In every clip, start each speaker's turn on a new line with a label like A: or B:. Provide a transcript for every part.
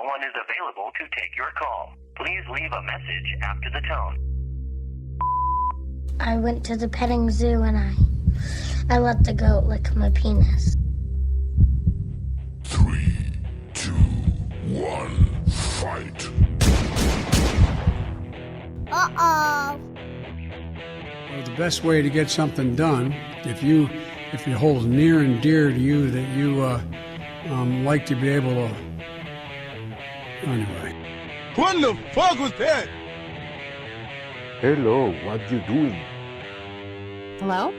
A: one is available to take your call. Please leave a message after the tone.
B: I went to the petting zoo and I let the goat lick my penis.
C: 3, 2, 1, fight.
B: Uh-oh.
D: Well, the best way to get something done, if it holds near and dear to you that you like to be able to. Anyway.
E: What the fuck was that?
F: Hello, what you doing?
G: Hello?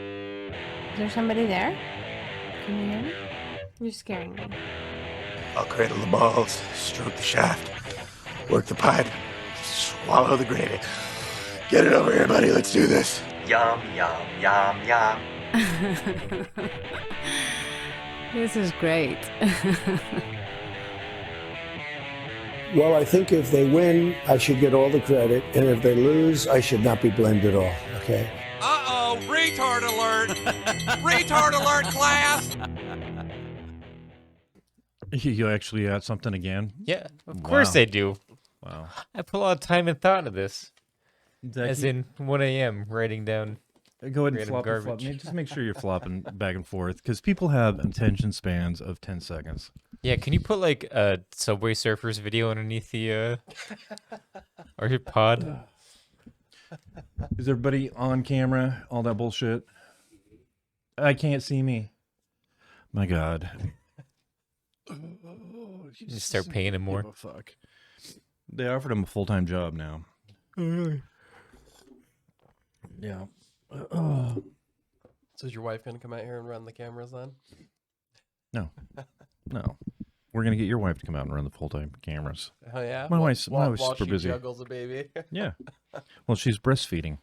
G: Is there somebody there? Can you hear me? You're scaring me.
E: I'll cradle the balls, stroke the shaft, work the pipe, swallow the gravy. Get it over here, buddy. Let's do this.
A: Yum, yum, yum, yum.
G: This is great.
H: Well, I think if they win, I should get all the credit, and if they lose, I should not be blamed at all, okay?
I: Uh-oh, retard alert! Retard alert, class!
J: You actually had something again?
K: Yeah, of course I do.
J: Wow.
K: I put a lot of time and thought into this.
J: Zach,
K: As in 1 a.m. writing down.
J: go ahead and
K: random
J: flop.
K: garbage.
J: Just make sure you're flopping back and forth, because people have attention spans of 10 seconds.
K: Yeah, can you put like a Subway Surfers video underneath the or your pod?
J: Is everybody on camera? All that bullshit? I can't see me. My God.
K: Just start paying him more.
J: Give a fuck. They offered him a full-time job now. Yeah.
L: So is your wife going to come out here and run the cameras then?
J: No. No. We're going to get your wife to come out and run the full-time cameras.
L: Oh, yeah?
J: My wife's
L: while
J: super
L: she
J: busy.
L: juggles a baby.
J: Yeah. Well, she's breastfeeding.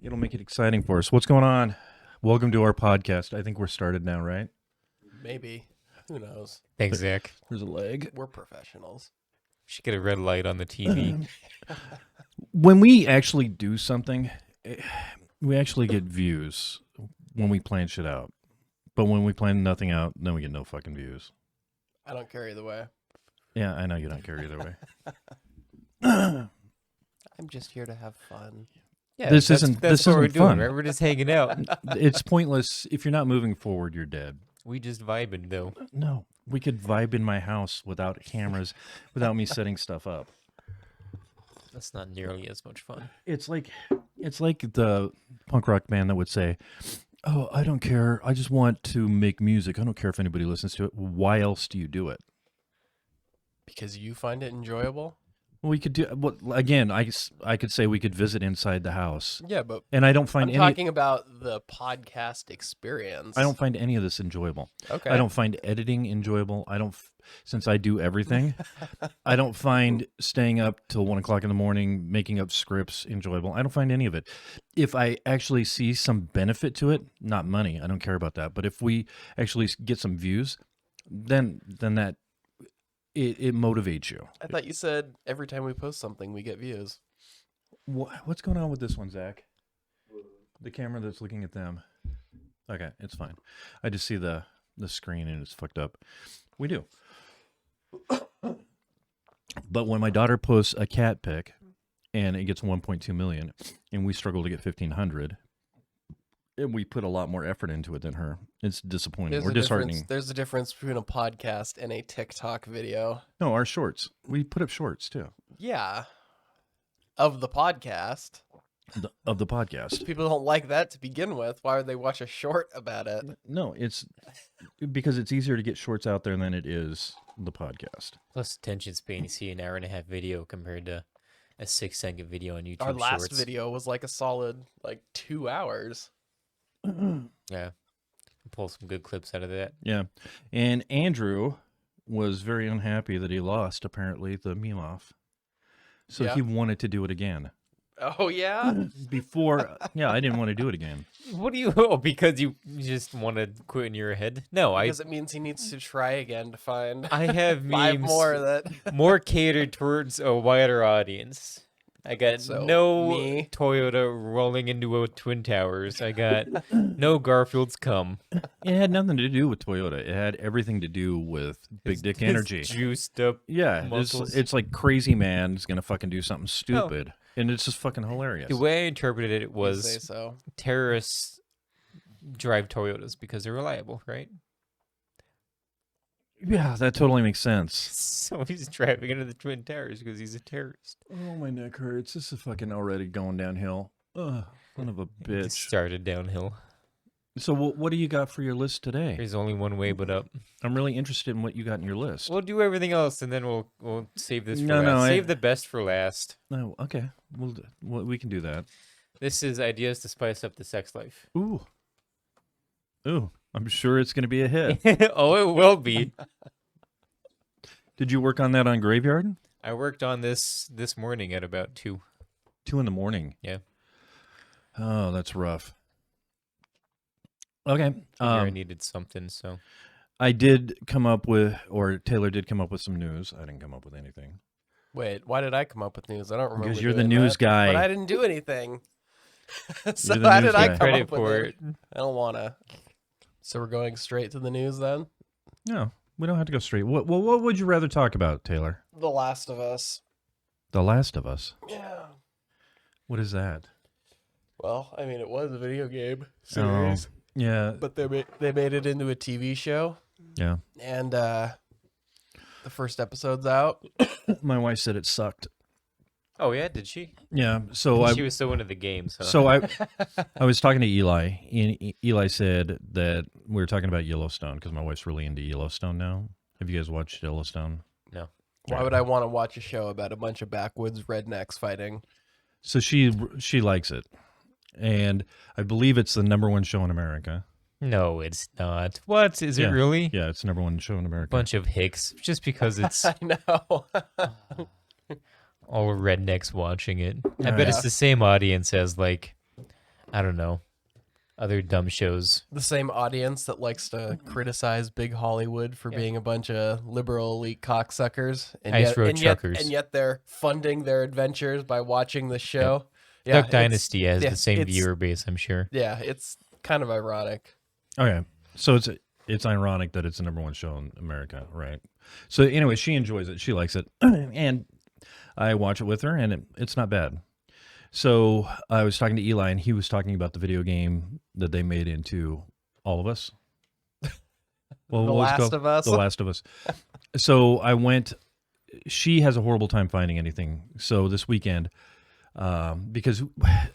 J: It'll make it exciting for us. What's going on? Welcome to our podcast. I think we're started now, right?
L: Maybe. Who knows?
K: Thanks, Zach.
J: There's a leg.
L: We're professionals.
K: We should get a red light on the TV.
J: When we actually do something, we actually get views when we plan shit out. But when we plan nothing out, then we get no fucking views.
L: I don't care either way.
J: Yeah, I know you don't care either way.
L: I'm just here to have fun.
K: Yeah,
J: This
K: that's
J: isn't
K: what we're doing,
J: fun.
K: right? We're just hanging out.
J: It's pointless. If you're not moving forward, you're dead.
K: We just vibing though.
J: No, we could vibe in my house without cameras, without me setting stuff up.
K: That's not nearly as much fun.
J: It's like the punk rock band that would say, "Oh, I don't care. I just want to make music. I don't care if anybody listens to it." Why else do you do it?
L: Because you find it enjoyable?
J: Well, we could do. Well, again, I could say we could visit inside the house.
L: Yeah, but
J: and I don't find
L: I'm talking about the podcast experience.
J: I don't find any of this enjoyable.
L: Okay.
J: I don't find editing enjoyable. Since I do everything, I don't find staying up till 1 o'clock in the morning making up scripts enjoyable. I don't find any of it. If I actually see some benefit to it, not money, I don't care about that. But if we actually get some views, then that it motivates you.
L: I thought you said every time we post something, we get views.
J: What's going on with this one, Zach? The camera that's looking at them. Okay, it's fine. I just see the screen and it's fucked up. We do. But when my daughter posts a cat pic and it gets 1.2 million and we struggle to get 1,500, and we put a lot more effort into it than her, it's disappointing. We're disheartening.
L: There's a difference between a podcast and a TikTok video.
J: No, our shorts. We put up shorts too.
L: Yeah. Of the podcast.
J: Of the podcast.
L: People don't like that to begin with. Why would they watch a short about it?
J: No, it's because it's easier to get shorts out there than it is the podcast.
K: Plus attention span, you see an hour-and-a-half video compared to a 6-second video on YouTube.
L: Our last
K: Shorts.
L: video was like a solid 2 hours.
K: Yeah. Pull some good clips out of that.
J: Yeah. And Andrew was very unhappy that he lost, apparently, the meme off. So
L: Yeah.
J: he wanted to do it again.
L: Oh, yeah?
J: Yeah, I didn't want to do it again.
K: What do you... Oh, because you just want to quit in your head? No,
L: Because it means he needs to try again to find
K: I have
L: five
K: memes
L: more that...
K: more catered towards a wider audience. I got
L: So,
K: no
L: me.
K: Toyota rolling into a Twin Towers. I got no Garfield's cum.
J: It had nothing to do with Toyota. It had everything to do with Big Dick
K: His
J: Energy.
K: juiced up muscles.
J: It's like crazy man's gonna fucking do something stupid, and it's just fucking hilarious.
K: The way I interpreted it
L: You say
K: was
L: so.
K: terrorists drive Toyotas because they're reliable, right?
J: Yeah, that totally makes sense.
K: So he's driving into the Twin Towers because he's a terrorist.
J: Oh, my neck hurts. This is fucking already going downhill. Ugh, son of a
K: It
J: bitch.
K: started downhill.
J: So what do you got for your list today?
K: There's only one way but up.
J: I'm really interested in what you got in your list.
K: We'll do everything else and then we'll save this for
J: No,
K: last.
J: no,
K: Save the best for last.
J: No, okay. We can do that.
K: This is ideas to spice up the sex life.
J: Ooh, I'm sure it's going to be a hit.
K: Oh, it will be.
J: Did you work on that on Graveyard?
K: I worked on this morning at about 2.
J: 2 in the morning.
K: Yeah.
J: Oh, that's rough. Okay.
K: I needed something, so.
J: I did come up with, or Taylor did come up with some news. I didn't come up with anything.
L: Wait, why did I come up with news? I don't remember.
J: Because you're the
L: doing
J: news
L: that,
J: guy.
L: But I didn't do anything. So
J: You're the
L: how
J: news
L: did I
J: guy.
L: come
K: Credit
L: up with
K: for
L: it? I don't want to. So we're going straight to the news then?
J: No, we don't have to go straight. What would you rather talk about, Taylor?
L: The Last of Us.
J: The Last of Us.
L: Yeah.
J: What is that?
L: Well, I mean, it was a video game series,
J: Yeah.
L: but they made it into a TV show,
J: Yeah.
L: and the first episode's out.
J: My wife said it sucked.
K: Oh, yeah? Did she?
J: Yeah. So
K: She was so into the games, huh?
J: So I was talking to Eli, and Eli said that we were talking about Yellowstone because my wife's really into Yellowstone now. Have you guys watched Yellowstone?
K: No.
L: Why would I want to watch a show about a bunch of backwoods rednecks fighting?
J: So she likes it, and I believe it's the #1 show in America.
K: No, it's not. What? Is it really?
J: Yeah, it's the #1 show in America.
K: Bunch of hicks. Just because it's
L: I know.
K: all rednecks watching it. I
J: Oh,
K: bet
J: yeah.
K: it's the same audience as, like, I don't know, other dumb shows.
L: The same audience that likes to criticize big Hollywood for being a bunch of liberal elite cocksuckers, and
K: Ice Road
L: and
K: truckers.
L: and yet they're funding their adventures by watching the show. Yeah,
K: Duck
L: it's-
K: Dynasty has
L: yeah,
K: the same
L: it's-
K: viewer base, I'm sure.
L: Yeah, it's kind of ironic.
J: Okay, so it's ironic that it's the #1 show in America, right? So anyway, she enjoys it. She likes it, and I watch it with her, and it's not bad. So I was talking to Eli, and he was talking about the video game that they made into All of Us. Well,
L: The
J: what was it
L: Last
J: called?
L: of Us?
J: The Last of Us. So I went. She has a horrible time finding anything. So this weekend, because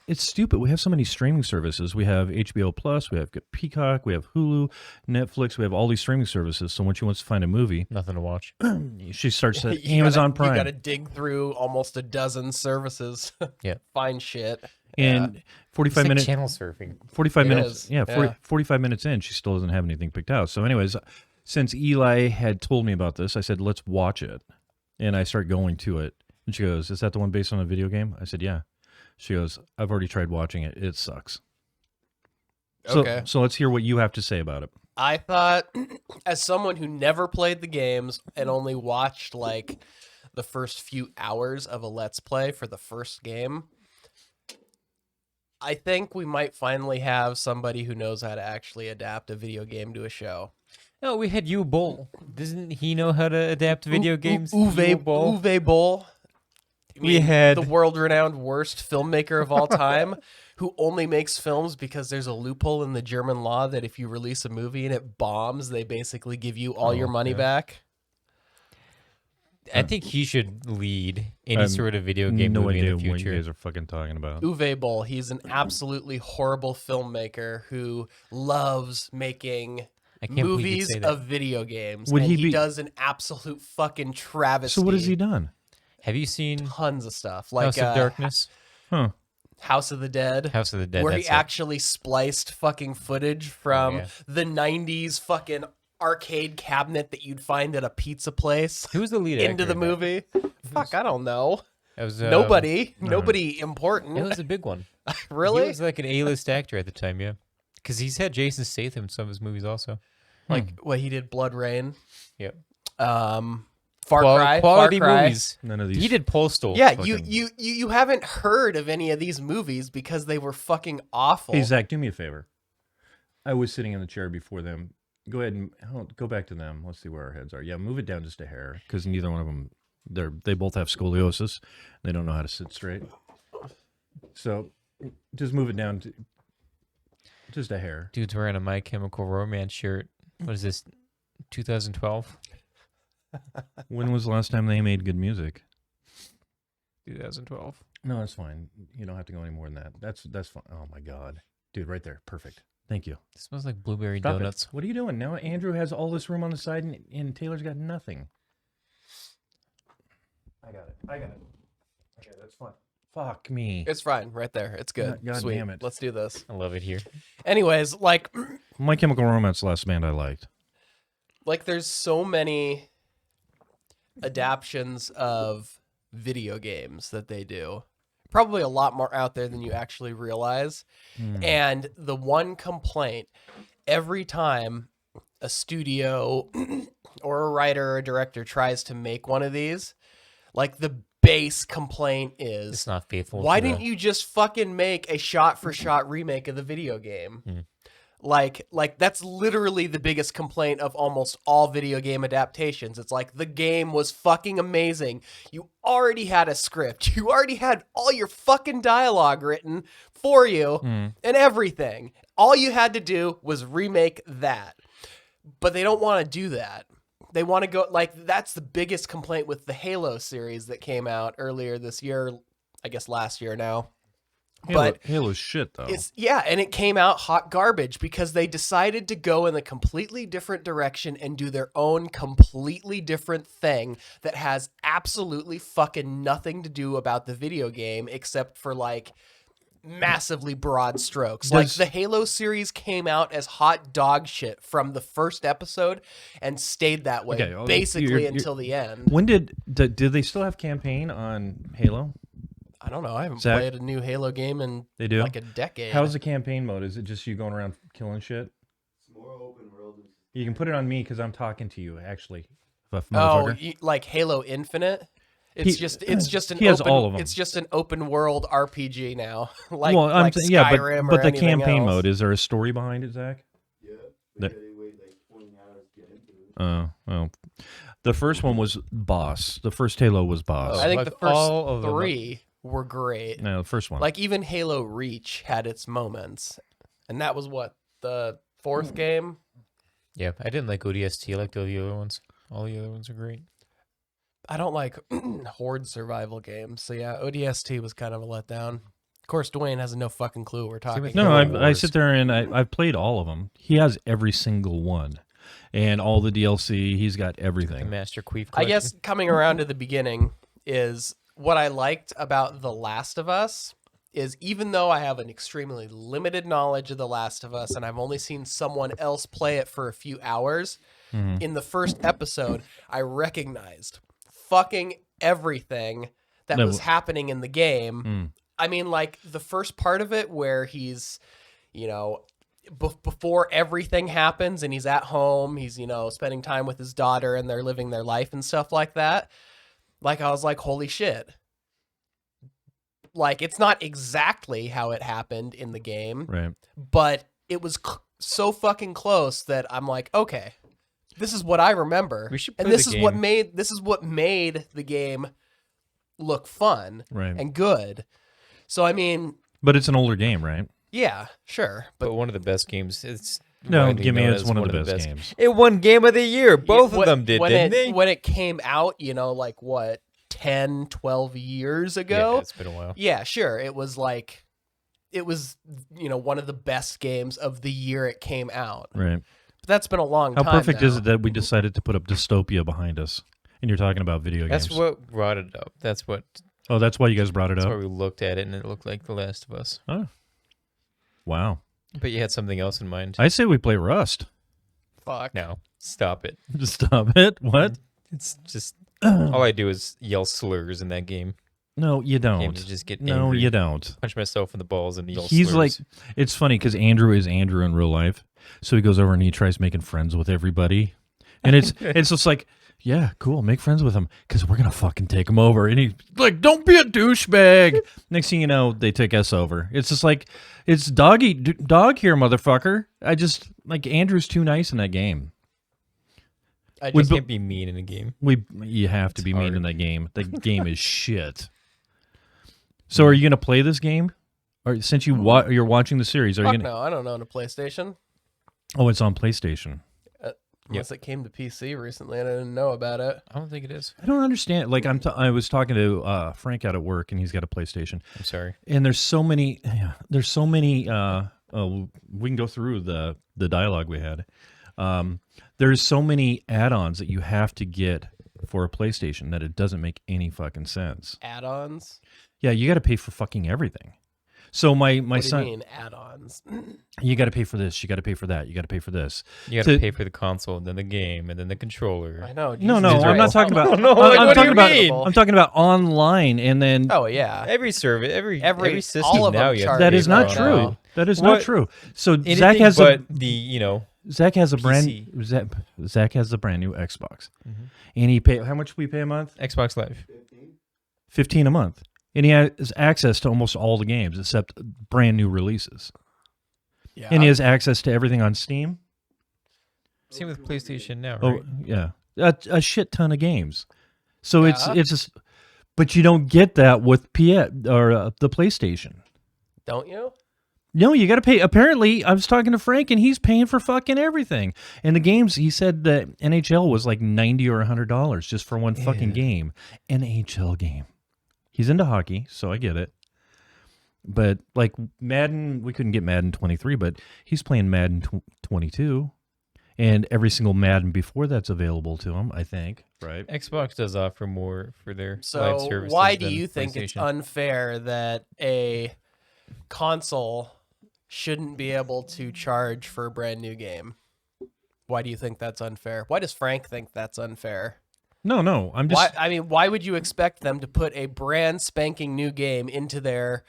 J: it's stupid. We have so many streaming services. We have HBO Plus, we have Peacock, we have Hulu, Netflix. We have all these streaming services. So when she wants to find a movie,
K: Nothing to watch.
J: she starts at
L: You
J: Amazon
L: gotta, You got to
J: Prime.
L: dig through almost a dozen services.
K: Yeah.
L: Find shit.
J: And 45
K: It's like
J: minutes.
K: channel surfing.
J: 45
L: It
J: minutes.
L: is,
J: Yeah, 40,
L: yeah.
J: 45 minutes in, she still doesn't have anything picked out. So, anyways, since Eli had told me about this, I said, let's watch it. And I start going to it. And she goes, is that the one based on a video game? I said, yeah. She goes, I've already tried watching it. It sucks.
L: Okay.
J: So let's hear what you have to say about it.
L: I thought, as someone who never played the games and only watched like the first few hours of a Let's Play for the first game, I think we might finally have somebody who knows how to actually adapt a video game to a show.
K: No, we had Uwe Boll. Doesn't he know how to adapt video games?
L: Uwe Boll. I
K: We
L: mean,
K: had-
L: the world-renowned worst filmmaker of all time, who only makes films because there's a loophole in the German law that if you release a movie and it bombs, they basically give you all your money back.
K: I think he should lead any sort of video game
J: no
K: movie
J: idea
K: in the
J: what you
K: future.
J: guys are fucking talking about.
L: Uwe Boll, he's an absolutely horrible filmmaker who loves making
K: I can't believe you'd
L: movies
K: say that.
L: of video games.
J: Would
L: and
J: he
L: he
J: be-
L: does an absolute fucking travesty.
J: So what has he done?
K: Have you seen
L: Tons of stuff. Like
K: House of Darkness?
J: Huh.
L: House of the Dead.
K: House of the Dead.
L: Where he
K: that's it.
L: actually spliced fucking footage from
K: yeah.
L: the 90s fucking arcade cabinet that you'd find at a pizza place
K: Who was the lead
L: into
K: actor
L: the
K: in that?
L: movie. Fuck, I don't know.
K: It was
L: Nobody important.
K: It was a big one.
L: Really?
K: He was like an A-list actor at the time, yeah. Because he's had Jason Statham in some of his movies also.
L: Like what he did, Blood Rain.
K: Yep. Quality
L: Far Cry.
K: movies.
J: None of these.
K: He did Postal.
L: Yeah,
J: fucking-
L: you haven't heard of any of these movies because they were fucking awful.
J: Hey, Zach, do me a favor. I was sitting in the chair before them. Go ahead and go back to them. Let's see where our heads are. Yeah, move it down just a hair because neither one of them, they both have scoliosis. They don't know how to sit straight. So just move it down to just a hair.
K: Dude's wearing a My Chemical Romance shirt. What is this, 2012?
J: When was the last time they made good music?
K: 2012.
J: No, that's fine. You don't have to go any more than that. That's fine. Oh my God, dude, right there, perfect. Thank you.
K: It smells like blueberry
J: Stop
K: donuts.
J: it. What are you doing now? Andrew has all this room on the side, and Taylor's got nothing. I got it. Okay, that's fine. Fuck me.
L: It's fine, right there. It's good.
J: God
L: Sweet.
J: damn it.
L: Let's do this.
K: I love it here.
L: Anyways, like
J: My Chemical Romance, last band I liked.
L: there's so many adaptions of video games that they do. Probably a lot more out there than you actually realize. And the one complaint every time a studio or a writer or a director tries to make one of these, like the base complaint is,
K: It's not faithful.
L: why
K: to the-
L: didn't you just fucking make a shot-for-shot remake of the video game? Like that's literally the biggest complaint of almost all video game adaptations. It's like the game was fucking amazing. You already had a script. You already had all your fucking dialogue written for you and everything. All you had to do was remake that. But they don't want to do that. They want to go, like, that's the biggest complaint with the series that came out earlier this year, I guess last year now. But
J: Halo's shit though.
L: and it came out hot garbage because they decided to go in a completely different direction and do their own completely different thing that has absolutely fucking nothing to do about the video game except for like massively broad strokes. Like the Halo series came out as hot dog shit from the first episode and stayed that way basically until the end.
J: When did they still have campaign on Halo?
L: I don't know. I haven't
J: Zach,
L: played a new Halo game in
J: They do?
L: like a decade.
J: How's the campaign mode? Is it just you going around killing shit?
E: It's more open world.
J: You can put it on me because I'm talking to you, actually.
L: Like Halo Infinite? It's just an
J: he has
L: open,
J: all of them.
L: It's just an open world RPG now. like
J: well,
L: like Skyrim
J: but
L: or
J: the
L: anything
J: campaign
L: else.
J: mode, is there a story behind it, Zach?
E: Yeah.
J: That-
E: They wait like 20 hours to get into it.
J: Oh, well. The first one was Boss. The first Halo was Boss.
L: I think
K: Like
L: the first
K: all of them.
L: 3 were great.
J: No, the first one.
L: Like even Halo Reach had its moments. And that was what, the 4th game?
K: Yeah, I didn't like ODST. I liked all the other ones. All the other ones are great.
L: I don't like horde survival games. So yeah, ODST was kind of a letdown. Of course, Dwayne has no fucking clue what we're talking
K: with
J: no,
L: about.
J: I sit there and I've played all of them. He has every single one. And all the DLC, he's got
K: The
J: everything.
K: Master Queef
L: I
K: collection.
L: guess coming around to the beginning is what I liked about The Last of Us is even though I have an extremely limited knowledge of The Last of Us and I've only seen someone else play it for a few hours, in the first episode, I recognized fucking everything that
J: No.
L: was happening in the game. I mean, like the first part of it where he's, you know, before everything happens and he's at home, he's, you know, spending time with his daughter and they're living their life and stuff like that. Like, I was like, holy shit. Like, it's not exactly how it happened in the game,
J: Right.
L: but it was so fucking close that I'm like, okay, this is what I remember.
K: We should
L: and
K: play
L: this
K: the
L: is what
K: game.
L: made the game look fun
J: Right.
L: and good. So, I mean,
J: But it's an older game, right?
L: yeah, sure.
K: But one of the best games. It's
J: No,
K: widely
J: give me
K: known
J: it's
K: as
J: one of the best games.
K: It won Game of the Year. Both of them did,
L: when
K: didn't
L: it,
K: they?
L: When it came out, you know, like what, 10, 12 years ago?
K: Yeah, it's been a while.
L: Yeah, sure. It was like, it was, you know, one of the best games of the year it came out.
J: Right.
L: But that's been a long
J: How
L: time
J: perfect
L: now.
J: is it that we decided to put up Dystopia behind us? And you're talking about video
K: That's
J: games.
K: what brought it up. That's what.
J: Oh, that's why you guys brought it
K: That's
J: up?
K: why we looked at it and it looked like The Last of Us.
J: Oh. Wow.
K: But you had something else in mind.
J: I say we play Rust.
L: Fuck.
K: No, stop it.
J: Just stop it. What?
K: It's just all I do is yell slurs in that game.
J: No, you don't.
K: Games just get
J: no,
K: angry.
J: you don't.
K: Punch myself in the balls and yell
J: He's
K: slurs.
J: like, it's funny because Andrew is Andrew in real life. So he goes over and he tries making friends with everybody. And it's just like, Yeah, cool. Make friends with him because we're gonna fucking take him over. And he's like, "Don't be a douchebag." Next thing you know, they take us over. It's just like it's dog eat dog here, motherfucker. I just like Andrew's too nice in that game.
K: I just can't be mean in a game.
J: You have to be mean in that game. The game is shit. So, are you gonna play this game? Or since you're watching the series, are you gonna?
L: No, I don't own a PlayStation.
J: Oh, it's on PlayStation.
L: Unless it came to PC recently and I didn't know about it.
K: I don't think it is.
J: I don't understand. Like I was talking to Frank out at work, and he's got a PlayStation.
K: I'm sorry.
J: And there's so many. There's so many. We can go through the dialogue we had. There's so many add-ons that you have to get for a PlayStation that it doesn't make any fucking sense.
L: Add-ons?
J: Yeah, you got to pay for fucking everything. So my
L: what
J: son.
L: do you mean add-ons?
J: You got to pay for this. You got to pay for that. You got to pay for this.
K: You got to pay for the console, and then the game, and then the controller.
L: I know.
J: No, I'm not talking about.
K: No,
J: I'm talking about. I'm talking about online, and then.
L: Oh yeah.
K: Every service, every system
L: all of
K: now.
L: them charge
J: that is not
L: now.
J: true. That is not true. So
K: Anything
J: Zach has
K: but Zach
J: has a
K: PC.
J: Zach has a brand new Xbox, and he pay how much we pay a month?
K: Xbox Live.
J: $15 a month, and he has access to almost all the games except brand new releases.
L: Yeah.
J: And he has access to everything on Steam.
K: Same with PlayStation now,
J: Oh
K: right?
J: yeah, a shit ton of games. So it's just, but you don't get that with the PlayStation.
L: Don't you?
J: No, you got to pay. Apparently, I was talking to Frank, and he's paying for fucking everything. And the games, he said that NHL was like $90 or $100 just for one fucking game. NHL game. He's into hockey, so I get it. But like Madden, we couldn't get Madden 23, but he's playing Madden 22. And every single Madden before that's available to him, I think, right?
K: Xbox does offer more for their live
L: So
K: services.
L: why do
K: than
L: you think it's
K: PlayStation.
L: unfair that a console shouldn't be able to charge for a brand new game? Why do you think that's unfair? Why does Frank think that's unfair?
J: No, I'm just.
L: Why would you expect them to put a brand spanking new game into their,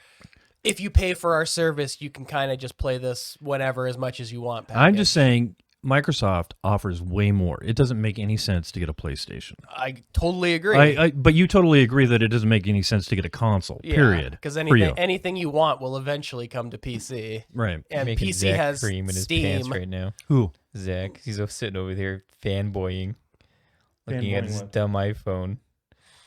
L: if you pay for our service, you can kind of just play this whenever as much as you want package?
J: I'm just saying Microsoft offers way more. It doesn't make any sense to get a PlayStation.
L: I totally agree.
J: But you totally agree that it doesn't make any sense to get a console, period.
L: Because
J: for you.
L: anything you want will eventually come to PC.
J: Right.
L: And
K: Making
L: PC
K: Zach
L: has
K: cream in his
L: Steam.
K: pants right now.
J: Who?
K: Zach. He's sitting over there fanboying, looking at
J: Fanboying
K: his
J: what?
K: dumb iPhone,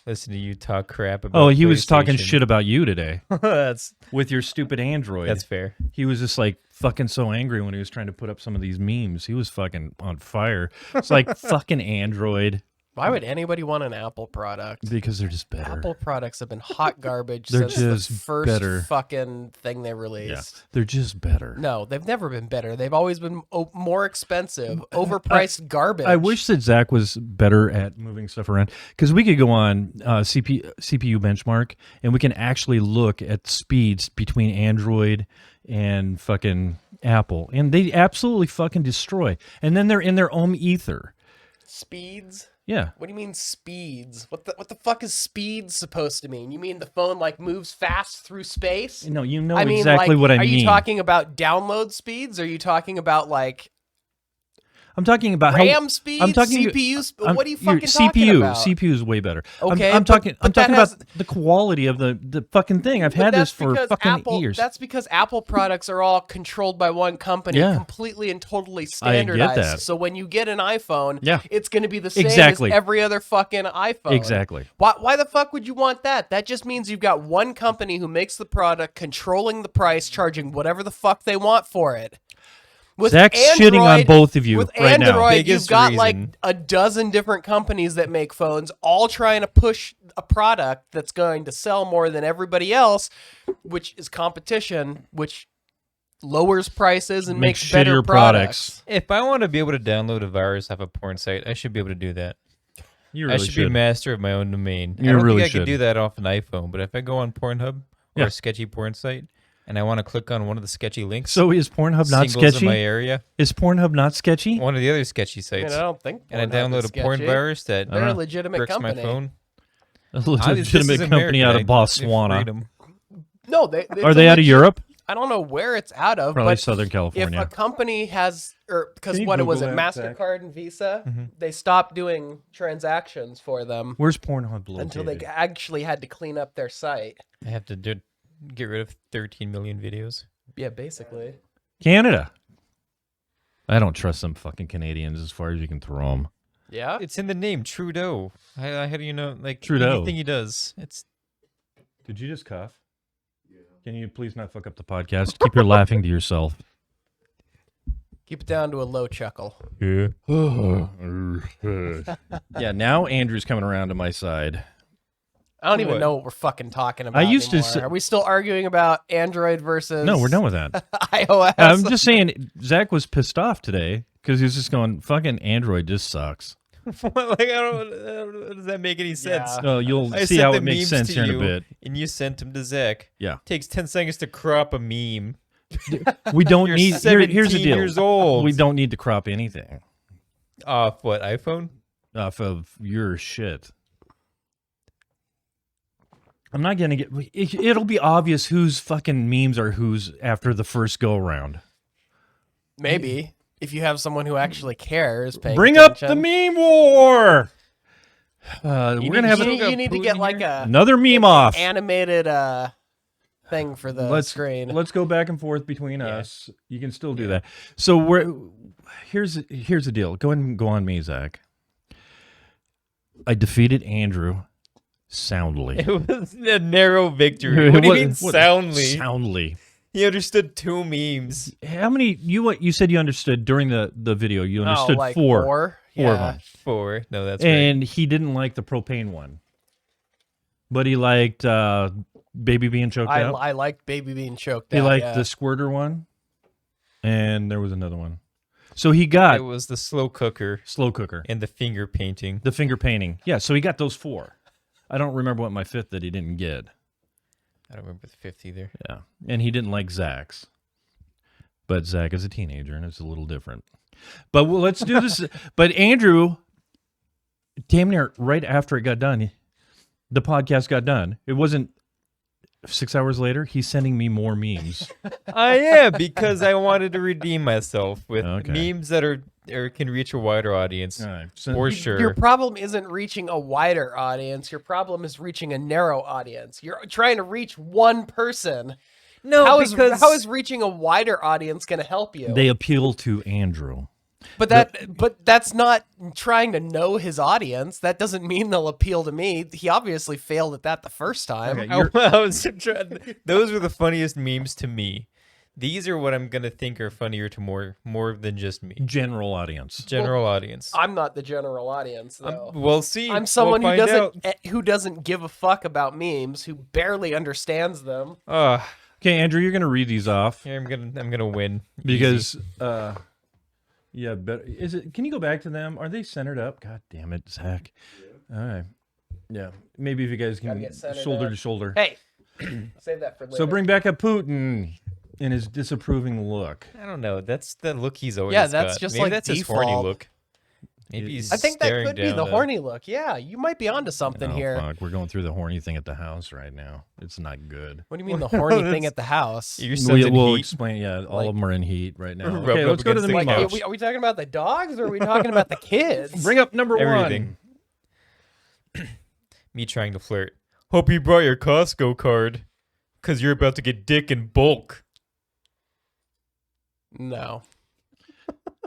K: listening to you talk crap about.
J: Oh, he was talking
K: PlayStation.
J: shit about you today.
K: That's
J: with your stupid Android.
K: That's fair.
J: He was just like fucking so angry when he was trying to put up some of these memes. He was fucking on fire. It's like fucking Android.
L: Why would anybody want an Apple product?
J: Because they're just better.
L: Apple products have been hot garbage
J: They're
L: since the
J: just
L: first
J: better.
L: fucking thing they
J: Yeah,
L: released.
J: they're just better.
L: No, they've never been better. They've always been more expensive, overpriced garbage.
J: I wish that Zach was better at moving stuff around because we could go on CPU benchmark and we can actually look at speeds between Android and fucking Apple, and they absolutely fucking destroy. And then they're in their own ether.
L: Speeds?
J: Yeah.
L: What do you mean speeds? What the fuck is speeds supposed to mean? You mean the phone like moves fast through space?
J: No, you know
L: I mean,
J: exactly
L: like,
J: what I
L: are
J: mean.
L: you talking about download speeds? Are you talking about like
J: I'm talking about
L: RAM speeds,
J: I'm talking
L: CPU
J: I'm-
L: what are you
J: your
L: fucking talking
J: CPU,
L: about?
J: CPU is way better.
L: Okay,
J: I'm
L: but-
J: talking.
L: but
J: I'm
L: that
J: talking
L: has-
J: about the quality of the fucking thing. I've
L: But
J: had this
L: that's
J: for
L: because
J: fucking
L: Apple,
J: years.
L: That's because Apple products are all controlled by one company,
J: Yeah.
L: completely and totally
J: I get
L: standardized.
J: that.
L: So when you get an iPhone,
J: Yeah.
L: it's going to be the same
J: Exactly.
L: as every other fucking iPhone.
J: Exactly.
L: Why the fuck would you want that? That just means you've got one company who makes the product, controlling the price, charging whatever the fuck they want for it. With
J: Zach's shitting on both of you
L: with
J: right now.
L: Android,
K: Biggest
L: you've got
K: reason.
L: like a dozen different companies that make phones, all trying to push a product that's going to sell more than everybody else, which is competition, which lowers prices and makes better
J: shittier
L: products.
K: If I want to be able to download a virus off a porn site, I should be able to do that.
J: You
K: I
J: really
K: should be master of my own domain.
J: You
K: I don't
J: really
K: think I
J: should.
K: could do that off an iPhone, but if I go on Pornhub or
J: Yeah.
K: a sketchy porn site and I want to click on one of the sketchy links,
J: So is Pornhub not
K: singles
J: sketchy?
K: in my area,
J: Is Pornhub not sketchy?
K: one of the other sketchy
L: I
K: sites,
L: mean, I don't think
K: and I
L: Pornhub
K: download
L: is
K: a porn
L: sketchy.
K: virus that
L: They're a legitimate
K: bricks
L: company.
K: my phone.
J: A
K: This
J: legitimate
K: is
J: company
K: America.
J: out of
K: I-
J: Botswana.
K: freedom.
L: No,
J: Are they out of Europe?
L: I don't know where it's out of.
J: Probably
L: but
J: Southern California.
L: If a company has, or because
J: Can you
L: what was
J: Google
L: it,
J: that, Zach?
L: MasterCard and Visa,
J: Mm-hmm.
L: they stopped doing transactions for them
J: Where's Pornhub located?
L: until they actually had to clean up their site.
K: I have to get rid of 13 million videos.
L: Yeah, basically.
J: Canada. I don't trust some fucking Canadians as far as you can throw them.
L: Yeah,
K: It's in the name, Trudeau. How do you know? Like
J: Trudeau.
K: anything he does, it's.
J: Did you just cough? Can you please not fuck up the podcast? Keep your laughing to yourself.
L: keep it down to a low chuckle.
J: Yeah. Yeah, now Andrew's coming around to my side.
L: I don't even
K: What?
L: know what we're fucking talking about.
J: I used to
L: anymore.
J: s-
L: Are we still arguing about Android versus?
J: No, we're done with that.
L: iOS.
J: I'm just saying, Zach was pissed off today because he was just going, fucking Android just sucks.
K: Like, I don't, does that make any sense?
L: Yeah.
J: Oh, you'll
K: I
J: see
K: sent
J: how
K: the
J: it makes
K: memes
J: sense
K: to
J: here in a
K: you,
J: bit.
K: And you sent them to Zach.
J: Yeah.
K: Takes 10 seconds to crop a meme.
J: We don't
K: You're
J: need, here's the
K: 17
J: deal.
K: years old.
J: We don't need to crop anything
K: Off what, iPhone?
J: off of your shit. I'm not going to get, it'll be obvious whose fucking memes are whose after the first go around.
L: Maybe if you have someone who actually cares. Paying
J: Bring up
L: attention.
J: the meme war. We're going to have
L: You need to get like
J: another meme off.
L: animated thing for the screen.
J: Let's go back and forth between us. You can still do that. So here's the deal. Go ahead and go on me, Zach. I defeated Andrew soundly.
K: It was a narrow victory. What do you mean soundly?
J: Soundly.
K: He understood 2 memes.
J: How many you said you understood during the video? You understood
L: like
J: four.
L: four?
J: Four of
L: Yeah.
J: them.
K: 4. No, that's right.
J: And he didn't like the propane one. But he liked baby being choked out.
L: I liked baby being choked
J: He
L: out.
J: liked
L: yeah.
J: the squirter one. And there was another one. So he got
K: It was the slow cooker
J: slow cooker.
K: and the finger painting.
J: The finger painting. Yeah, so he got those 4. I don't remember what my 5th that he didn't get.
K: I don't remember the 5th either.
J: Yeah. And he didn't like Zach's. But Zach is a teenager and it's a little different. But let's do this. But Andrew, damn near right after it got done, the podcast got done. It wasn't 6 hours later. He's sending me more memes.
K: I am, because I wanted to redeem myself with
J: Okay.
K: memes that are can reach a wider audience.
J: All right. So
K: For sure.
L: Your problem isn't reaching a wider audience. Your problem is reaching a narrow audience. You're trying to reach one person.
K: No,
L: how
K: because
L: is reaching a wider audience going to help you?
J: they appeal to Andrew.
L: But that's not trying to know his audience. That doesn't mean they'll appeal to me. He obviously failed at that the first time.
J: Okay,
K: I was those were the funniest memes to me. These are what I'm gonna think are funnier to more than just me.
J: General audience.
K: General audience.
L: I'm not the general audience, though.
K: We'll see.
L: I'm someone
K: We'll
L: who doesn't give a fuck about memes, who barely understands them.
J: Okay, Andrew, you're going to read these off.
K: Here, I'm gonna win
J: Because yeah, but can you go back to them? Are they centered up? God damn it, Zach. All right. Yeah. Maybe if you guys
L: Gotta
J: can
L: get centered
J: shoulder
L: up.
J: to shoulder.
L: Hey, save that for later.
J: So bring back up Putin in his disapproving look.
K: I don't know. That's the look he's always
L: Yeah, that's
K: got.
L: just
K: Maybe
L: like
K: that's his horny
L: default.
K: look. Maybe he's
L: I think that
K: staring
L: could be
K: down
L: the
K: at-
L: horny look. Yeah, you might be onto something
J: Oh,
L: here.
J: fuck. We're going through the horny thing at the house right now. It's not good.
L: What do you mean the horny thing at the house?
K: Your son's in
J: We'll
K: heat.
J: explain. Yeah, all of them are in heat right now.
K: Rub
J: Okay,
K: up
J: let's go to the
K: against the
J: meme
K: couch.
J: off.
L: Are we talking about the dogs or are we talking about the kids?
J: Bring up number
K: Everything.
J: one.
K: Me trying to flirt. Hope you brought your Costco card, cause you're about to get dick in bulk.
L: No,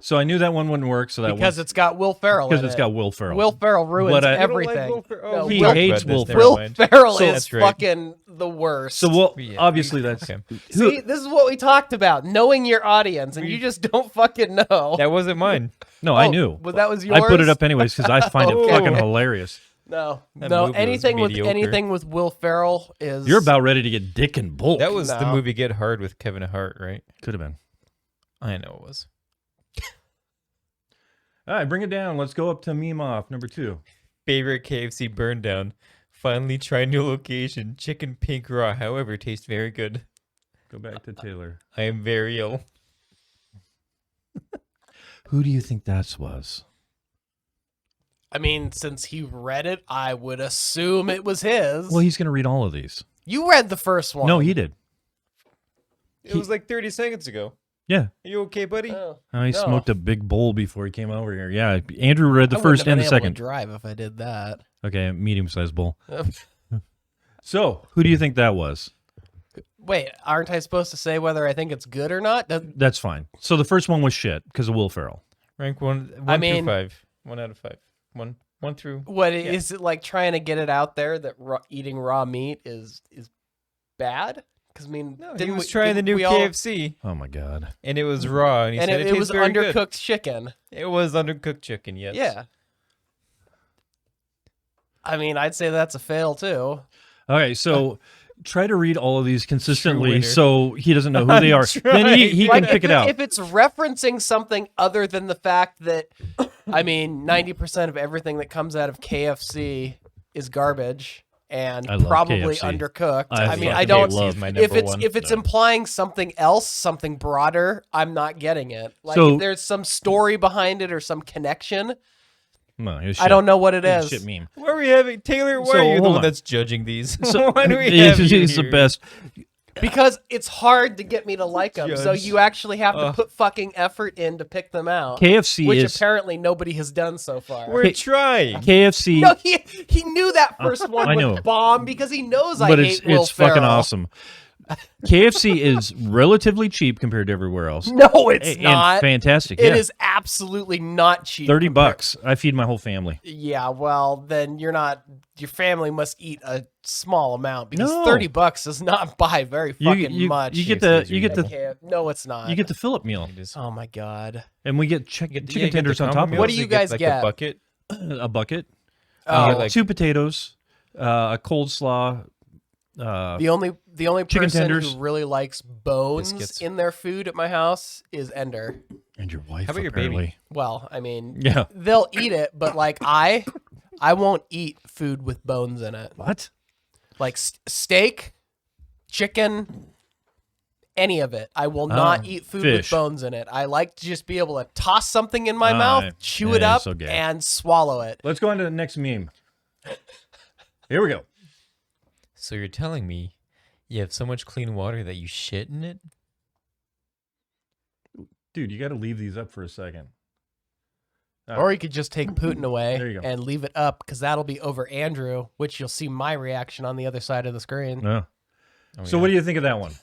J: So I knew that one wouldn't work. So that
L: because
J: was
L: it's got Will Ferrell.
J: because
L: in
J: it's
L: it.
J: got Will Ferrell.
L: Will Ferrell ruins
J: But I-
L: everything.
K: Oh,
J: He
K: Will-
J: hates
K: Will
J: Will
K: Ferrell.
J: Ferrell.
L: Will Ferrell
J: So-
L: is
K: That's right.
L: fucking the worst.
J: So well,
K: Yeah.
J: obviously that's
K: Okay.
L: See, this is what we talked about: knowing your audience, and you just don't fucking know.
K: That wasn't mine.
J: no, I
L: Oh,
J: knew.
L: Well, that was yours.
J: I put it up anyways because I find it
L: Okay.
J: fucking hilarious.
L: No,
K: That
L: no.
K: movie was mediocre.
L: Anything with Will Ferrell is.
J: You're about ready to get dick and bulk.
K: That was the
L: No.
K: movie Get Hard with Kevin Hart, right?
J: Could have been.
K: I know it was.
J: All right, bring it down. Let's go up to meme off number 2.
K: Favorite KFC burn down. Finally try new location. Chicken pink raw. However, tastes very good.
J: Go back to Taylor.
K: I am very ill.
J: Who do you think that was?
L: I mean, since he read it, I would assume it was his.
J: Well, he's going to read all of these.
L: You read the first one.
J: No, he did.
K: It was like 30 seconds ago.
J: Yeah.
K: Are you okay, buddy?
L: Oh,
J: He smoked a big bowl before he came over here. Yeah, Andrew read the
L: I
J: first
L: wouldn't
J: and
L: have
J: the
L: been able
J: second.
L: to drive if I did that.
J: Okay, medium-sized bowl. So, who do you think that was?
L: Wait, aren't I supposed to say whether I think it's good or not?
J: That's fine. So the first one was shit because of Will Ferrell.
K: Rank one
L: I
K: through
L: mean-
K: 5. 1 out of 5. One through.
L: What is it like trying to get it out there that eating raw meat is bad? Because I mean,
K: No, he was trying the new KFC,
J: Oh my god.
K: and it was raw, and he
L: and
K: said
L: it was
K: tastes very good.
L: undercooked chicken.
K: It was undercooked chicken, yes.
L: Yeah. I mean, I'd say that's a fail too.
J: Okay, so try to read all of these consistently
K: winner.
J: so he doesn't know who they are. Then he
L: Like,
J: can pick it out.
L: If it's referencing something other than the fact that, I mean, 90% of everything that comes out of KFC is garbage and
J: I love
L: probably
J: KFC.
L: undercooked.
J: I
L: I mean,
J: fucking
L: I don't.
J: love
K: my
L: If
K: number
L: it's
K: one.
L: if it's implying something else, something broader, I'm not getting it. Like
J: So-
L: if there's some story behind it or some connection,
J: No, it was
L: I
J: shit.
L: don't know what it
J: It was a
L: is.
J: Shit meme.
K: Why are we having Taylor? Why
J: So,
K: are you the
J: hold
K: one
J: on.
K: that's judging these?
J: So,
K: Why do we have you
J: it's the
K: here?
J: best.
L: Because it's hard to get me to like them, so
K: Judge.
L: you actually have to
K: Ugh.
L: put fucking effort in to pick them out.
J: KFC
L: which
J: is
L: apparently nobody has done so far.
K: We're trying.
J: KFC,
L: No, he knew that first one
J: I
L: would
J: know.
L: bomb because he knows I
J: but
L: hate
J: it's
L: Will
J: fucking
L: Ferrell.
J: awesome. KFC is relatively cheap compared to everywhere else.
L: No, it's
J: And
L: not.
J: fantastic.
L: It
J: yeah.
L: is absolutely not cheap.
J: $30. I feed my whole family.
L: Yeah, well, then you're not. Your family must eat a small amount because
J: No.
L: $30 does not buy very fucking much.
J: You get the
L: No, it's not.
J: you get the Philip meal,
L: Oh my god.
J: and we get chicken tenders on top of it.
L: What do you guys
K: like
L: get?
K: A bucket.
J: A bucket,
L: Oh,
K: like-
J: 2 potatoes, a cold slaw.
L: the only
J: chicken
L: person
J: tenders.
L: who really likes bones
K: Biscuits.
L: in their food at my house is Ender.
J: And your wife.
K: How about your
J: apparently.
K: baby?
L: Well, I mean,
J: Yeah.
L: they'll eat it, but like I won't eat food with bones in it.
J: What?
L: Like steak, chicken, any of it. I will not eat food with
J: fish.
L: bones in it. I like to just be able to toss something in my
J: Ah,
L: mouth, chew it
J: yeah,
L: up,
J: so gay.
L: and swallow it.
J: Let's go on to the next meme. Here we go.
K: So you're telling me you have so much clean water that you shit in it?
J: Dude, you got to leave these up for a second.
L: Or you could just take Putin away
J: There you go.
L: and leave it up because that'll be over Andrew, which you'll see my reaction on the other side of the screen.
J: No.
K: Oh,
J: So
K: yeah.
J: what do you think of that one?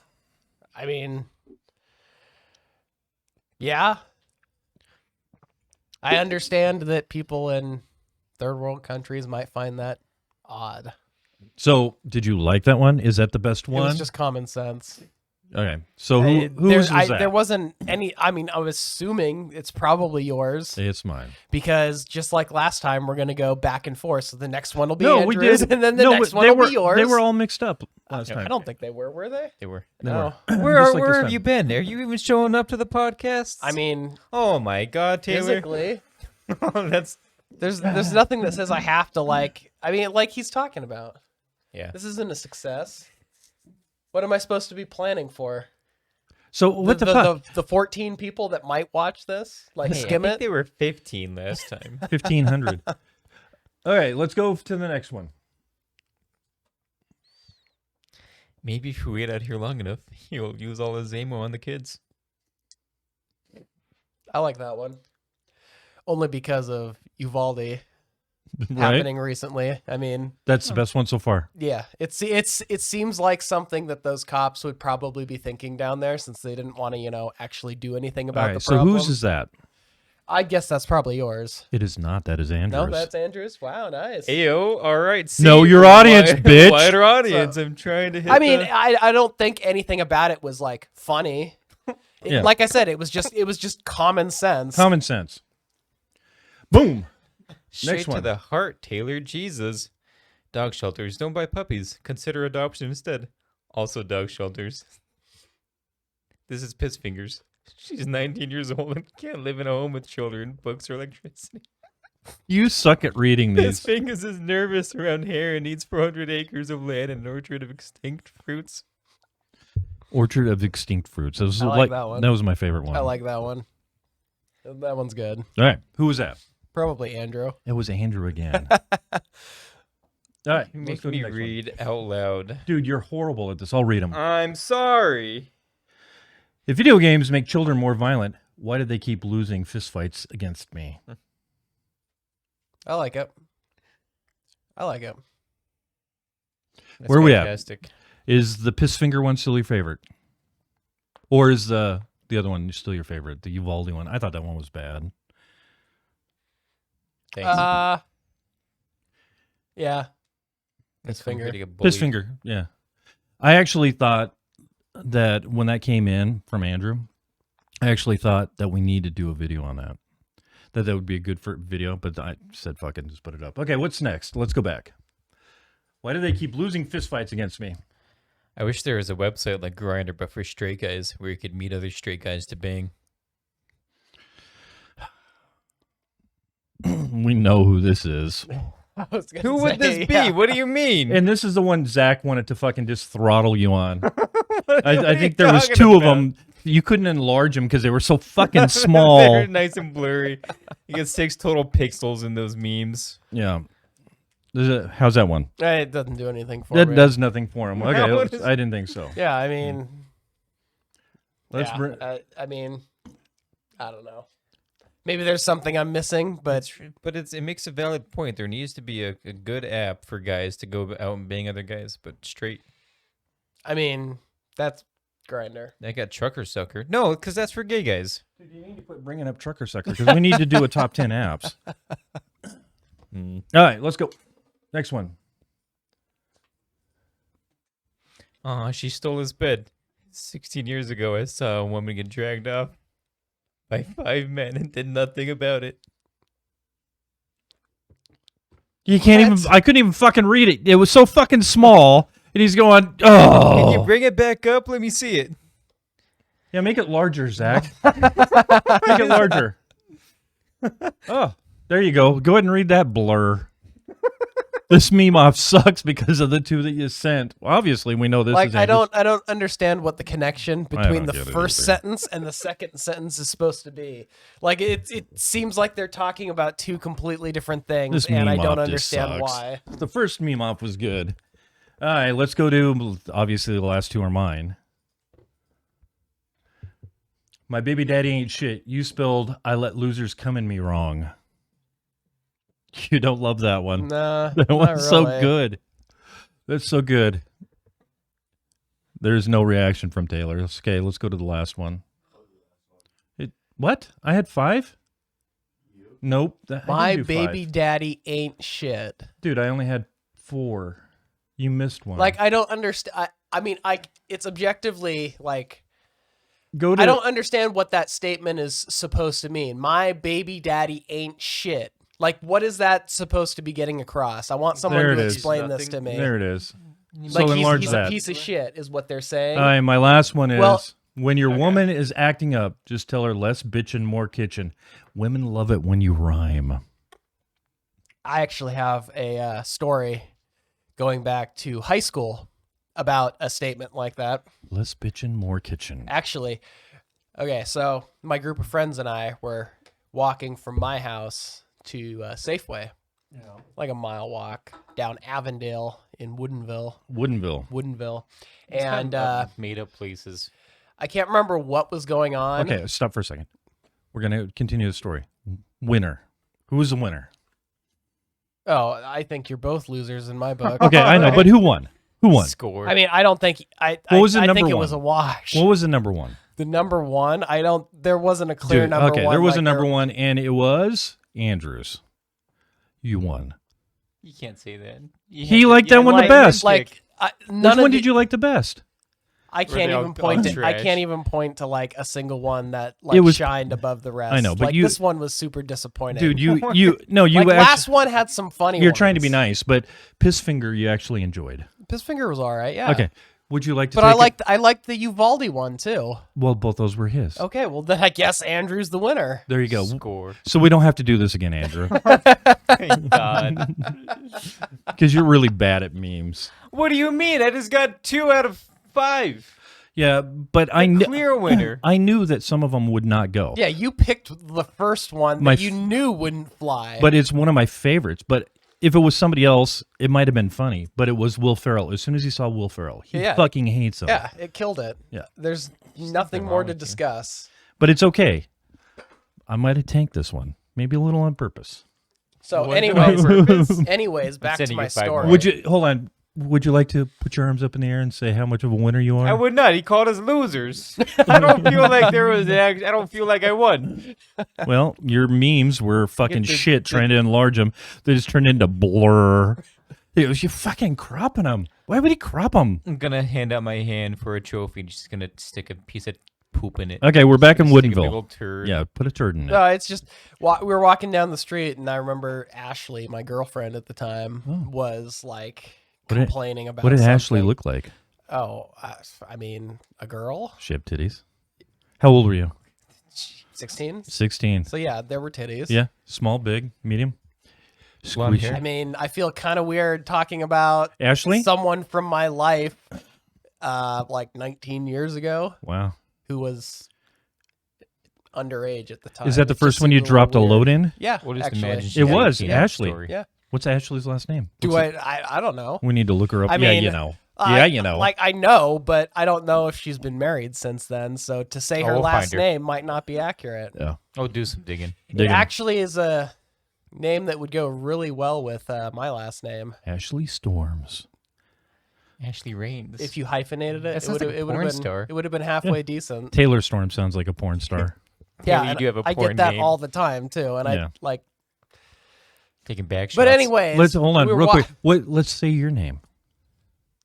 L: I mean, yeah. I understand that people in third world countries might find that odd.
J: So did you like that one? Is that the best
L: It
J: one?
L: was just common sense.
J: Okay. So whose was that?
L: There wasn't any. I mean, I was assuming it's probably yours
J: It's mine.
L: because just like last time, we're gonna go back and forth. So the next one will be
J: No, we
L: Andrew's,
J: did.
L: and then the
J: No,
L: next
J: but
L: one
J: they
L: will
J: were,
L: be yours.
J: They were all mixed up last
L: I
J: time.
L: don't think they were. Were they?
K: They were.
J: They
L: No.
J: were.
K: Where
J: Just like
K: where
J: this
K: have
J: time.
K: you been? Are you even showing up to the podcast?
L: I mean,
K: oh my God, Taylor.
L: physically,
K: That's
L: there's nothing that says I have to like. I mean, like he's talking about.
K: yeah.
L: This isn't a success. What am I supposed to be planning for?
J: So what the fuck?
L: The 14 people that might watch this, like
K: Hey,
L: skim
K: I think
L: it.
K: they were 15 last time.
J: 1,500. All right, let's go to the next one.
K: Maybe if we wait out here long enough, you'll use all his Zamo on the kids.
L: I like that one. Only because of Uvalde
J: Right?
L: happening recently. I mean,
J: That's the best one so far.
L: yeah, it seems like something that those cops would probably be thinking down there since they didn't want to, actually do anything
J: All
L: about
J: right,
L: the
J: so
L: problem.
J: whose is that?
L: I guess that's probably yours.
J: It is not. That is Andrew's.
L: No, that's Andrew's. Wow, nice.
K: Ayo, all right.
J: Know your audience, bitch.
K: Wider audience. I'm trying to hit
L: I mean,
K: the-
L: I don't think anything about it was like funny.
J: Yeah.
L: Like I said, it was just common sense.
J: Common sense. Boom.
K: straight
J: next
K: to
J: one.
K: the heart, Taylor. Jesus. Dog shelters. Don't buy puppies. Consider adoption instead. Also dog shelters. This is Piss Fingers. She's 19 years old and can't live in a home with children, books, or electricity.
J: You suck at reading
K: Piss
J: these.
K: Fingers is nervous around hair and needs 400 acres of land and an orchard of extinct fruits.
J: Orchard of Extinct Fruits. That was
L: I like that one.
J: That was my favorite one.
L: I like that one. That one's good.
J: All right. Who was that?
L: Probably Andrew.
J: It was Andrew again. All right.
K: You
J: let's
K: make
J: go to the
K: me
J: next one.
K: read out loud.
J: Dude, you're horrible at this. I'll read them.
K: I'm sorry.
J: If video games make children more violent, why did they keep losing fistfights against me?
L: I like it. I like it.
K: That's
J: Where are we
K: fantastic.
J: at? Is the piss finger one still your favorite? Or is the other one still your favorite? The Uvalde one? I thought that one was bad.
K: Thanks.
L: Yeah.
K: That's
L: finger.
J: Piss finger, yeah. I actually thought that when that came in from Andrew, I actually thought that we need to do a video on that. That would be a good video, but I said fuck it, just put it up. Okay, what's next? Let's go back. Why do they keep losing fistfights against me?
K: I wish there was a website like Grindr, but for straight guys, where you could meet other straight guys to bang.
J: We know who this is.
K: Who would this be? What do you mean?
J: And this is the one Zach wanted to fucking just throttle you on.
K: What
J: I
K: are
J: think
K: you
J: there was
K: talking
J: two of
K: about?
J: them. You couldn't enlarge them because they were so fucking small.
K: They're nice and blurry. You get 6 total pixels in those memes.
J: Yeah. How's that one?
L: It doesn't do anything for
J: That
L: me.
J: does nothing for him.
K: What
J: Okay,
K: is-
J: I didn't think so.
L: Yeah, I mean,
J: Let's
L: yeah,
J: bring.
L: I mean, I don't know. Maybe there's something I'm missing, but
K: It makes a valid point. There needs to be a good app for guys to go out and bang other guys, but straight.
L: I mean, that's Grindr.
K: I got Trucker Sucker. No, because that's for gay guys.
J: Dude, you need to quit bringing up Trucker Sucker because we need to do a top 10 apps. All right, let's go. Next one.
K: Aw, she stole his bed. 16 years ago, I saw a woman get dragged off by 5 men and did nothing about it.
J: You can't even. I couldn't even fucking read it. It was so fucking small, and he's going, "Oh."
K: Can you bring it back up? Let me see it.
J: Yeah, make it larger, Zach. Make it larger. Oh, there you go. Go ahead and read that blur. This meme off sucks because of the two that you sent. Well, obviously, we know this
L: Like,
J: is
L: I don't understand what the connection between
J: don't
L: the
J: get it
L: first
J: either.
L: sentence and the second sentence is supposed to be. Like, it seems like they're talking about two completely different things,
J: This
L: and I
J: meme
L: don't
J: off just
L: understand
J: sucks.
L: why.
J: The first meme off was good. All right, let's go to, obviously, the last two are mine. My baby daddy ain't shit. You spelled, I let losers come in me wrong. You don't love that one.
L: Nah,
J: That
L: not
J: one's so
L: really.
J: good. That's so good. There's no reaction from Taylor. Okay, let's go to the last one. What? I had 5? Nope. I
L: My
J: didn't do 5.
L: baby daddy ain't shit.
J: Dude, I only had 4. You missed one.
L: Like, I don't understand. I mean, it's objectively like.
J: Go to.
L: I don't understand what that statement is supposed to mean. My baby daddy ain't shit. Like, what is that supposed to be getting across? I want someone
J: There it
L: to
J: is.
L: explain this to me.
J: There it is.
L: Like,
J: So enlarge
L: he's
J: that.
L: a piece of shit, is what they're saying.
J: All right, my last one is
L: Well-
J: when your woman is acting up, just tell her less bitchin', more kitchen. Women love it when you rhyme.
L: I actually have a story going back to high school about a statement like that.
J: Less bitchin', more kitchen.
L: Actually, okay, so my group of friends and I were walking from my house to Safeway. Like a mile walk down Avondale in Woodinville.
J: Woodinville.
L: And
K: made up places.
L: I can't remember what was going on.
J: Okay, stop for a second. We're going to continue the story. Winner. Who was the winner?
L: Oh, I think you're both losers in my book.
J: Okay, I know, but who won? Who won?
K: Score.
L: I mean, I don't think
J: What was the
L: I
J: number
L: think it
J: one?
L: was a wash.
J: What was the number one?
L: The number one? There wasn't a clear
J: Dude,
L: number
J: okay,
L: one.
J: there was a
L: like
J: number
L: there-
J: one, and it was Andrews. You won.
K: You can't say that.
J: He liked that one the best.
L: Like,
J: Which one did you like the best?
L: I
K: Were
L: can't
K: they all
L: even point to. I
K: trash?
L: can't even point to like a single one that like
J: It was-
L: shined above the rest.
J: I know, but
L: like,
J: you-
L: this one was super disappointing.
J: Dude, you
L: like,
J: actually,
L: last one had some funny.
J: You're trying to be
L: ones.
J: nice, but Piss Finger you actually enjoyed.
L: Piss Finger was all right. Yeah.
J: Okay. Would you like to
L: But
J: take
L: I liked the Uvalde one too.
J: Well, both those were his.
L: Okay, well then I guess Andrew's the winner.
J: There you go.
K: Score.
J: So we don't have to do this again, Andrew.
K: Thank God.
J: Because you're really bad at memes.
K: What do you mean? I just got 2 out of 5.
J: Yeah, but I knew
K: Clear winner.
J: I knew that some of them would not go.
L: Yeah, you picked the first one
J: My
L: that you knew wouldn't fly.
J: But it's one of my favorites. But if it was somebody else, it might have been funny, but it was Will Ferrell. As soon as he saw Will Ferrell, he fucking hates him.
L: Yeah, it killed it.
J: Yeah.
L: There's nothing more to discuss.
J: But it's okay. I might have tanked this one, maybe a little on purpose.
L: So,
K: What
L: anyways,
K: purpose?
L: back to
K: sending
L: my
K: you 5
L: story.
K: more.
J: Would you hold on? Would you like to put your arms up in the air and say how much of a winner you are?
K: I would not. He called us losers. I don't feel like there was. I don't feel like I won.
J: Well, your memes were fucking
K: Get the-
J: shit trying to enlarge them. They just turned into blur. It was you fucking cropping them. Why would he crop them?
K: I'm gonna hand out my hand for a trophy. Just gonna stick a piece of poop in it.
J: Okay, we're back in
K: Stick a big
J: Woodinville.
K: old turd.
J: Yeah, put a turd in it.
L: No, it's just we were walking down the street, and I remember Ashley, my girlfriend at the time, was like complaining about.
J: What did Ashley
L: something.
J: look like?
L: Oh, I mean, a girl,
J: She had titties. How old were you?
L: 16.
J: 16.
L: So yeah, there were titties.
J: Yeah, small, big, medium.
K: Blonde
J: Squishy.
K: hair.
L: I mean, I feel kind of weird talking about
J: Ashley?
L: someone from my life, like 19 years ago,
J: Wow.
L: who was underage at the time.
J: Is that the
L: It
J: first
L: just
J: one you
L: seemed
J: dropped a
L: little
J: load
L: weird.
J: in?
L: Yeah,
K: We'll just
L: actually.
K: imagine she
J: It
K: had a
J: was
K: penis
J: Ashley.
K: story.
L: Yeah.
J: What's Ashley's last name?
L: Do I don't know.
J: We need to look her up.
L: I
J: Yeah,
L: mean,
J: you know. Yeah, you know.
L: Like I know, but I don't know if she's been married since then. So to say her
K: we'll
L: last
K: find her.
L: name might not be accurate.
J: Yeah.
K: Oh, do some digging.
L: It
J: Digging.
L: actually is a name that would go really well with my last name.
J: Ashley Storms.
K: Ashley Rains.
L: If you hyphenated it,
K: That sounds like a
L: it would
K: porn
L: have been
K: star.
L: it would have been halfway decent.
J: Taylor Storm sounds like a porn star.
L: Yeah,
K: you
L: and
K: do have a
L: I
K: porn
L: get that
K: name.
L: all the time too, and
J: Yeah.
L: I like.
K: Taking back shots.
L: But anyways,
J: Let's hold on
L: we were
J: real
L: wa-
J: quick. What? Let's say your name.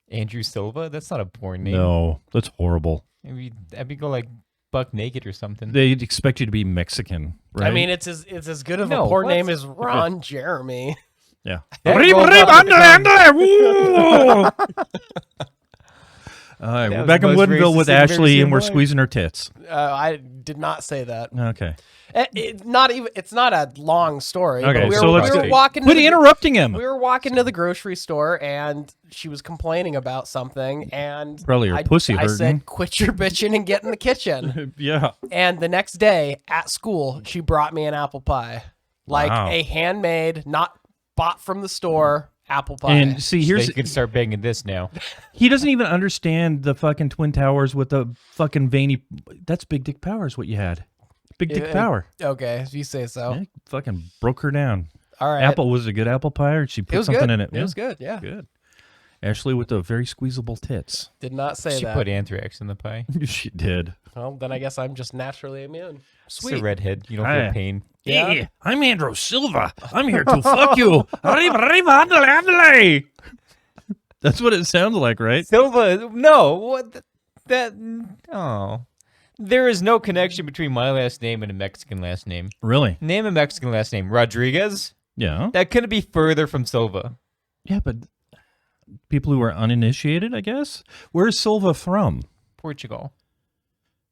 K: Andrew Silva? That's not a porn name.
J: No, that's horrible.
K: Maybe that'd go like buck naked or something.
J: They'd expect you to be Mexican, right?
L: I mean, it's as good of
K: No,
L: a porn
K: what?
L: name as Ron Jeremy.
J: yeah.
K: That
J: Arriba,
K: rolls
J: arriba,
K: off the
J: andale, andale, woo! All right,
K: That
J: we're
K: was
J: back
K: the
J: in
K: most
J: Woodinville with
K: racist thing I've ever
J: Ashley,
K: seen
J: and
K: in
J: we're
K: my life.
J: squeezing her tits.
L: I did not say that.
J: Okay.
L: It's not even. It's not a long story.
J: Okay,
L: but we
J: so
L: were,
J: let's
L: we
J: go.
L: were walking.
J: Quit
L: to the-
J: interrupting him.
L: We were walking to the grocery store, and she was complaining about something, and
J: Probably her
L: I,
J: pussy
L: I
J: hurting.
L: said, "Quit your bitching and get in the kitchen."
J: Yeah.
L: And the next day at school, she brought me an apple pie, like
J: Wow.
L: a handmade, not bought from the store apple pie.
J: And see,
K: So
J: here's
K: you can start banging this now.
J: he doesn't even understand the fucking Twin Towers with the fucking veiny. That's Big Dick Power is what you had. Big Dick
L: Yeah,
J: Power.
L: Okay, if you say so.
J: Yeah, fucking broke her down.
L: All right.
J: Apple was a good apple pie, or she
L: It
J: put
L: was
J: something
L: good.
J: in it.
L: It was good. Yeah.
J: Good. Ashley with the very squeezable tits.
L: Did not say
K: She
L: that.
K: put anthrax in the pie.
J: She did.
L: Well, then I guess I'm just naturally immune.
K: It's a redhead. You don't
J: Hi.
K: feel pain.
L: Yeah.
J: Hey, I'm Andrew Silva. I'm here to fuck you. Arriba, arriba, andale, andale. That's what it sounds like, right?
K: Silva, no. What? That? Oh. There is no connection between my last name and a Mexican last name.
J: Really?
K: Name a Mexican last name. Rodriguez?
J: Yeah.
K: That couldn't be further from Silva.
J: Yeah, but people who are uninitiated, I guess. Where's Silva from?
K: Portugal.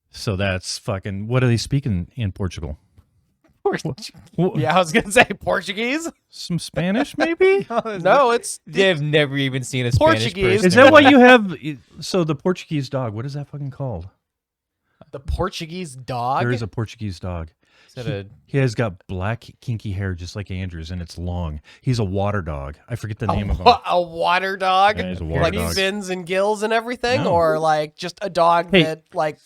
J: So that's fucking. What are they speaking in Portugal?
L: Yeah, I was gonna say Portuguese.
J: Some Spanish, maybe?
L: No, it's
K: They've never even seen a Spanish
L: Portuguese.
K: person.
J: Is that why you have? So the Portuguese dog. What is that fucking called?
L: the Portuguese dog.
J: There is a Portuguese dog.
K: Is that a
J: He has got black kinky hair just like Andrew's, and it's long. He's a water dog. I forget the name of him.
L: A water dog,
J: Yeah, he's a water
L: like
J: dog.
L: fins and gills and everything,
J: No.
L: or like just a dog
J: Hey.
L: that like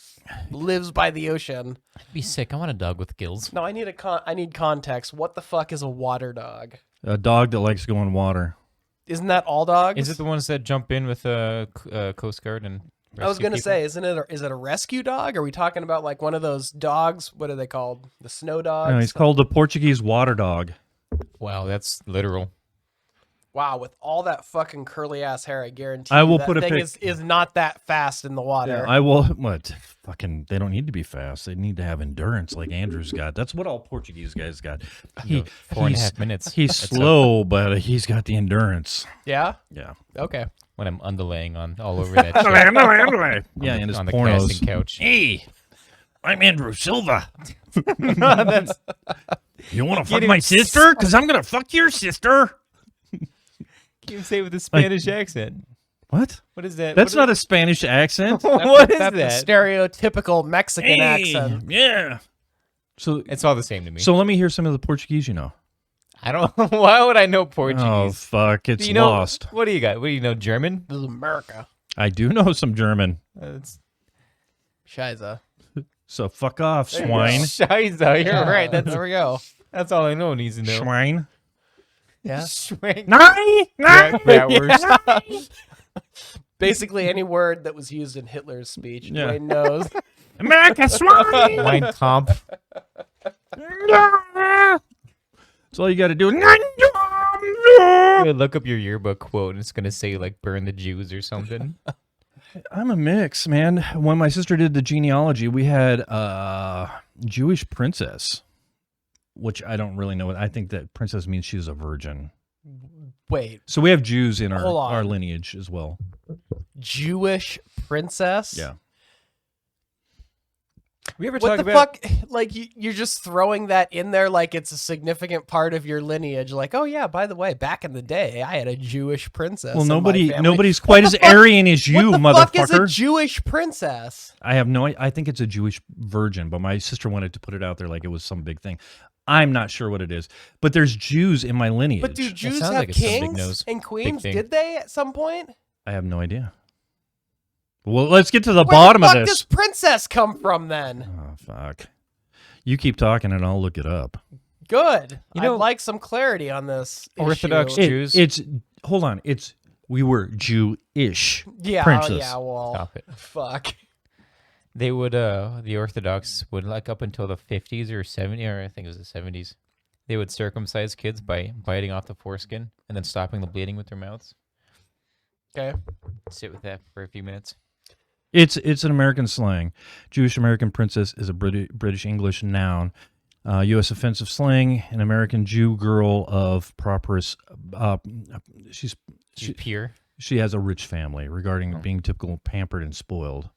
L: lives by the ocean.
K: I'd be sick. I want a dog with gills.
L: No, I need I need context. What the fuck is a water dog?
J: A dog that likes to go in water.
L: Isn't that all dogs?
K: Is it the ones that jump in with a Coast Guard and
L: I was
K: rescue
L: gonna
K: people?
L: say, is it a rescue dog? Are we talking about like one of those dogs? What are they called? The snow dogs?
J: No, he's called the Portuguese water dog.
K: Wow, that's literal.
L: Wow, with all that fucking curly ass hair, I guarantee
J: I will
L: that
J: put a
L: thing
J: pic-
L: is not that fast in the water.
J: I will. What? Fucking. They don't need to be fast. They need to have endurance, like Andrew's got. That's what all Portuguese guys got.
K: You know, 4.5
J: he's-
K: minutes.
J: He's
K: That's
J: slow, but he's got the endurance.
L: Yeah?
J: Yeah.
L: Okay.
K: when I'm underlaying on all over that shit.
J: Yeah, in his
K: on the
J: pornos.
K: casting couch.
J: Hey, I'm Andrew Silva.
K: That's-
J: You want to
K: Get
J: fuck
K: him
J: my sister? Because I'm gonna fuck your sister.
K: You say it with a Spanish accent.
J: What?
K: What is that?
J: That's not a Spanish accent.
K: What is
L: That's
K: that?
L: the stereotypical Mexican
J: Hey,
L: accent.
J: yeah. So
K: It's all the same to me.
J: So let me hear some of the Portuguese you know.
K: I don't. Why would I know Portuguese?
J: Oh fuck, it's
K: Do you know,
J: lost.
K: What do you got? What do you know? German?
L: This is America.
J: I do know some German.
K: It's
L: Shiza.
J: So fuck off,
L: There you
J: swine.
L: go.
K: Shiza. You're right.
L: There we go.
K: That's all I know. Needs to know.
J: Swine.
L: Yeah.
K: Schwank.
J: Nine.
K: Bratwurst.
L: Basically, any word that was used in Hitler's speech,
J: Yeah.
L: Dwayne knows.
J: America swine.
K: Mein Kampf.
J: That's all you got to do.
K: Look up your yearbook quote, and it's gonna say like "burn the Jews" or something.
J: I'm a mix, man. When my sister did the genealogy, we had a Jewish princess, which I don't really know. I think that princess means she was a virgin.
L: Wait,
J: So we have Jews in
L: Hold on.
J: our lineage as well.
L: Jewish princess?
J: Yeah.
K: We ever
L: What
K: talk
L: the
K: about?
L: fuck? Like, you're just throwing that in there like it's a significant part of your lineage. Like, oh yeah, by the way, back in the day, I had a Jewish princess.
J: Well,
L: in my family.
J: nobody's
L: What
J: quite
L: the
J: as
L: fuck-
J: Aryan as you,
L: what the
J: motherfucker.
L: fuck is a Jewish princess?
J: I have no. I think it's a Jewish virgin, but my sister wanted to put it out there like it was some big thing. I'm not sure what it is, but there's Jews in my lineage.
L: But do Jews
K: sounds
L: have
K: like it's some big
L: kings
K: nose,
L: and
K: big
L: queens?
K: thing.
L: Did they at some point?
J: I have no idea. Well, let's get to the
L: Where
J: bottom
L: the
J: of
L: fuck
J: this.
L: does princess come from then?
J: Oh fuck! You keep talking and I'll look it up.
L: Good.
K: You know-
L: I'd like some clarity on this.
K: Orthodox
L: issue.
K: Jews.
J: It's hold on. We were Jewish.
L: Yeah,
J: princess.
L: yeah. Well,
K: Stop it.
L: fuck.
K: They would the Orthodox would like up until the 50s or 70s, or I think it was the 70s. They would circumcise kids by biting off the foreskin and then stopping the bleeding with their mouths.
L: Okay.
K: Sit with that for a few minutes.
J: It's an American slang. Jewish American princess is a British English noun. U.S. offensive slang. An American Jew girl of prosperous.
K: She's pure.
J: She has a rich family. Regarding being typical, pampered and spoiled.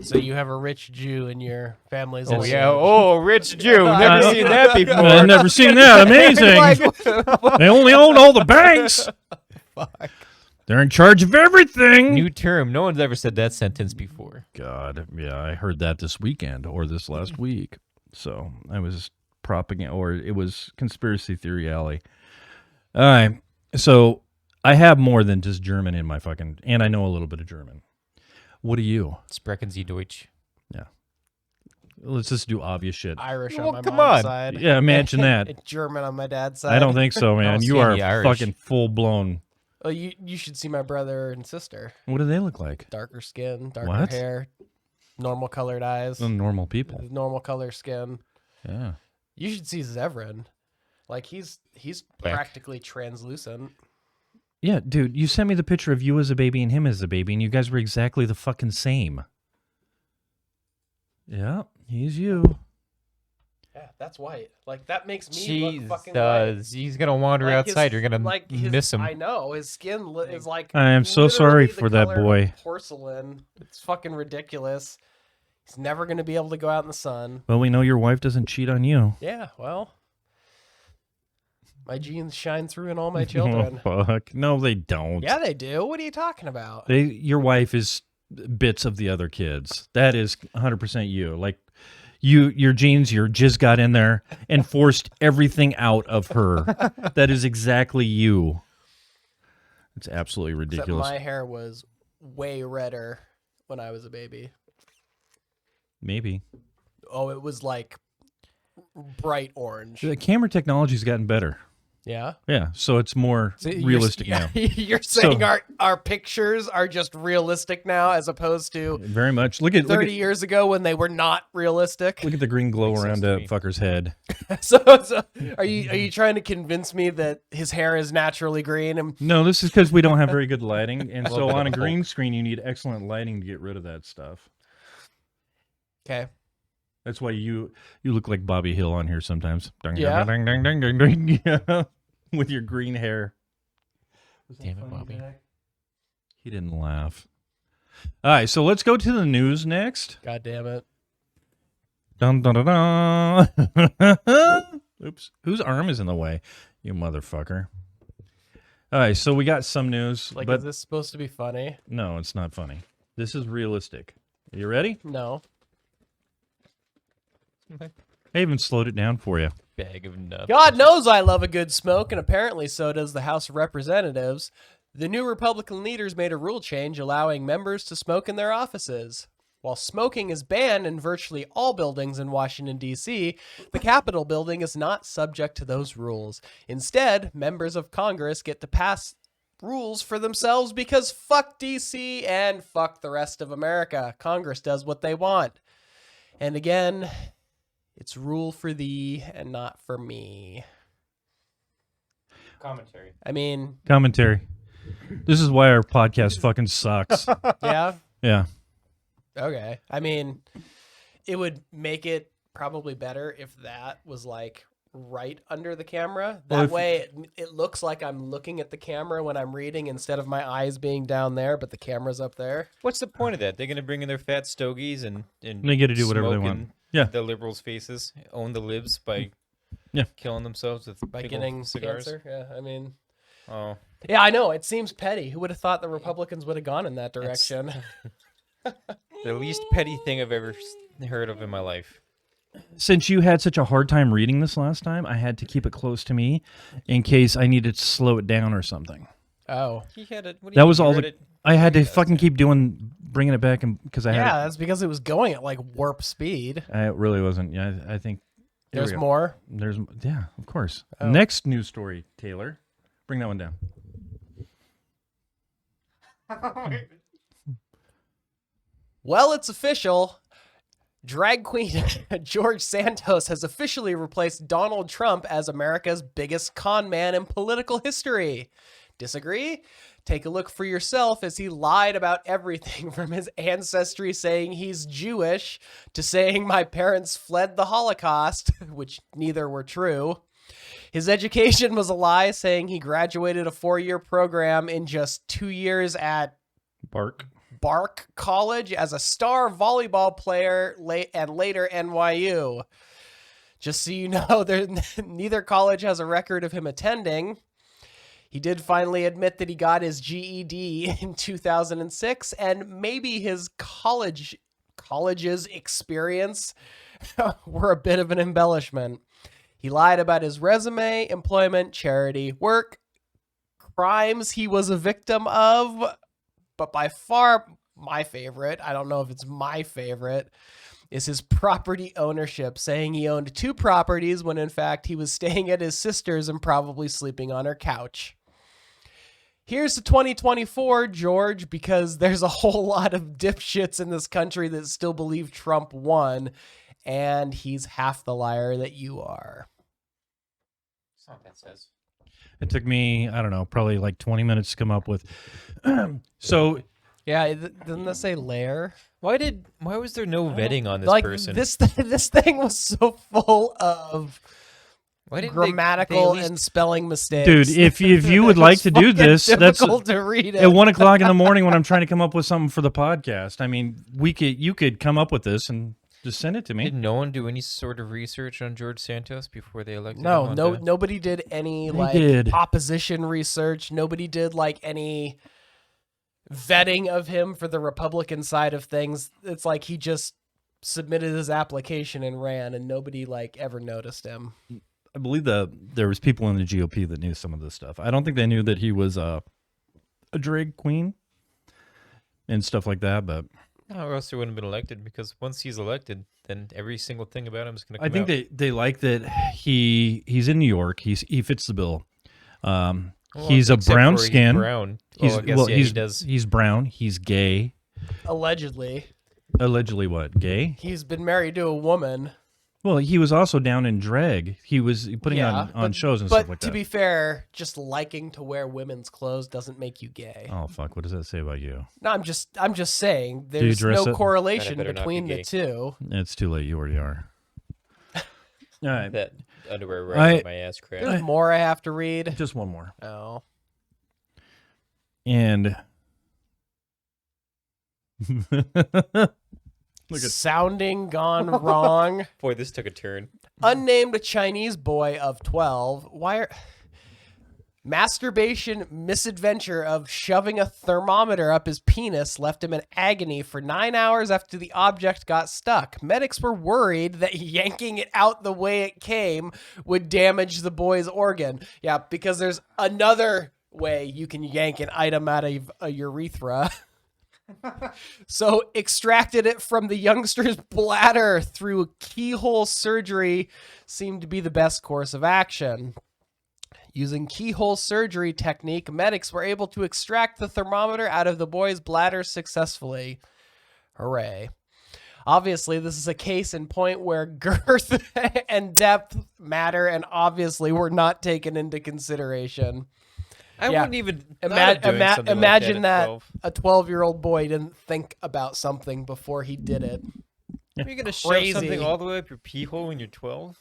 L: So you have a rich Jew in your family's.
K: Oh
L: lineage.
K: yeah. Oh, rich Jew. Never seen that before.
J: I've never seen that. Amazing. They only own all the banks.
L: Fuck.
J: They're in charge of everything.
K: New term. No one's ever said that sentence before.
J: God, yeah, I heard that this weekend or this last week. So I was propaganda, or it was conspiracy theory alley. All right, so I have more than just German in my fucking, and I know a little bit of German. What do you?
K: Sprechen Sie Deutsch.
J: Yeah. Let's just do obvious shit.
L: Irish
K: Well,
L: on my
K: come
L: mom's
K: on.
L: side.
J: Yeah, imagine that.
L: And German on my dad's side.
J: I don't think so, man.
K: don't
J: You
K: see
J: are
K: any Irish.
J: fucking full blown.
L: Oh, you should see my brother and sister.
J: What do they look like?
L: Darker skin, darker
J: What?
L: hair, normal colored eyes,
J: Normal people.
L: normal color skin.
J: Yeah.
L: You should see Zevran. Like he's
K: Black.
L: practically translucent.
J: Yeah, dude, you sent me the picture of you as a baby and him as a baby, and you guys were exactly the fucking same. Yeah, he's you.
L: Yeah, that's white. Like that makes me look fucking white.
K: Jesus. He's going to wander
L: Like his-
K: outside. You're going to
L: like his-
K: miss him.
L: I know his skin is like.
J: I am so sorry
L: literally the
J: for that
L: color of
J: boy.
L: Porcelain. It's fucking ridiculous. He's never gonna be able to go out in the sun.
J: Well, we know your wife doesn't cheat on you.
L: Yeah, well, my genes shine through in all my children.
J: Oh, fuck. No, they don't.
L: Yeah, they do. What are you talking about?
J: Your wife is bits of the other kids. That is 100% you. Like your genes, your jizz got in there and forced everything out of her. That is exactly you. It's absolutely ridiculous.
L: Except my hair was way redder when I was a baby.
J: Maybe.
L: Oh, it was like bright orange.
J: The camera technology's gotten better.
L: Yeah.
J: Yeah, so it's more
L: So you're-
J: realistic
L: yeah,
J: now.
L: You're saying
J: So-
L: our pictures are just realistic now, as opposed to
J: Very much. Look at
L: 30 years ago when they were not realistic.
J: Look at the green glow around that fucker's head.
L: So are you trying to convince me that his hair is naturally green? And
J: No, this is because we don't have very good lighting, and
K: Little
J: so
K: bit
J: on a
K: of
J: green screen you need excellent lighting to get rid of that stuff.
L: okay,
J: That's why you look like Bobby Hill on here sometimes. Ding,
L: Yeah?
J: ding, ding, ding, ding, ding, ding. Yeah. With your green hair.
K: Damn it, Bobby.
J: He didn't laugh. All right, so let's go to the news next.
L: God damn it.
J: Dun, dun, dun, dun. Oops. Whose arm is in the way? You motherfucker. All right, so we got some news.
L: Like,
J: but
L: is this supposed to be funny?
J: no, it's not funny. This is realistic. Are you ready?
L: No.
J: I even slowed it down for you.
K: Bag of nuts.
L: God knows I love a good smoke, and apparently so does the House of Representatives. The new Republican leaders made a rule change allowing members to smoke in their offices. While smoking is banned in virtually all buildings in Washington, D.C., the Capitol building is not subject to those rules. Instead, members of Congress get to pass rules for themselves because fuck D.C. and fuck the rest of America. Congress does what they want. And again, it's rule for thee and not for me.
K: Commentary.
L: I mean...
J: Commentary. This is why our podcast fucking sucks.
L: Yeah?
J: Yeah.
L: Okay. I mean, it would make it probably better if that was like right under the camera. That way it looks like I'm looking at the camera when I'm reading instead of my eyes being down there, but the camera's up there.
K: What's the point of that? They're going to bring in their fat stogies and
J: they get to do whatever they
K: smoke
J: want.
K: in
J: Yeah.
K: The liberals' faces, own the libs by killing themselves with
L: By
K: big
L: getting
K: old cigars.
L: cancer. Yeah, I mean...
K: Oh.
L: Yeah, I know. It seems petty. Who would have thought the Republicans would have gone in that direction?
K: The least petty thing I've ever heard of in my life.
J: Since you had such a hard time reading this last time, I had to keep it close to me in case I needed to slow it down or something.
L: Oh.
K: He had it. What do
J: That
K: you
J: was
K: mean?
J: all
K: You
J: the...
K: read it?
J: I had to fucking keep bringing it back because I had
L: Yeah, that's because it was going at like warp speed.
J: it really wasn't. Yeah, I think... Here
L: There's
J: we go.
L: more?
J: Yeah, of course.
L: Oh.
J: Next news story, Taylor. Bring that one down.
L: Well, it's official. Drag queen George Santos has officially replaced Donald Trump as America's biggest con man in political history. Disagree? Take a look for yourself as he lied about everything from his ancestry saying he's Jewish to saying my parents fled the Holocaust, which neither were true. His education was a lie, saying he graduated a 4-year program in just 2 years at Bark College as a star volleyball player and later NYU. Just so you know, neither college has a record of him attending. He did finally admit that he got his GED in 2006, and maybe his college's experience were a bit of an embellishment. He lied about his resume, employment, charity, work, crimes he was a victim of, but by far my favorite, I don't know if it's my favorite, is his property ownership, saying he owned 2 properties when in fact he was staying at his sister's and probably sleeping on her couch. Here's to 2024, George, because there's a whole lot of dipshits in this country that still believe Trump won, and he's half the liar that you are.
K: That's not what that says.
J: It took me, I don't know, probably like 20 minutes to come up with. So...
L: Yeah, doesn't that say lair?
K: Why was there no vetting on this
L: like,
K: person?
L: This thing was so full of grammatical and spelling mistakes.
J: Dude, if you would like to do this, that's
L: difficult to read it.
J: At 1 o'clock in the morning when I'm trying to come up with something for the podcast. I mean, you could come up with this and just send it to me.
K: Did no one do any sort of research on George Santos before they elected him?
L: No, nobody did any opposition research. Nobody did like any vetting of him for the Republican side of things. It's like he just submitted his application and ran, and nobody like ever noticed him.
J: I believe there was people in the GOP that knew some of this stuff. I don't think they knew that he was a drag queen and stuff like that, but
K: no, or else he wouldn't have been elected, because once he's elected, then every single thing about him is going to come
J: I think
K: out.
J: they like that he's in New York. He fits the bill.
K: Well,
J: he's a
K: except
J: brown
K: for he's
J: skin.
K: brown. Oh, I guess, yeah, he does.
J: He's brown. He's gay.
L: Allegedly.
J: Allegedly what? Gay?
L: He's been married to a woman.
J: Well, he was also down in drag. He was putting on shows and stuff like that.
L: But to be fair, just liking to wear women's clothes doesn't make you gay.
J: Oh fuck! What does that say about you?
L: No, I'm just saying there's no correlation between the two.
J: It's too late. You already are. All right.
K: That underwear right my ass crack.
L: There's more I have to read.
J: Just one more.
L: Oh.
J: And
L: sounding gone wrong.
K: Boy, this took a turn.
L: Unnamed Chinese boy of 12. Masturbation misadventure of shoving a thermometer up his penis left him in agony for 9 hours after the object got stuck. Medics were worried that yanking it out the way it came would damage the boy's organ. Yeah, because there's another way you can yank an item out of a urethra. So extracted it from the youngster's bladder through keyhole surgery seemed to be the best course of action. Using keyhole surgery technique, medics were able to extract the thermometer out of the boy's bladder successfully. Hooray. Obviously, this is a case in point where girth and depth matter and obviously were not taken into consideration.
K: I wouldn't even
L: imagine that
K: 12.
L: a 12-year-old boy didn't think about something before he did it.
K: You're going to shove something all the way up your pee hole when you're 12?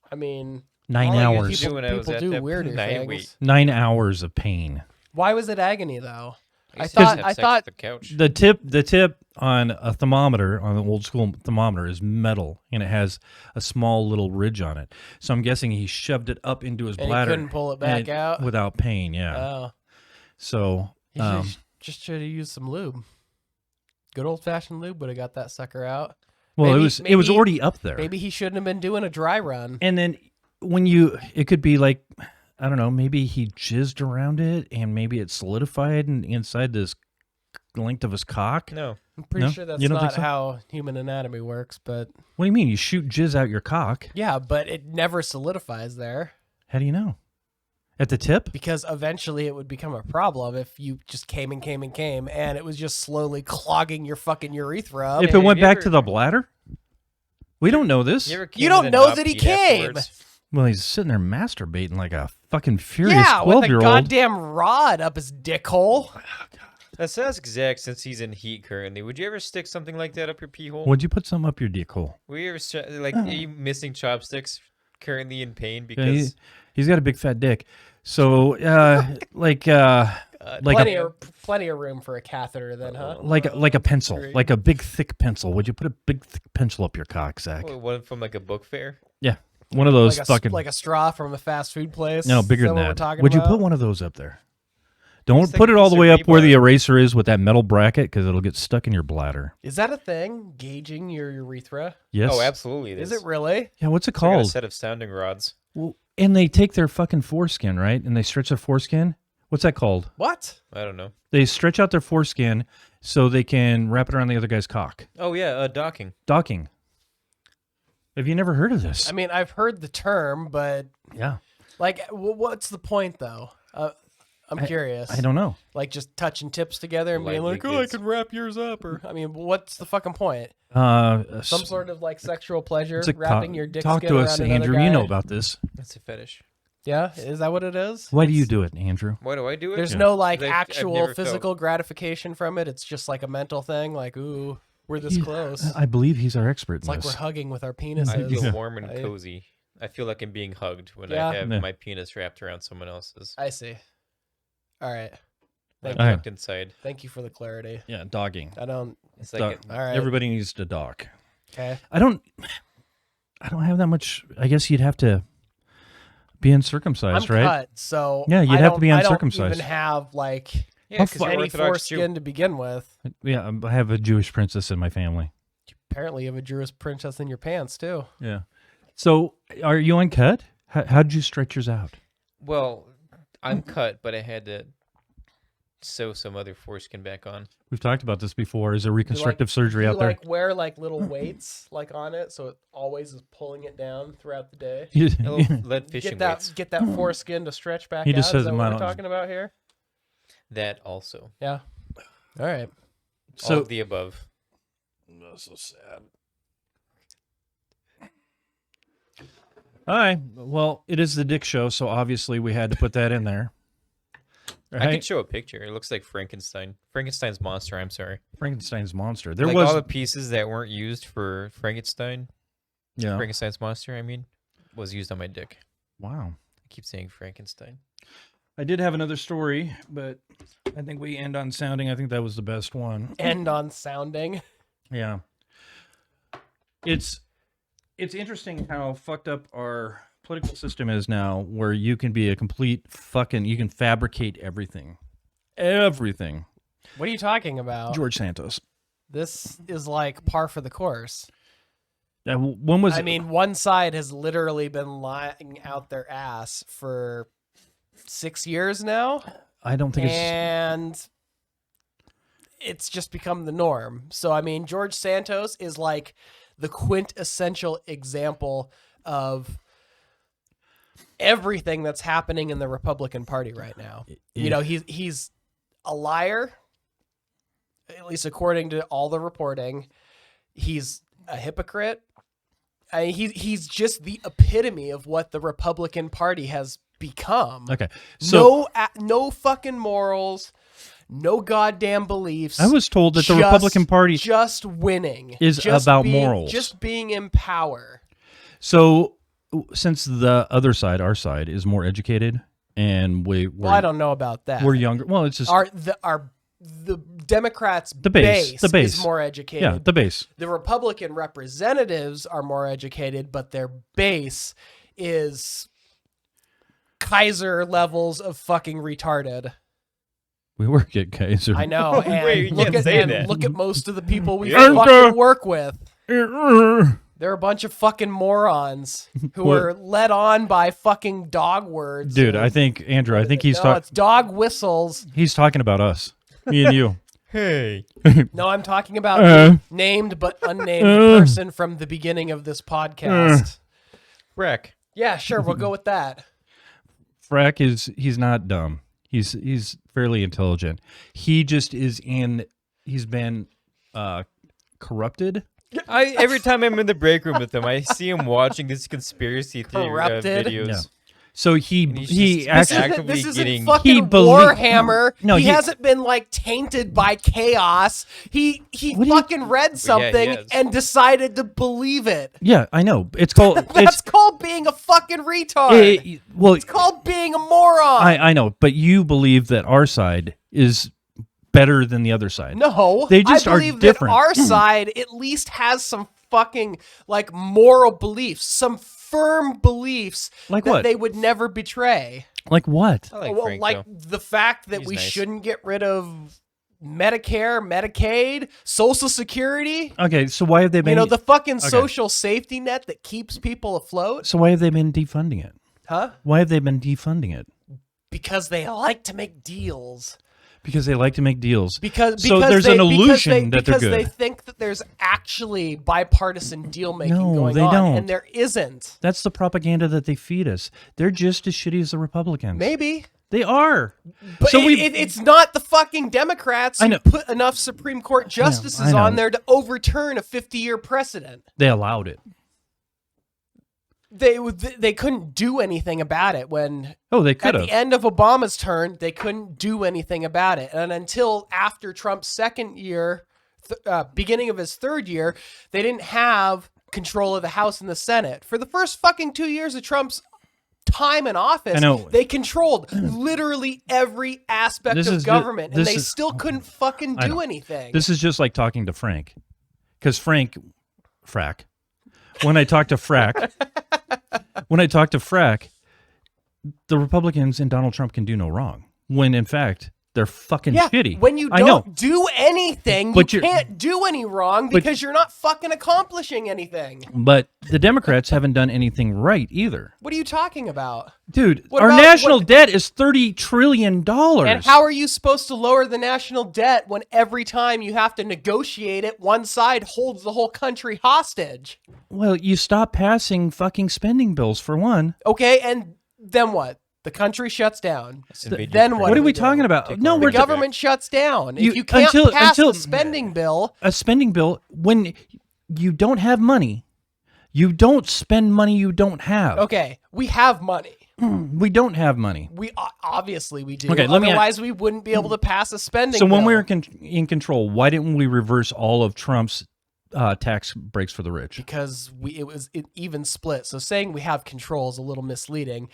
L: I mean...
J: 9 hours.
L: People do weirder things.
J: 9 hours of pain.
L: Why was it agony though? I
K: thought
L: thought
K: the couch.
J: The tip on a thermometer, on an old school thermometer, is metal, and it has a small little ridge on it. So I'm guessing he shoved it up into his
L: and
J: bladder.
L: He couldn't pull it back out
J: without pain. Yeah.
L: Oh.
J: So
L: he just should have used some lube. Good old fashioned lube would have got that sucker out.
J: Well, it was already up there.
L: Maybe he shouldn't have been doing a dry run.
J: And then it could be like, I don't know, maybe he jizzed around it and maybe it solidified inside this length of his cock.
K: No.
L: I'm pretty sure that's not how human anatomy works, but...
J: What do you mean? You shoot jizz out your cock?
L: Yeah, but it never solidifies there.
J: How do you know? At the tip?
L: Because eventually it would become a problem if you just came and it was just slowly clogging your fucking urethra up.
J: If it went back to the bladder? We don't know this.
L: You don't know that he came!
K: Afterwards?
J: Well, he's sitting there masturbating like a fucking furious 12-year-old.
L: Yeah, with a goddamn rod up his dick hole.
K: Let's ask Zach, since he's in heat currently. Would you ever stick something like that up your pee hole?
J: Would you put something up your dick hole?
K: Were you ever, are you missing chopsticks? Currently in pain because...
J: He's got a big fat dick. So,
L: plenty of room for a catheter then, huh?
J: Like a pencil, like a big thick pencil. Would you put a big thick pencil up your cock, Zach?
K: One from like a book fair?
J: Yeah. One of those
L: like a straw from a fast food place.
J: No, bigger than that. Would you put one of those up there? Don't put it all the way up
K: rebar.
J: where the eraser is with that metal bracket, because it'll get stuck in your bladder.
L: Is that a thing? Gauging your urethra?
J: Yes.
K: Oh, absolutely.
L: Is it really?
J: Yeah. What's it
K: It's like
J: called?
K: a set of sounding rods.
J: Well, and they take their fucking foreskin, right? And they stretch their foreskin. What's that called?
L: What?
K: I don't know.
J: They stretch out their foreskin so they can wrap it around the other guy's cock.
K: Oh yeah, docking.
J: Docking. Have you never heard of this?
L: I mean, I've heard the term, but
J: yeah.
L: Like, what's the point though? I'm curious.
J: I don't know.
L: Like just touching tips together and being like, "Oh, I can wrap yours up," or I mean, what's the fucking point? Some sort of like sexual pleasure, wrapping your dick.
J: Talk to us, Andrew.
L: Guy.
J: You know about this.
K: That's a fetish.
L: Yeah, is that what it is?
J: Why do you do it, Andrew?
K: Why do I do it?
L: There's no like
K: I've
L: actual
K: never
L: physical gratification from it. It's just like a mental thing. Like, ooh, we're this close.
J: I believe he's our expert.
L: It's like we're hugging with our penises.
K: I feel warm and cozy. I feel like I'm being hugged when I have my penis wrapped around someone else's.
L: I see. All right.
K: I'm tucked inside.
L: Thank you for the clarity.
J: Yeah, dogging.
L: I don't.
K: It's like
L: all right.
J: Everybody needs to dog.
L: Okay.
J: I don't have that much. I guess you'd have to be uncircumcised,
L: I'm
J: right?
L: cut, so
J: yeah, you'd have to be uncircumcised.
L: I don't even have like
K: any
L: foreskin to begin with.
J: Yeah, I have a Jewish princess in my family.
L: Apparently, you have a Jewish princess in your pants too.
J: Yeah. So, are you uncut? How did you stretch yours out?
K: Well, I'm cut, but I had to sew some other foreskin back on.
J: We've talked about this before. Is there reconstructive surgery out
L: you
J: there?
L: Like wear like little weights like on it, so it always is pulling it down throughout the day.
K: Lead fishing weights.
L: Get that foreskin to stretch back
J: He
L: out.
J: just says
L: Is that
J: it
L: what
J: might
L: we're talking about here?
K: That also.
L: Yeah. All right.
K: All of the above.
J: That's so sad. All right. Well, it is the Dick Show, so obviously we had to put that in there. Right?
K: I could show a picture. It looks like Frankenstein. Frankenstein's monster, I'm sorry.
J: Frankenstein's monster.
K: There was all the pieces that weren't used for Frankenstein.
J: Yeah.
K: Frankenstein's monster, I mean, was used on my dick.
J: Wow.
K: I keep saying Frankenstein.
J: I did have another story, but I think we end on sounding. I think that was the best one.
L: End on sounding.
J: Yeah. It's interesting how fucked up our political system is now, where you can be a complete fucking, you can fabricate everything. Everything.
L: What are you talking about?
J: George Santos.
L: This is like par for the course.
J: When was
L: I mean, one side has literally been lying out their ass for 6 years now.
J: I don't think
L: and it's just become the norm. So, I mean, George Santos is like the quintessential example of everything that's happening in the Republican Party right now. You know, he's a liar, at least according to all the reporting. He's a hypocrite. I mean, he's just the epitome of what the Republican Party has become.
J: Okay, so
L: no fucking morals, no goddamn beliefs.
J: I was told that the Republican Party
L: just winning
J: is
L: just
J: about
L: being,
J: morals,
L: just being in power.
J: So, since the other side, our side, is more educated, and well,
L: I don't know about that.
J: We're younger. Well, it's just
L: the Democrats'
J: the base
L: is more educated.
J: Yeah, the base.
L: The Republican representatives are more educated, but their base is Kaiser levels of fucking retarded.
J: We work at Kaiser.
L: I know. And
K: Wait,
L: look at most of the people we fucking work with. They're a bunch of fucking morons who are led on by fucking dog words.
J: Dude, I think he's talking.
L: It's dog whistles.
J: He's talking about us, me and you.
K: Hey.
L: No, I'm talking about the named but unnamed person from the beginning of this podcast.
K: Frack.
L: Yeah, sure, we'll go with that.
J: Frack he's not dumb. He's fairly intelligent. He just he's been corrupted.
K: Every time I'm in the break room with him, I see him watching these conspiracy theory
L: Corrupted.
K: videos.
J: Yeah. So he actually
L: this isn't fucking Warhammer.
J: No,
L: he hasn't been like tainted by chaos. He fucking read something and decided to believe it.
J: Yeah, I know. It's called
L: That's called being a fucking retard. It's called being a moron.
J: I know, but you believe that our side is better than the other side.
L: No,
J: they just
L: I believe
J: are different.
L: That our side at least has some fucking like moral beliefs, some firm beliefs
J: like
L: that
J: what?
L: They would never betray.
J: Like what?
K: I like Frank,
L: like
K: though.
L: the fact that we shouldn't get rid of Medicare, Medicaid, Social Security.
J: Okay, so why have they been?
L: You know, the fucking social safety net that keeps people afloat.
J: So why have they been defunding it?
L: Huh?
J: Why have they been defunding it?
L: Because they like to make deals.
J: Because they like to make deals.
L: Because
J: there's an illusion that they're good.
L: Because they think that there's actually bipartisan deal making going
J: they
L: on,
J: don't.
L: and there isn't.
J: That's the propaganda that they feed us. They're just as shitty as the Republicans.
L: Maybe
J: they are.
L: But
J: so
L: it's not the fucking Democrats who put enough Supreme Court justices on there to overturn a 50-year precedent.
J: They allowed it.
L: They couldn't do anything about it when
J: they could have.
L: At the end of Obama's term, they couldn't do anything about it. And until after Trump's second year, beginning of his third year, they didn't have control of the House and the Senate. For the first fucking 2 years of Trump's time in office, they controlled literally every aspect of government, and they still couldn't fucking do anything.
J: This is just like talking to Frank. Because Frack, when I talk to Frack, the Republicans and Donald Trump can do no wrong. When in fact, they're fucking shitty.
L: When you don't do anything,
J: but
L: you can't do any wrong because you're not fucking accomplishing anything.
J: But the Democrats haven't done anything right either.
L: What are you talking about?
J: Dude, our national debt is $30 trillion.
L: And how are you supposed to lower the national debt when every time you have to negotiate it, one side holds the whole country hostage?
J: Well, you stop passing fucking spending bills for one.
L: Okay, and then what? The country shuts down. Then what?
J: What are we talking about? No,
L: the government shuts down. If you can't pass a spending bill,
J: when you don't have money, you don't spend money you don't have.
L: Okay, we have money.
J: We don't have money.
L: We obviously we do.
J: Okay,
L: otherwise we wouldn't be able to pass a spending
J: bill.
L: So
J: when we were in control, why didn't we reverse all of Trump's tax breaks for the rich?
L: Because it was an even split. So saying we have control is a little misleading.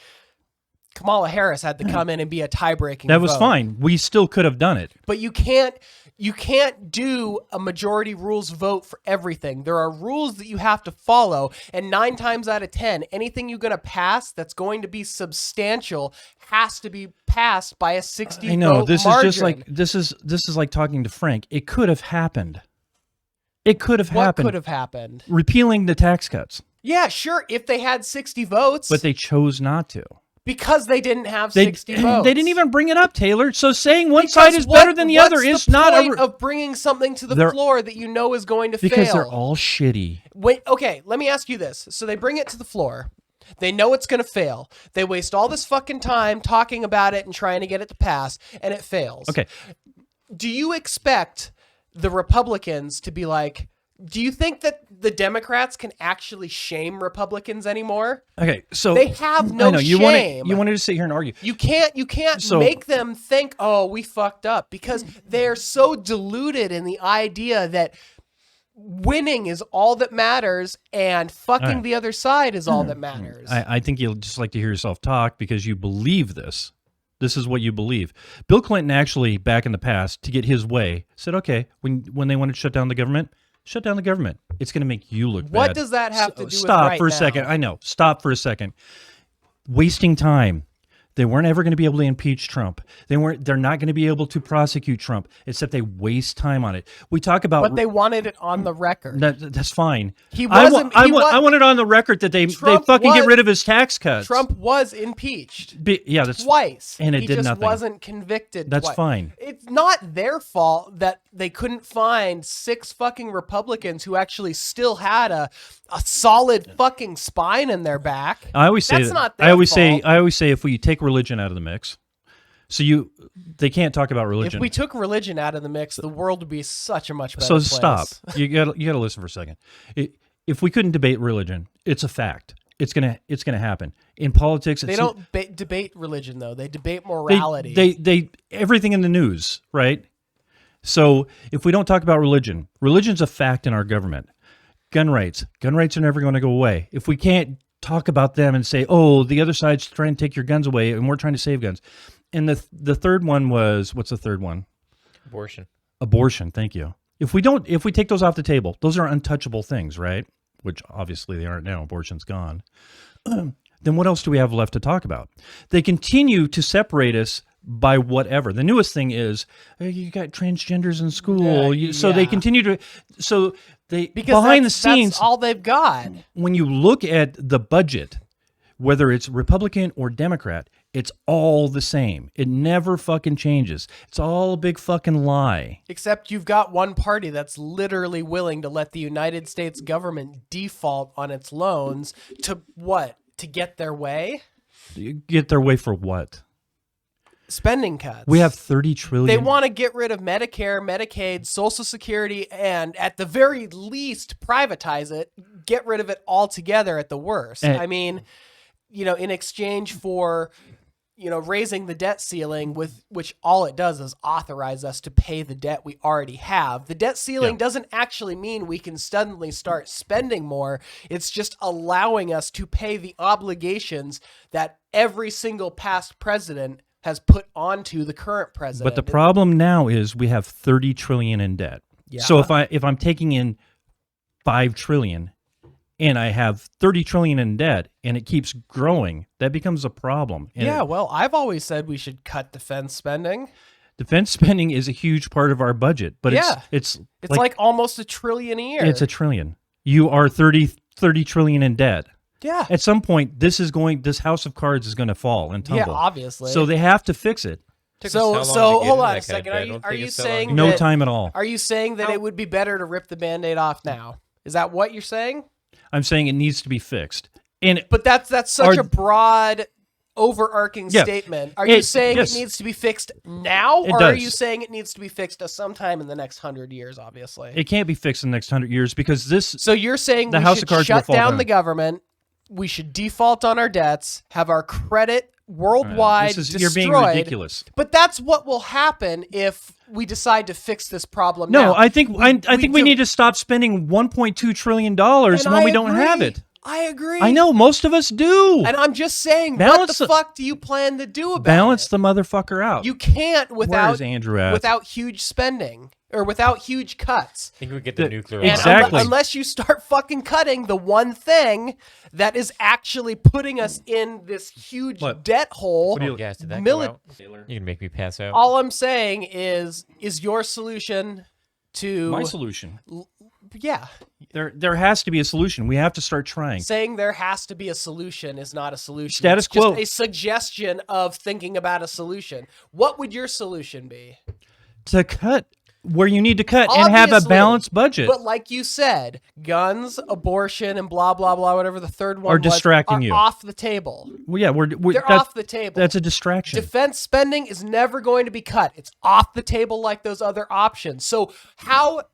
L: Kamala Harris had to come in and be a tie-breaking
J: That was
L: vote.
J: fine. We still could have done it.
L: But you can't do a majority rules vote for everything. There are rules that you have to follow, and 9 times out of 10, anything you're going to pass that's going to be substantial has to be passed by a 60
J: I know
L: vote
J: this
L: margin.
J: is just like this is like talking to Frank. It could have happened. It could have
L: What
J: happened.
L: could have happened?
J: Repealing the tax cuts,
L: Yeah, sure, if they had 60 votes,
J: but they chose not to.
L: because they didn't have 60 votes.
J: They didn't even bring it up, Taylor. So saying one
L: Because
J: side is better than the other
L: what's
J: is not
L: point of bringing something to the
J: They're-
L: floor that you know is going to
J: because
L: fail.
J: they're all shitty.
L: Wait, okay, let me ask you this. So they bring it to the floor. They know it's going to fail. They waste all this fucking time talking about it and trying to get it to pass, and it fails.
J: Okay.
L: Do you expect the Republicans to be like, do you think that the Democrats can actually shame Republicans anymore?
J: Okay, so
L: They have no
J: I know, you
L: shame.
J: wanted to sit here and argue.
L: You can't
J: So-
L: make them think, oh, we fucked up, because they're so deluded in the idea that winning is all that matters and fucking
J: All right.
L: the other side is all that matters.
J: I think you'll just like to hear yourself talk because you believe this. This is what you believe. Bill Clinton actually, back in the past, to get his way, said, okay, when they wanted to shut down the government, shut down the government. It's going to make you look bad.
L: What does that have to do with
J: Stop
L: right
J: for a
L: now?
J: second. I know. Stop for a second. Wasting time. They weren't ever going to be able to impeach Trump. They're not going to be able to prosecute Trump, except they waste time on it. We talk about
L: But they wanted it on the record.
J: that's fine.
L: He
J: I
L: wasn't.
J: I want it on the record that they
L: Trump
J: fucking get
L: was-
J: rid of his tax cuts.
L: Trump was impeached
J: Yeah, that's
L: twice,
J: and it
L: he
J: did
L: just
J: nothing.
L: wasn't convicted.
J: That's
L: twice.
J: fine.
L: It's not their fault that they couldn't find 6 fucking Republicans who actually still had a solid fucking spine in their back.
J: I always say
L: that's
J: that.
L: not their
J: I always
L: fault.
J: say if we take religion out of the mix, so they can't talk about religion.
L: If we took religion out of the mix, the world would be such a much better
J: so
L: place.
J: stop. You got to listen for a second. If we couldn't debate religion, it's a fact. It's gonna happen in politics.
L: They
J: it's,
L: don't debate religion though. They debate morality.
J: They everything in the news, right? So if we don't talk about religion, religion's a fact in our government. Gun rights are never going to go away. If we can't talk about them and say, oh, the other side's trying to take your guns away and we're trying to save guns. And the third one was, what's the third one? Abortion. Thank you. If we take those off the table, those are untouchable things, right? Which obviously they aren't now. Abortion's gone. Then what else do we have left to talk about? They continue to separate us by whatever. The newest thing is you got transgenders in school. So they continue to. So they
L: because
J: behind the
L: that's
J: scenes,
L: all they've got.
J: when you look at the budget, whether it's Republican or Democrat, it's all the same. It never fucking changes. It's all a big fucking lie.
L: Except you've got one party that's literally willing to let the United States government default on its loans to what? To get their way?
J: You get their way for what?
L: Spending cuts.
J: We have 30 trillion.
L: They want to get rid of Medicare, Medicaid, Social Security, and at the very least privatize it, get rid of it altogether at the worst.
J: And-
L: I mean, in exchange for, raising the debt ceiling, with which all it does is authorize us to pay the debt we already have. The debt ceiling doesn't actually mean we can suddenly start spending more. It's just allowing us to pay the obligations that every single past president has put onto the current president.
J: But the problem now is we have 30 trillion in debt.
L: Yeah.
J: So if I'm taking in 5 trillion and I have 30 trillion in debt and it keeps growing, that becomes a problem. And
L: Yeah, well, I've always said we should cut defense spending.
J: defense spending is a huge part of our budget, but it's
L: like almost $1 trillion a year.
J: It's $1 trillion. You are 30 trillion in debt.
L: Yeah.
J: At some point, this house of cards is going to fall and tumble.
L: Yeah, obviously.
J: So they have to fix it.
L: So hold on a second. Are you saying
J: No
L: that-
J: time at all.
L: Are you saying that it would be better to rip the Band-Aid off now? Is that what you're saying?
J: I'm saying it needs to be fixed.
L: But that's such a broad, overarching statement. Are you saying
J: yes.
L: it needs to be fixed now,
J: It
L: or are
J: does.
L: you saying it needs to be fixed sometime in the next 100 years? Obviously,
J: It can't be fixed in the next 100 years because this.
L: So you're saying
J: the
L: we
J: house
L: should
J: of cards will
L: shut
J: fall
L: down the government, we should default on our debts, have our credit worldwide destroyed.
J: You're being ridiculous.
L: But that's what will happen if we decide to fix this problem
J: No,
L: now.
J: I think we need to stop spending $1.2 trillion when we don't have it.
L: I agree.
J: I know most of us do.
L: And I'm just saying,
J: Balance
L: what the fuck do you plan to do about
J: balance
L: it?
J: the motherfucker out.
L: You can't
J: Where is Andrew at?
L: without huge spending or without huge cuts.
K: I think we get the nuclear.
L: And
J: Exactly.
L: unless you start fucking cutting the one thing that is actually putting us in this huge debt hole.
K: What do you gas? Did that go out? You can make me pass out.
L: All I'm saying is your solution to
J: My solution.
L: Yeah.
J: There has to be a solution. We have to start trying.
L: Saying there has to be a solution is not a solution.
J: Status
L: it's just
J: quo.
L: a suggestion of thinking about a solution. What would your solution be?
J: To cut where you need to cut and have a
L: Obviously,
J: balanced budget.
L: But like you said, guns, abortion, and blah blah blah, whatever the third one
J: Are
L: was,
J: distracting
L: are
J: you.
L: off the table.
J: Well, yeah, we're
L: They're
J: that's-
L: off the table.
J: That's a distraction.
L: Defense spending is never going to be cut. It's off the table like those other options. So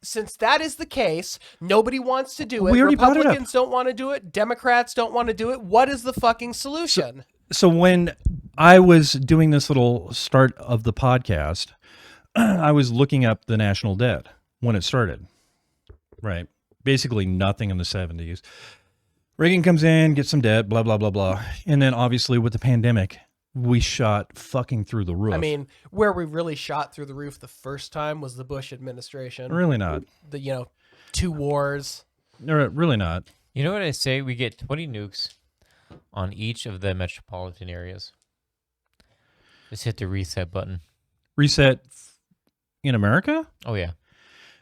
L: since that is the case, nobody wants to do it.
J: We already brought it up.
L: Republicans don't want to do it. Democrats don't want to do it. What is the fucking solution?
J: So when I was doing this little start of the podcast, I was looking up the national debt when it started. Right. Basically nothing in the 70s. Reagan comes in, gets some debt, blah, blah, blah, blah. And then obviously with the pandemic, we shot fucking through the roof.
L: I mean, where we really shot through the roof the first time was the Bush administration.
J: Really not.
L: The 2 wars.
J: Really not.
K: You know what I say? We get 20 nukes on each of the metropolitan areas. Just hit the reset button.
J: Reset in America?
K: Oh, yeah.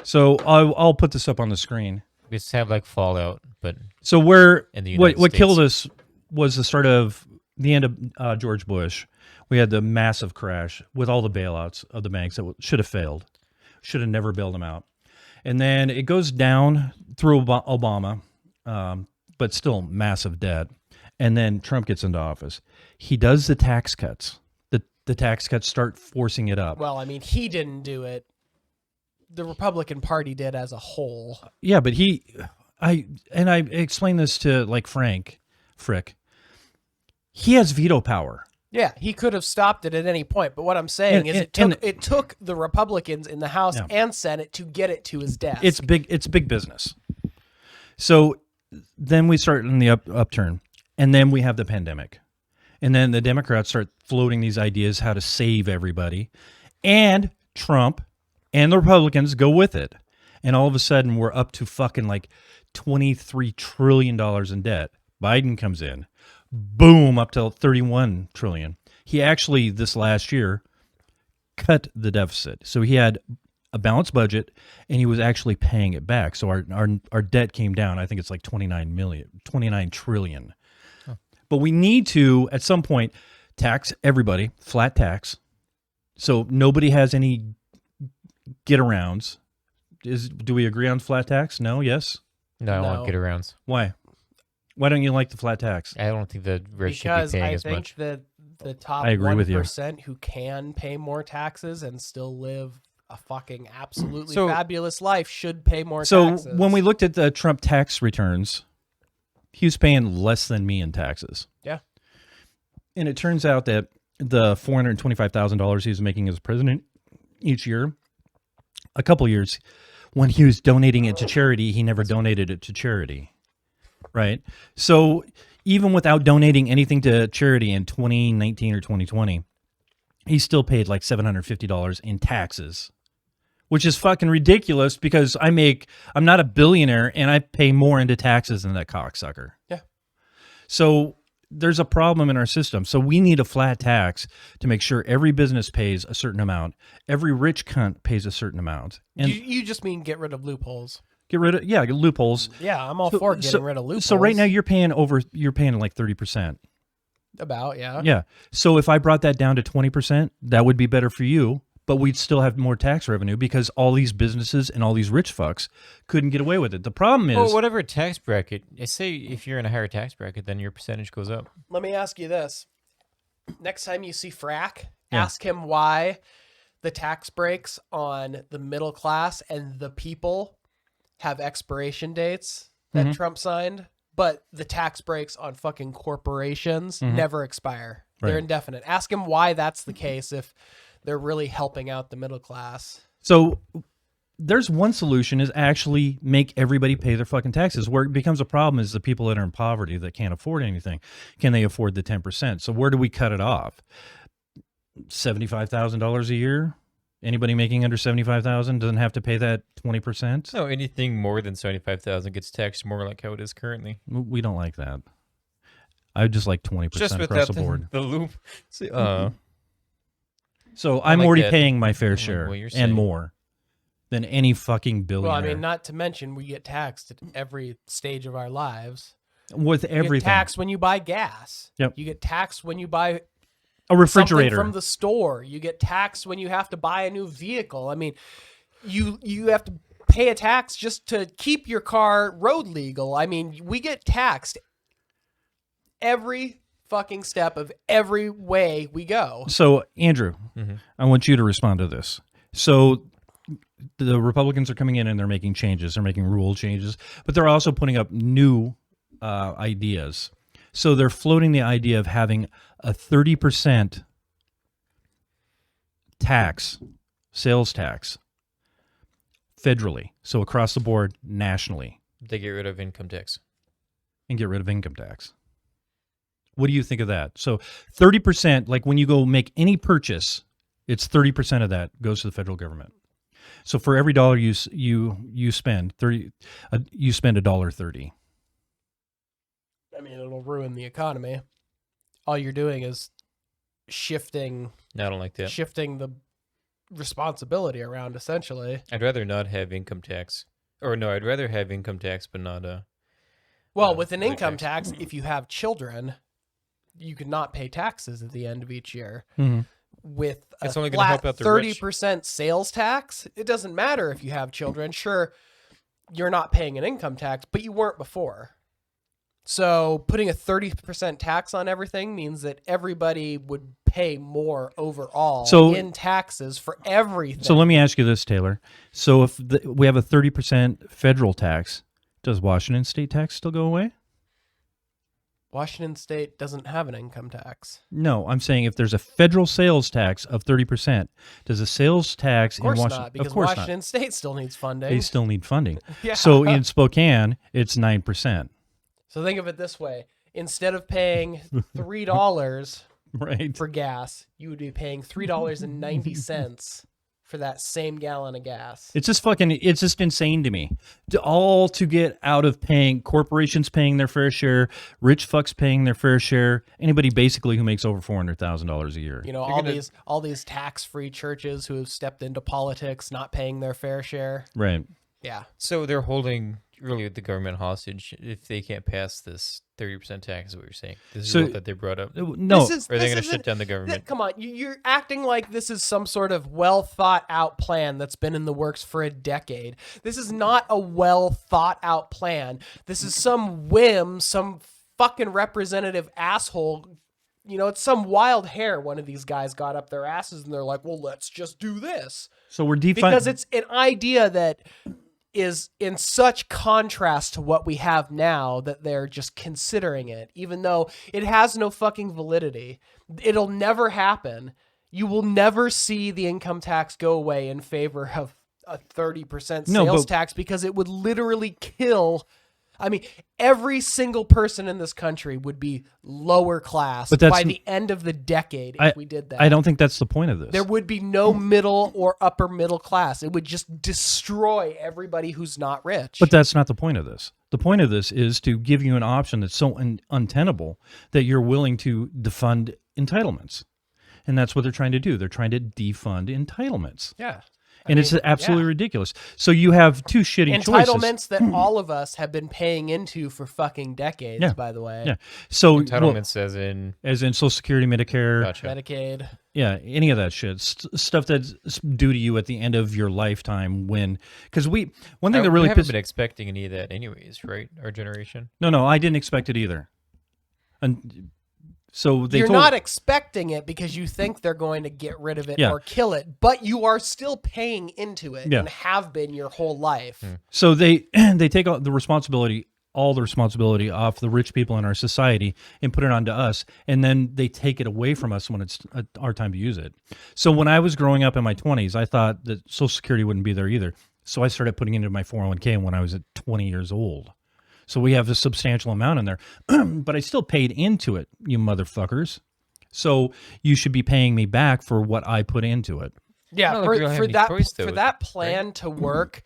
J: So I'll put this up on the screen.
K: We just have like Fallout, but
J: so
K: in the
J: what
K: United
J: killed
K: States.
J: us was the start of the end of George Bush. We had the massive crash with all the bailouts of the banks that should have failed, should have never bailed them out. And then it goes down through Obama, but still massive debt. And then Trump gets into office. He does the tax cuts. The tax cuts start forcing it up.
L: Well, I mean, he didn't do it. The Republican Party did as a whole.
J: Yeah, but I explained this to like Frick. He has veto power.
L: Yeah, he could have stopped it at any point. But what I'm saying is it took the Republicans in the House and Senate to get it to his desk.
J: It's big business. So then we start in the upturn, and then we have the pandemic. And then the Democrats start floating these ideas how to save everybody. And Trump and the Republicans go with it. And all of a sudden, we're up to fucking like $23 trillion in debt. Biden comes in. Boom, up to $31 trillion. He actually, this last year, cut the deficit. So he had a balanced budget, and he was actually paying it back. So our debt came down. I think it's like 29 trillion. But we need to, at some point, tax everybody, flat tax, so nobody has any get-arounds. Do we agree on flat tax? No? Yes?
K: No, I want get-arounds.
J: Why? Why don't you like the flat tax?
K: I don't think the rich should be
L: because
K: paying
L: I
K: as
L: think
K: much.
L: that the top
J: I agree with you.
L: 1% who can pay more taxes and still live a fucking absolutely
J: So-
L: fabulous life should pay more
J: So
L: taxes.
J: when we looked at the Trump tax returns, he was paying less than me in taxes.
L: Yeah.
J: And it turns out that the $425,000 he was making as president each year, a couple years, when he was donating it to charity, he never donated it to charity. Right? So even without donating anything to charity in 2019 or 2020, he still paid like $750 in taxes, which is fucking ridiculous because I'm not a billionaire and I pay more into taxes than that cocksucker.
L: Yeah.
J: So there's a problem in our system. So we need a flat tax to make sure every business pays a certain amount. Every rich cunt pays a certain amount. And
L: you just mean get rid of loopholes.
J: get rid of, loopholes.
L: Yeah, I'm all for getting rid of loopholes.
J: So right now you're paying like 30%.
L: About, yeah.
J: Yeah. So if I brought that down to 20%, that would be better for you, but we'd still have more tax revenue because all these businesses and all these rich fucks couldn't get away with it. The problem is...
K: Well, whatever tax bracket, I say if you're in a higher tax bracket, then your percentage goes up.
L: Let me ask you this. Next time you see Frack,
J: Yeah.
L: ask him why the tax breaks on the middle class and the people have expiration dates that
J: Mhm.
L: Trump signed, but the tax breaks on fucking corporations
J: Mhm.
L: never expire. They're
J: Right.
L: indefinite. Ask him why that's the case if they're really helping out the middle class.
J: So there's one solution is actually make everybody pay their fucking taxes. Where it becomes a problem is the people that are in poverty that can't afford anything. Can they afford the 10%? So where do we cut it off? $75,000 a year? Anybody making under $75,000 doesn't have to pay that 20%?
K: No, anything more than 75,000 gets taxed more like how it is currently.
J: We don't like that. I would just like 20%
K: Just
J: across
K: without
J: the board.
K: the loop.
J: So
K: I
J: I'm
K: like
J: already
K: that.
J: paying my fair
K: I like
J: share
K: what you're
J: and
K: saying.
J: more than any fucking billionaire.
L: Well, I mean, not to mention we get taxed at every stage of our lives.
J: with
L: You
J: everything.
L: get taxed when you buy gas.
J: Yep.
L: You get taxed when you buy
J: A refrigerator.
L: something from the store. You get taxed when you have to buy a new vehicle. I mean, you have to pay a tax just to keep your car road legal. I mean, we get taxed every fucking step of every way we go.
J: So, Andrew,
K: Mm-hmm.
J: I want you to respond to this. So, the Republicans are coming in and they're making changes. They're making rule changes, but they're also putting up new ideas. So, they're floating the idea of having a 30% tax, sales tax, federally. So, across the board, nationally,
K: They get rid of income tax.
J: and get rid of income tax. What do you think of that? So 30%, like when you go make any purchase, it's 30% of that goes to the federal government. So for every dollar you spend, you spend $1.30.
L: I mean, it'll ruin the economy. All you're doing is shifting
K: No, I don't like that.
L: shifting the responsibility around, essentially.
K: I'd rather not have income tax. Or no, I'd rather have income tax, but not
L: Well, with an
K: other
L: income tax, if you have children, you could not pay taxes at the end of each year.
J: Mhm.
L: With a
K: It's only gonna
L: flat
K: help out the rich.
L: 30% sales tax, it doesn't matter if you have children. Sure, you're not paying an income tax, but you weren't before. So putting a 30% tax on everything means that everybody would pay more overall in taxes for everything.
J: So let me ask you this, Taylor. So if we have a 30% federal tax, does Washington state tax still go away?
L: Washington State doesn't have an income tax.
J: No, I'm saying if there's a federal sales tax of 30%, does a sales tax
L: Of course
J: in Washington?
L: not, because
J: of course
L: Washington
J: not.
L: State still needs funding.
J: They still need funding.
L: Yeah.
J: So in Spokane, it's 9%.
L: So think of it this way. Instead of paying $3
J: right.
L: for gas, you would be paying $3.90 for that same gallon of gas.
J: It's just insane to me. To get out of paying, corporations paying their fair share, rich fucks paying their fair share, anybody basically who makes over $400,000 a year.
L: You know, all these tax-free churches who have stepped into politics not paying their fair share.
J: Right.
L: Yeah.
K: So they're holding really the government hostage if they can't pass this 30% tax, is what you're saying. This is what that they brought up.
J: No.
K: Or are they going to shut down the government?
L: Come on, you're acting like this is some sort of well thought out plan that's been in the works for a decade. This is not a well thought out plan. This is some whim, some fucking representative asshole. You know, it's some wild hair one of these guys got up their asses and they're like, well, let's just do this.
J: So we're
L: because it's an idea that is in such contrast to what we have now that they're just considering it, even though it has no fucking validity. It'll never happen. You will never see the income tax go away in favor of a 30% sales tax because it would literally kill. I mean, every single person in this country would be lower class by the end of the decade if we did that.
J: I don't think that's the point of this.
L: There would be no middle or upper middle class. It would just destroy everybody who's not rich.
J: But that's not the point of this. The point of this is to give you an option that's so untenable that you're willing to defund entitlements. And that's what they're trying to do. They're trying to defund entitlements.
L: Yeah.
J: And it's absolutely ridiculous. So you have two shitty choices.
L: Entitlements that all of us have been paying into for fucking decades, by the way.
J: Yeah. So
K: entitlements as in
J: Social Security, Medicare,
L: Medicaid.
J: Yeah, any of that shit. Stuff that's due to you at the end of your lifetime because one thing that really
K: we haven't been expecting any of that anyways, right? Our generation.
J: No, I didn't expect it either. And so
L: you're not expecting it because you think they're going to get rid of it or kill it, but you are still paying into it and have been your whole life.
J: So they take the responsibility all the responsibility off the rich people in our society and put it onto us, and then they take it away from us when it's our time to use it. So when I was growing up in my 20s, I thought that Social Security wouldn't be there either. So I started putting into my 401k when I was at 20 years old. So we have a substantial amount in there, but I still paid into it, you motherfuckers. So you should be paying me back for what I put into it.
L: Yeah,
K: Not like we don't have
L: for
K: any
L: that
K: choice, though,
L: for that plan to work,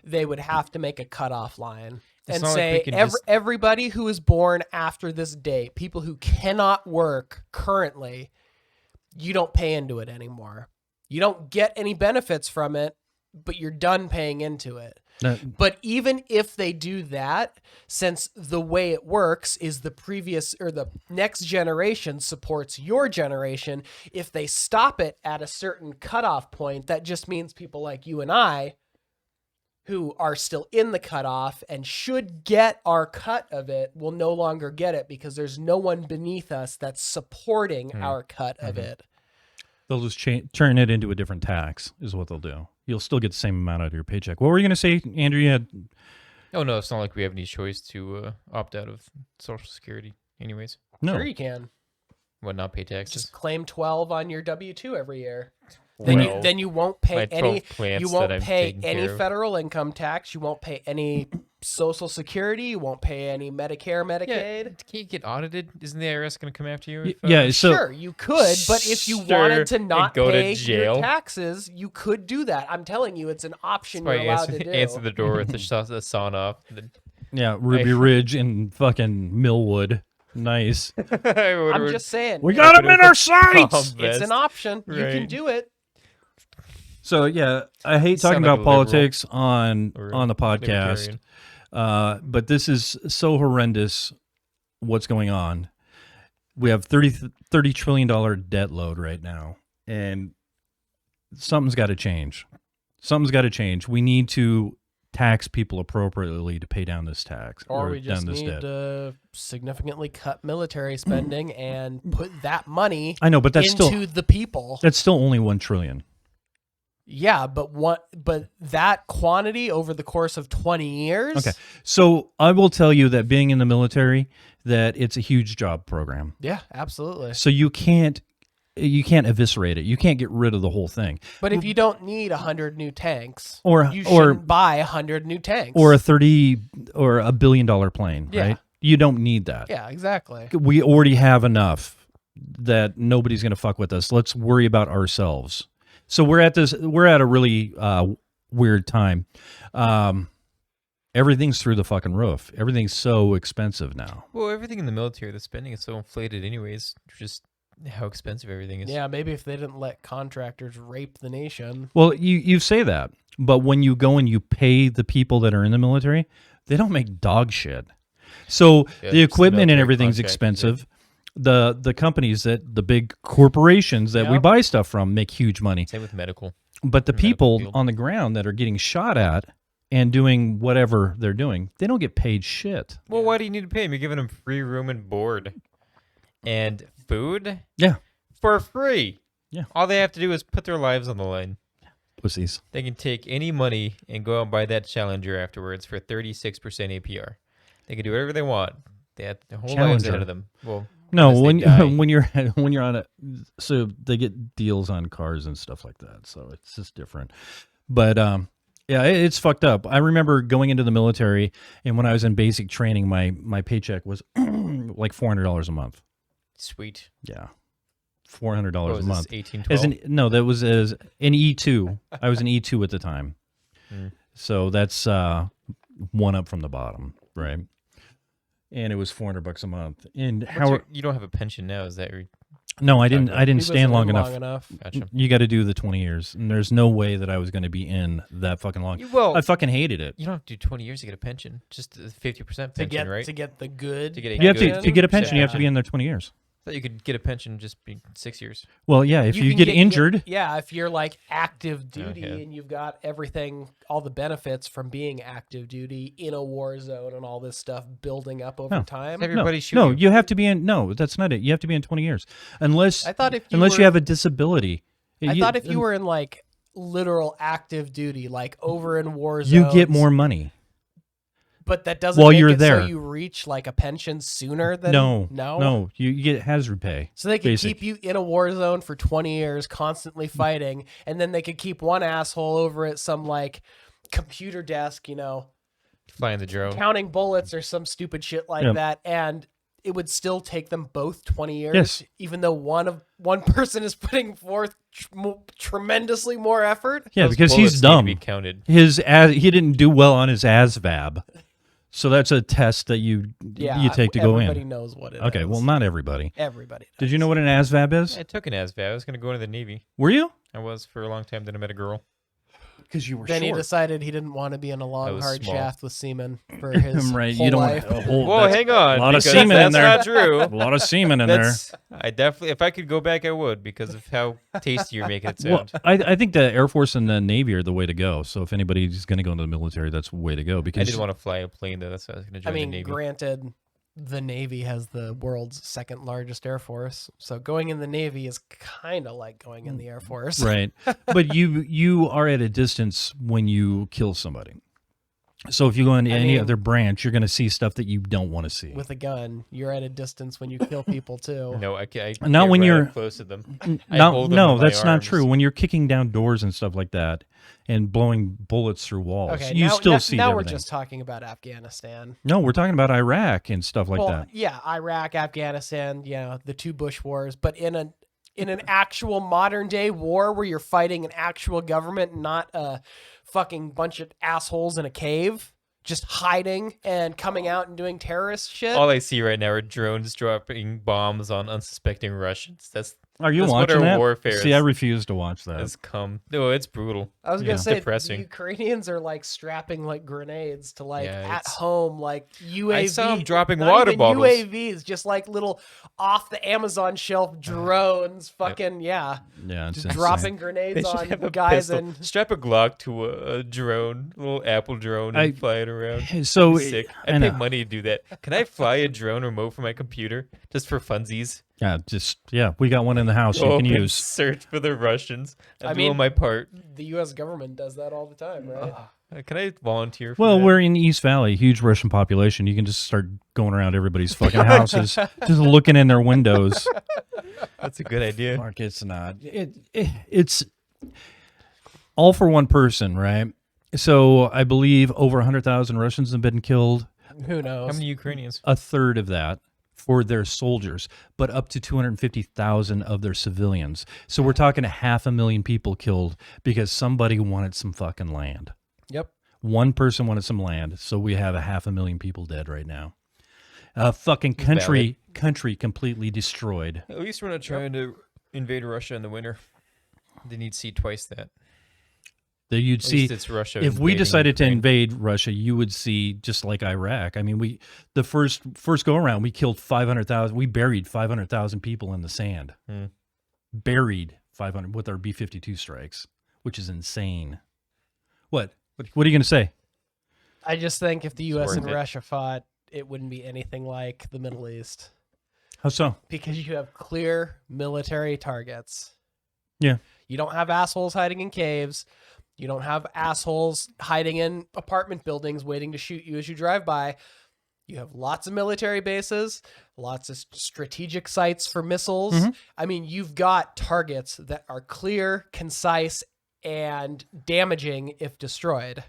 L: they would have to make a cutoff line
K: It's
L: and
K: not like
L: say
K: we can just-
L: everybody who is born after this date, people who cannot work currently, you don't pay into it anymore. You don't get any benefits from it, but you're done paying into it. But even if they do that, since the way it works is the previous or the next generation supports your generation, if they stop it at a certain cutoff point, that just means people like you and I, who are still in the cutoff and should get our cut of it, will no longer get it because there's no one beneath us that's supporting our cut of it.
J: They'll just turn it into a different tax is what they'll do. You'll still get the same amount out of your paycheck. What were you going to say, Andrew? You had...
K: Oh, no, it's not like we have any choice to opt out of Social Security anyways.
J: No.
L: Sure you can.
K: What, not pay taxes?
L: Just claim 12 on your W-2 every year.
K: Well,
L: Then you won't pay
K: my 12
L: any
K: plants
L: you
K: that
L: won't
K: I'm
L: pay
K: taking
L: any
K: care of.
L: federal income tax, you won't pay any Social Security, you won't pay any Medicare,
K: Yeah,
L: Medicaid.
K: can you get audited? Isn't the IRS going to come after you? If,
J: yeah, so
L: Sure, you could, but if you
K: Sure,
L: wanted to
K: and
L: not
K: go to
L: pay
K: jail.
L: your taxes, you could do that. I'm telling you, it's an option
K: That's why
L: you're
K: I
L: allowed to do.
K: answer the door with the sawn off.
J: yeah, Ruby Ridge and fucking Millwood. Nice.
L: I'm just saying.
J: We got them in our sights.
L: It's an option. You can
K: Right.
L: do it.
J: So yeah, I hate
K: Sound
J: talking
K: like a
J: about
K: liberal
J: politics on
K: or
J: the podcast,
K: libertarian.
J: but this is so horrendous. What's going on? We have $30 trillion debt load right now, and something's got to change. Something's got to change. We need to tax people appropriately to pay down this tax
L: Or we just
J: down this
L: need
J: debt.
L: to significantly cut military spending and put that money
J: I know, but that's
L: into
J: still
L: the people.
J: That's still only $1 trillion.
L: Yeah, but that quantity over the course of 20 years.
J: Okay, so I will tell you that being in the military, that it's a huge job program.
L: Yeah, absolutely.
J: So you can't eviscerate it. You can't get rid of the whole thing.
L: But if you don't need 100 new tanks,
J: Or-
L: you
J: or-
L: shouldn't buy 100 new tanks.
J: Or a $1 billion plane,
L: Yeah.
J: right? You don't need that.
L: Yeah, exactly.
J: We already have enough that nobody's going to fuck with us. Let's worry about ourselves. So we're at a really weird time. Everything's through the fucking roof. Everything's so expensive now.
K: Well, everything in the military, the spending is so inflated anyways. Just how expensive everything is.
L: Yeah, maybe if they didn't let contractors rape the nation.
J: Well, you say that, but when you go and you pay the people that are in the military, they don't make dog shit. So
K: Yeah,
J: the
K: it's
J: equipment and
K: military
J: everything's
K: contractors,
J: expensive. The companies the big corporations that we
L: Yep.
J: buy stuff from make huge money.
K: Same with medical.
J: But the
K: Medical
J: people
K: field.
J: on the ground that are getting shot at and doing whatever they're doing, they don't get paid shit.
K: Well, why do you need to pay them? You're giving them free room and board and food
J: Yeah.
K: for free.
J: Yeah.
K: All they have to do is put their lives on the line.
J: Pussies.
K: They can take any money and go out and buy that Challenger afterwards for 36% APR. They can do whatever they want. They have their whole lives
J: Challenger.
K: ahead of them. Well,
J: No,
K: unless they
J: when
K: die.
J: when you're on so they get deals on cars and stuff like that. So it's just different. But yeah, it's fucked up. I remember going into the military, and when I was in basic training, my paycheck was like $400 a month.
K: Sweet.
J: Yeah, $400
K: What
J: a
K: was
J: month.
K: this, 18,
J: As
K: 12?
J: that was as an E2. I was an E2 at the time.
K: Mm.
J: So that's one up from the bottom, right? And it was $400 a month. And
K: You don't have a pension now, is that
J: No, I didn't. I didn't
L: He
J: stand
L: wasn't
J: long
L: in
J: enough.
K: Gotcha.
J: You got to do the 20 years, and there's no way that I was going to be in that fucking long.
K: Well,
J: I fucking hated it.
K: You don't have to do 20 years to get a pension. Just a 50% pension, right?
L: To get the good.
K: To get a
J: You have
K: good
J: to get a pension. You have to
K: 50%.
J: be in there 20 years.
K: I thought you could get a pension just be 6 years.
J: Well, yeah, if you
L: can
J: get injured,
L: yeah, if you're like active duty
K: Okay.
L: and you've got everything, all the benefits from being active duty in a war zone and all this stuff building up over time.
K: Everybody shoot
J: no,
K: you.
J: you have to be in. No, that's not it. You have to be in 20 years, unless
L: I thought if you
J: unless you
L: were-
J: have a disability.
L: I thought if you were in like literal active duty, like over in war zones,
J: you get more money.
L: But that doesn't
J: While
L: make
J: you're
L: it
J: there.
L: so you reach like a pension sooner than
J: no. You get hazard pay.
L: So they could
J: basic.
L: keep you in a war zone for 20 years, constantly fighting, and then they could keep one asshole over at some like computer desk,
K: Flying the drone.
L: counting bullets or some stupid shit like
J: Yep.
L: that, and it would still take them both 20 years,
J: Yes.
L: even though one person is putting forth tremendously more effort.
J: Yeah,
K: Those
J: because
K: bullets
J: he's
K: need to
J: dumb.
K: be counted.
J: He didn't do well on his ASVAB, so that's a test that you take to go in.
L: Everybody knows what it is.
J: Okay, well, not everybody.
L: Everybody.
J: Did you know what an ASVAB is?
K: I took an ASVAB. I was going to go into the Navy.
J: Were you?
K: I was for a long time. Then I met a girl.
J: Because you were
L: Then he decided he didn't want to be in a long,
K: was
L: hard
K: small.
L: shaft with semen for his
J: Right,
L: whole
J: you don't
L: life.
J: want a whole.
K: Whoa, hang on.
J: A lot of
K: because
J: semen in
K: that's
J: there.
K: not true.
J: A lot of semen in there.
K: I definitely, if I could go back, I would because of how tasty you're making it
J: Well,
K: sound.
J: I think the Air Force and the Navy are the way to go. So if anybody's going to go into the military, that's the way to go.
K: I
J: Because
K: didn't want to fly a plane though. That's why I was going to
L: I
K: join
L: mean,
K: the Navy.
L: granted, the Navy has the world's second largest Air Force, so going in the Navy is kind of like going in the Air Force.
J: right, but you are at a distance when you kill somebody. So if you go into any
L: mean-
J: other branch, you're going to see stuff that you don't want to see.
L: With a gun, you're at a distance when you kill people too.
K: No, I can't.
J: Not when you're
K: close to them.
J: No, that's not true. When you're kicking down doors and stuff like that, and blowing bullets through walls,
L: Okay,
J: you
L: now,
J: still
L: now,
J: see
L: now
J: everything.
L: we're just talking about Afghanistan.
J: No, we're talking about Iraq and stuff like
L: well,
J: that.
L: yeah, Iraq, Afghanistan, the two Bush wars, but in an actual modern day war where you're fighting an actual government, not a fucking bunch of assholes in a cave just hiding and coming out and doing terrorist shit.
K: All I see right now are drones dropping bombs on unsuspecting Russians.
J: Are you
K: that's
J: watching
K: what our
J: that?
K: warfare
J: See, I
K: is-
J: refuse to watch that.
K: has come. No, it's brutal.
L: I was gonna
K: It's
L: say
K: depressing.
L: the Ukrainians are like strapping like grenades to like
K: Yeah,
L: at
K: it's-
L: home like UAV.
K: I saw 'em dropping
L: not
K: water
L: even
K: bottles.
L: UAVs, just like little off the Amazon shelf drones. Fucking
J: Yeah,
L: just
J: it's
L: dropping
K: They
L: grenades
K: should
L: on
K: have a
L: guys
K: pistol.
L: and
K: Strap a Glock to a drone, a little Apple drone, and fly it around.
J: So,
K: Be sick.
J: I
K: I pay
J: know.
K: money to do that. Can I fly a drone remote from my computer just for funsies?
J: Yeah, we got one in the house you can
K: Open
J: use.
K: Search for the Russians. I'm
L: I
K: doing
L: mean,
K: my part.
L: the U.S. government does that all the time, right?
K: Can I volunteer? For
J: Well,
K: that?
J: we're in East Valley, huge Russian population. You can just start going around everybody's fucking houses, just looking in their windows.
K: That's a good idea.
J: Mark, it's not. It's all for one person, right? So I believe over 100,000 Russians have been killed.
L: Who knows?
K: How many Ukrainians?
J: A third of that for their soldiers, but up to 250,000 of their civilians. So we're talking 500,000 people killed because somebody wanted some fucking land.
L: Yep.
J: One person wanted some land, so we have 500,000 people dead right now. Fucking country completely destroyed.
K: At least we're not trying to invade Russia in the winter. They need to see twice that.
J: That you'd
K: At
J: see
K: least it's Russia
J: if we
K: invading
J: decided to
K: Ukraine.
J: invade Russia, you would see just like Iraq. I mean, the first go around, we killed 500,000. We buried 500,000 people in the sand. Buried 500 with our B-52 strikes, which is insane. What are you going to say?
L: I just think if the U.S.
K: worth
L: and
K: it.
L: Russia fought, it wouldn't be anything like the Middle East
J: How so?
L: because you have clear military targets.
J: Yeah.
L: You don't have assholes hiding in caves. You don't have assholes hiding in apartment buildings waiting to shoot you as you drive by. You have lots of military bases, lots of strategic sites for missiles.
J: Mhm.
L: I mean, you've got targets that are clear, concise, and damaging if destroyed.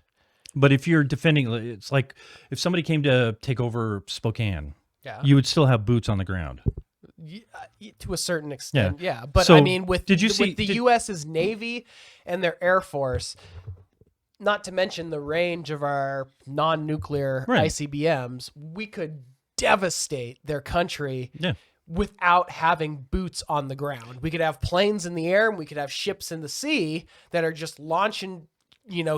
J: But if you're defending, it's like if somebody came to take over Spokane,
L: Yeah.
J: you would still have boots on the ground.
L: To a certain extent, yeah. But
J: So,
L: I mean, with
J: did you
L: with
J: see-
L: the
J: did-
L: U.S.'s Navy and their Air Force, not to mention the range of our non-nuclear
J: Right.
L: ICBMs, we could devastate their country
J: Yeah.
L: without having boots on the ground. We could have planes in the air and we could have ships in the sea that are just launching,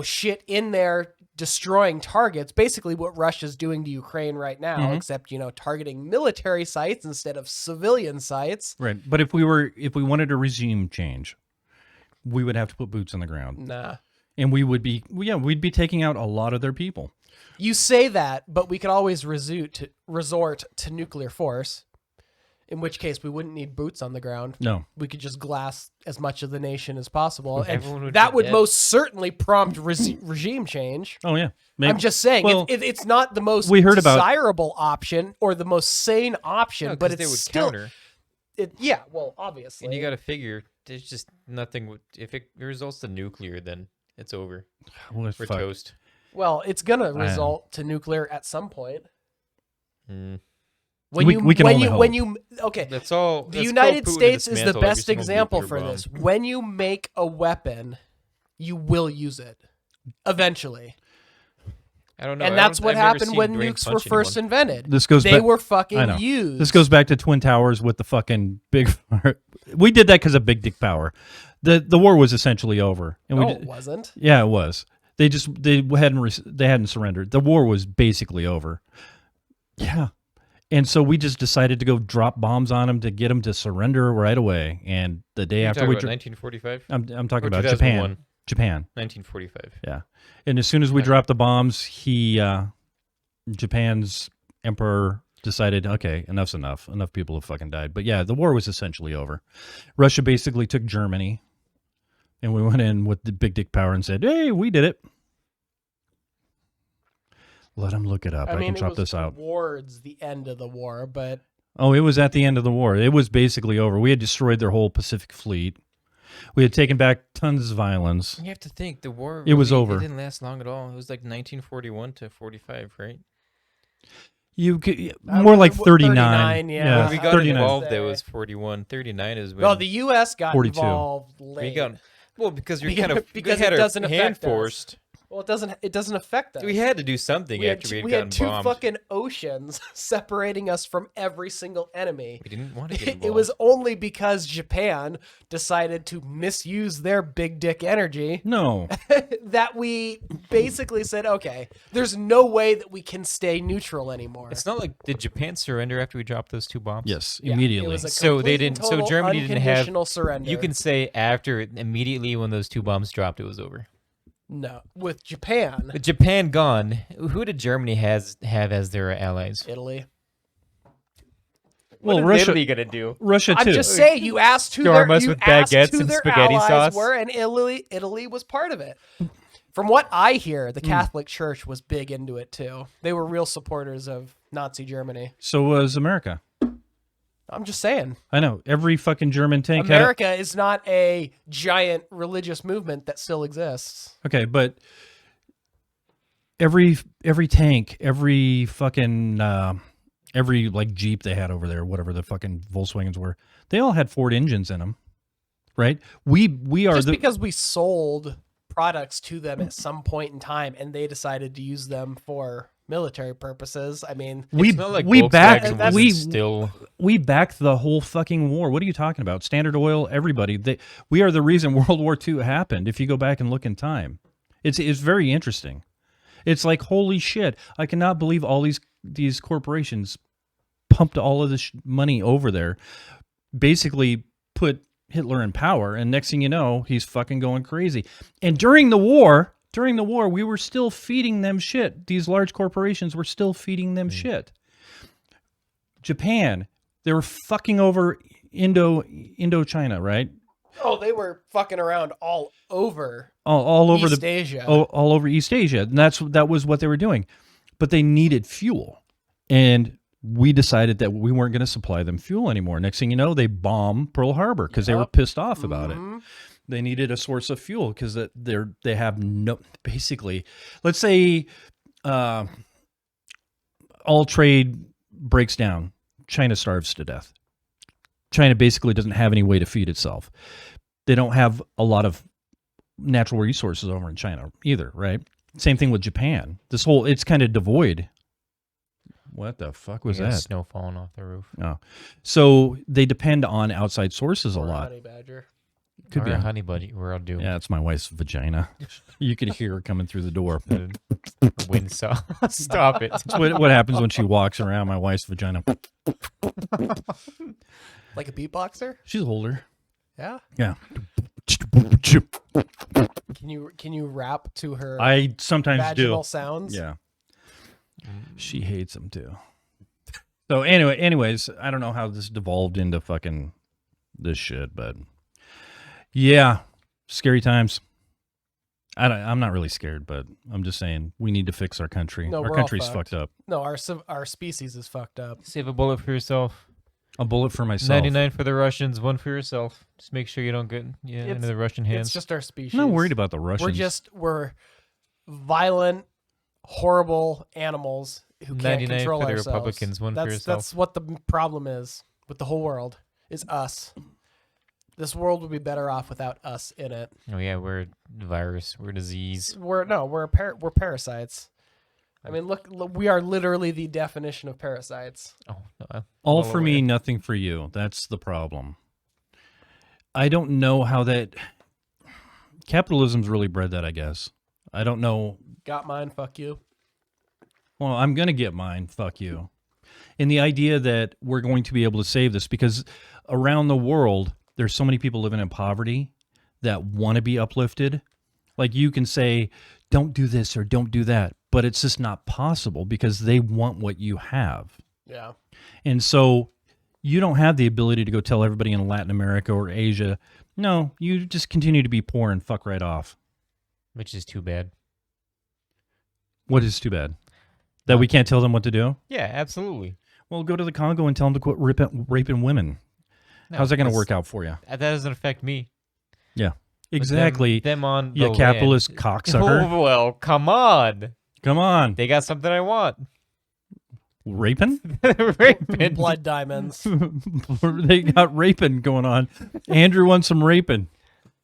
L: shit in there, destroying targets. Basically what Russia's doing to Ukraine right now,
J: Mhm.
L: except, targeting military sites instead of civilian sites.
J: Right. But if we wanted a regime change, we would have to put boots on the ground.
L: Nah.
J: And we'd be taking out a lot of their people.
L: You say that, but we could always resort to nuclear force. In which case, we wouldn't need boots on the ground.
J: No.
L: We could just glass as much of the nation as possible.
K: Everyone
L: And
K: would
L: that
K: be
L: would
K: dead.
L: most certainly prompt regime change.
J: Oh yeah.
L: I'm just saying,
J: Well,
L: it's not the most
J: we heard about-
L: desirable option or the most sane option,
K: No,
L: but
K: 'cause
L: it's
K: they would
L: still...
K: counter.
L: Yeah, well, obviously.
K: And you got to figure, there's just nothing. If it results to nuclear, then it's over.
J: Well,
K: We're
J: fuck.
K: toast.
L: Well, it's going to
J: know.
L: result to nuclear at some point.
K: Mm.
L: When
J: We-
L: you,
J: we can
L: when
J: only
L: you,
J: hope.
L: when you, okay,
K: That's all.
L: the
K: let's
L: United
K: tell Putin to
L: States is the
K: dismantle every
L: best
K: single
L: example
K: nuclear
L: for
K: bomb.
L: this. When you make a weapon, you will use it eventually.
K: I don't know.
L: And
K: I
L: that's
K: don't-
L: what
K: I've never
L: happened
K: seen
L: when
K: Dwayne
L: nukes were
K: punch
L: first
K: anyone.
L: invented.
J: This goes
L: They
J: back-
L: were
J: I
L: fucking
J: know.
L: used.
J: This goes back to Twin Towers with the fucking big. We did that because of Big Dick Power. The war was essentially over, and
L: No,
J: we
L: it wasn't.
J: Yeah, it was. They hadn't surrendered. The war was basically over. Yeah, and so we just decided to go drop bombs on them to get them to surrender right away. And the day
K: You're
J: after
K: talking
J: we,
K: about
J: dro-
K: 1945.
J: I'm talking
K: Or
J: about
K: 2001?
J: Japan. Japan.
K: 1945.
J: Yeah, and as soon as we dropped the bombs, Japan's emperor decided, okay, enough's enough. Enough people have fucking died. But yeah, the war was essentially over. Russia basically took Germany, and we went in with the Big Dick Power and said, hey, we did it. Let him look it up. I
L: mean,
J: can
L: it
J: chop
L: was
J: this out.
L: towards the end of the war, but
J: Oh, it was at the end of the war. It was basically over. We had destroyed their whole Pacific fleet. We had taken back tons of islands.
K: You have to think the war.
J: It was
K: really-
J: over.
K: It didn't last long at all. It was like 1941 to 45, right?
J: You could, more like 39.
L: 39, yeah.
K: When we got
J: 39.
K: involved, there was 41. 39 is when.
L: well, the U.S. got
J: 42.
L: involved
K: we
L: late.
K: got. Well, because you're
L: Because-
K: kind of
L: because
K: we had
L: it
K: our
L: doesn't
K: hand
L: affect us.
K: forced.
L: Well, it doesn't affect us.
K: We had to do something after we had gotten
L: two
K: bombed.
L: fucking oceans separating us from every single enemy.
K: We didn't want to get involved.
L: It was only because Japan decided to misuse their big dick energy
J: No.
L: that we basically said, okay, there's no way that we can stay neutral anymore.
K: It's not like did Japan surrender after we dropped those two bombs?
J: Yes,
L: Yeah,
J: immediately.
L: it was a
K: So they
L: complete and
K: didn't. So
L: total
K: Germany didn't have.
L: unconditional surrender.
K: You can say after immediately when those two bombs dropped, it was over.
L: No, with Japan,
K: With Japan gone, who did Germany have as their allies?
L: Italy.
J: Well,
K: what is
J: Russia,
K: Italy gonna do?
J: Russia
L: I'm
J: too.
L: just saying, you asked who
K: Storm
L: their,
K: us
L: you
K: with
L: asked
K: baguettes
L: who
K: and
L: their
K: spaghetti
L: allies
K: sauce?
L: were, and Italy was part of it. From what I hear, the Catholic Church was big into it too. They were real supporters of Nazi Germany.
J: So was America.
L: I'm just saying,
J: I know. Every fucking German tank had
L: America is not a giant religious movement that still exists.
J: okay, but every tank, every fucking every like Jeep they had over there, whatever the fucking Volkswagens were, they all had Ford engines in them, right? We are
L: Just
J: the
L: because we sold products to them at some point in time, and they decided to use them for military purposes. I mean,
J: we
K: It's not like
J: we backed
K: Volkswagen wasn't
J: we
K: still.
J: we backed the whole fucking war. What are you talking about? Standard Oil, everybody. We are the reason World War II happened. If you go back and look in time, it's very interesting. It's like holy shit! I cannot believe all these corporations pumped all of this money over there, basically put Hitler in power, and next thing you know, he's fucking going crazy. And during the war, we were still feeding them shit. These large corporations were still feeding them shit. Japan, they were fucking over Indochina, right?
L: oh, they were fucking around all over
J: All over
L: East Asia.
J: all over East Asia, and that was what they were doing. But they needed fuel, and we decided that we weren't going to supply them fuel anymore. Next thing you know, they bomb Pearl Harbor because they were pissed off about it. They needed a source of fuel because they have no, basically, let's say all trade breaks down. China starves to death. China basically doesn't have any way to feed itself. They don't have a lot of natural resources over in China either, right? Same thing with Japan. It's kind of devoid. What the fuck was that?
K: Snow falling off the roof.
J: No. So they depend on outside sources a
L: Or
J: lot.
L: honey badger.
J: Could be
K: Or
J: a
K: a honey buddy. We're all doomed.
J: Yeah, it's my wife's vagina. You could hear her coming through the door.
K: Wind saw. Stop it.
J: That's what happens when she walks around my wife's vagina.
L: Like a beatboxer?
J: She's older.
L: Yeah.
J: Yeah.
L: Can you rap to her
J: I sometimes
L: vaginal
J: do.
L: sounds?
J: Yeah. She hates them too. So anyways, I don't know how this devolved into fucking this shit, but yeah, scary times. I'm not really scared, but I'm just saying we need to fix our country.
L: No,
J: Our
L: we're all
J: country's
L: fucked.
J: fucked up.
L: No, our species is fucked up.
K: Save a bullet for yourself.
J: A bullet for myself.
K: 99 for the Russians, 1 for yourself. Just make sure you don't get
L: It's-
K: into the Russian hands.
L: It's just our species.
J: I'm not worried about the Russians.
L: We're violent, horrible animals who can't
K: 99
L: control
K: for the
L: ourselves.
K: Republicans, 1 for yourself.
L: That's what the problem is with the whole world. Is us. This world would be better off without us in it.
K: Oh yeah, we're a virus. We're a disease.
L: We're parasites. I mean, look, we are literally the definition of parasites.
K: Oh, no,
J: All for me, nothing for you. That's the problem. I don't know how that capitalism's really bred that, I guess. I don't know.
L: Got mine, fuck you.
J: Well, I'm going to get mine, fuck you. And the idea that we're going to be able to save this, because around the world, there's so many people living in poverty that want to be uplifted. Like you can say, don't do this or don't do that, but it's just not possible because they want what you have.
L: Yeah.
J: And so you don't have the ability to go tell everybody in Latin America or Asia, no, you just continue to be poor and fuck right off.
K: Which is too bad.
J: What is too bad? That we can't tell them what to do?
K: Yeah, absolutely.
J: Well, go to the Congo and tell them to quit raping women.
K: No,
J: How's that going to
K: that's-
J: work out for you?
K: That doesn't affect me.
J: Yeah, exactly.
K: Them on
J: you
K: the
J: capitalist
K: land.
J: cocksucker.
K: Oh, well, come on.
J: Come on.
K: They got something I want.
J: Raping?
K: Raping.
L: Blood diamonds.
J: They got raping going on. Andrew wants some raping.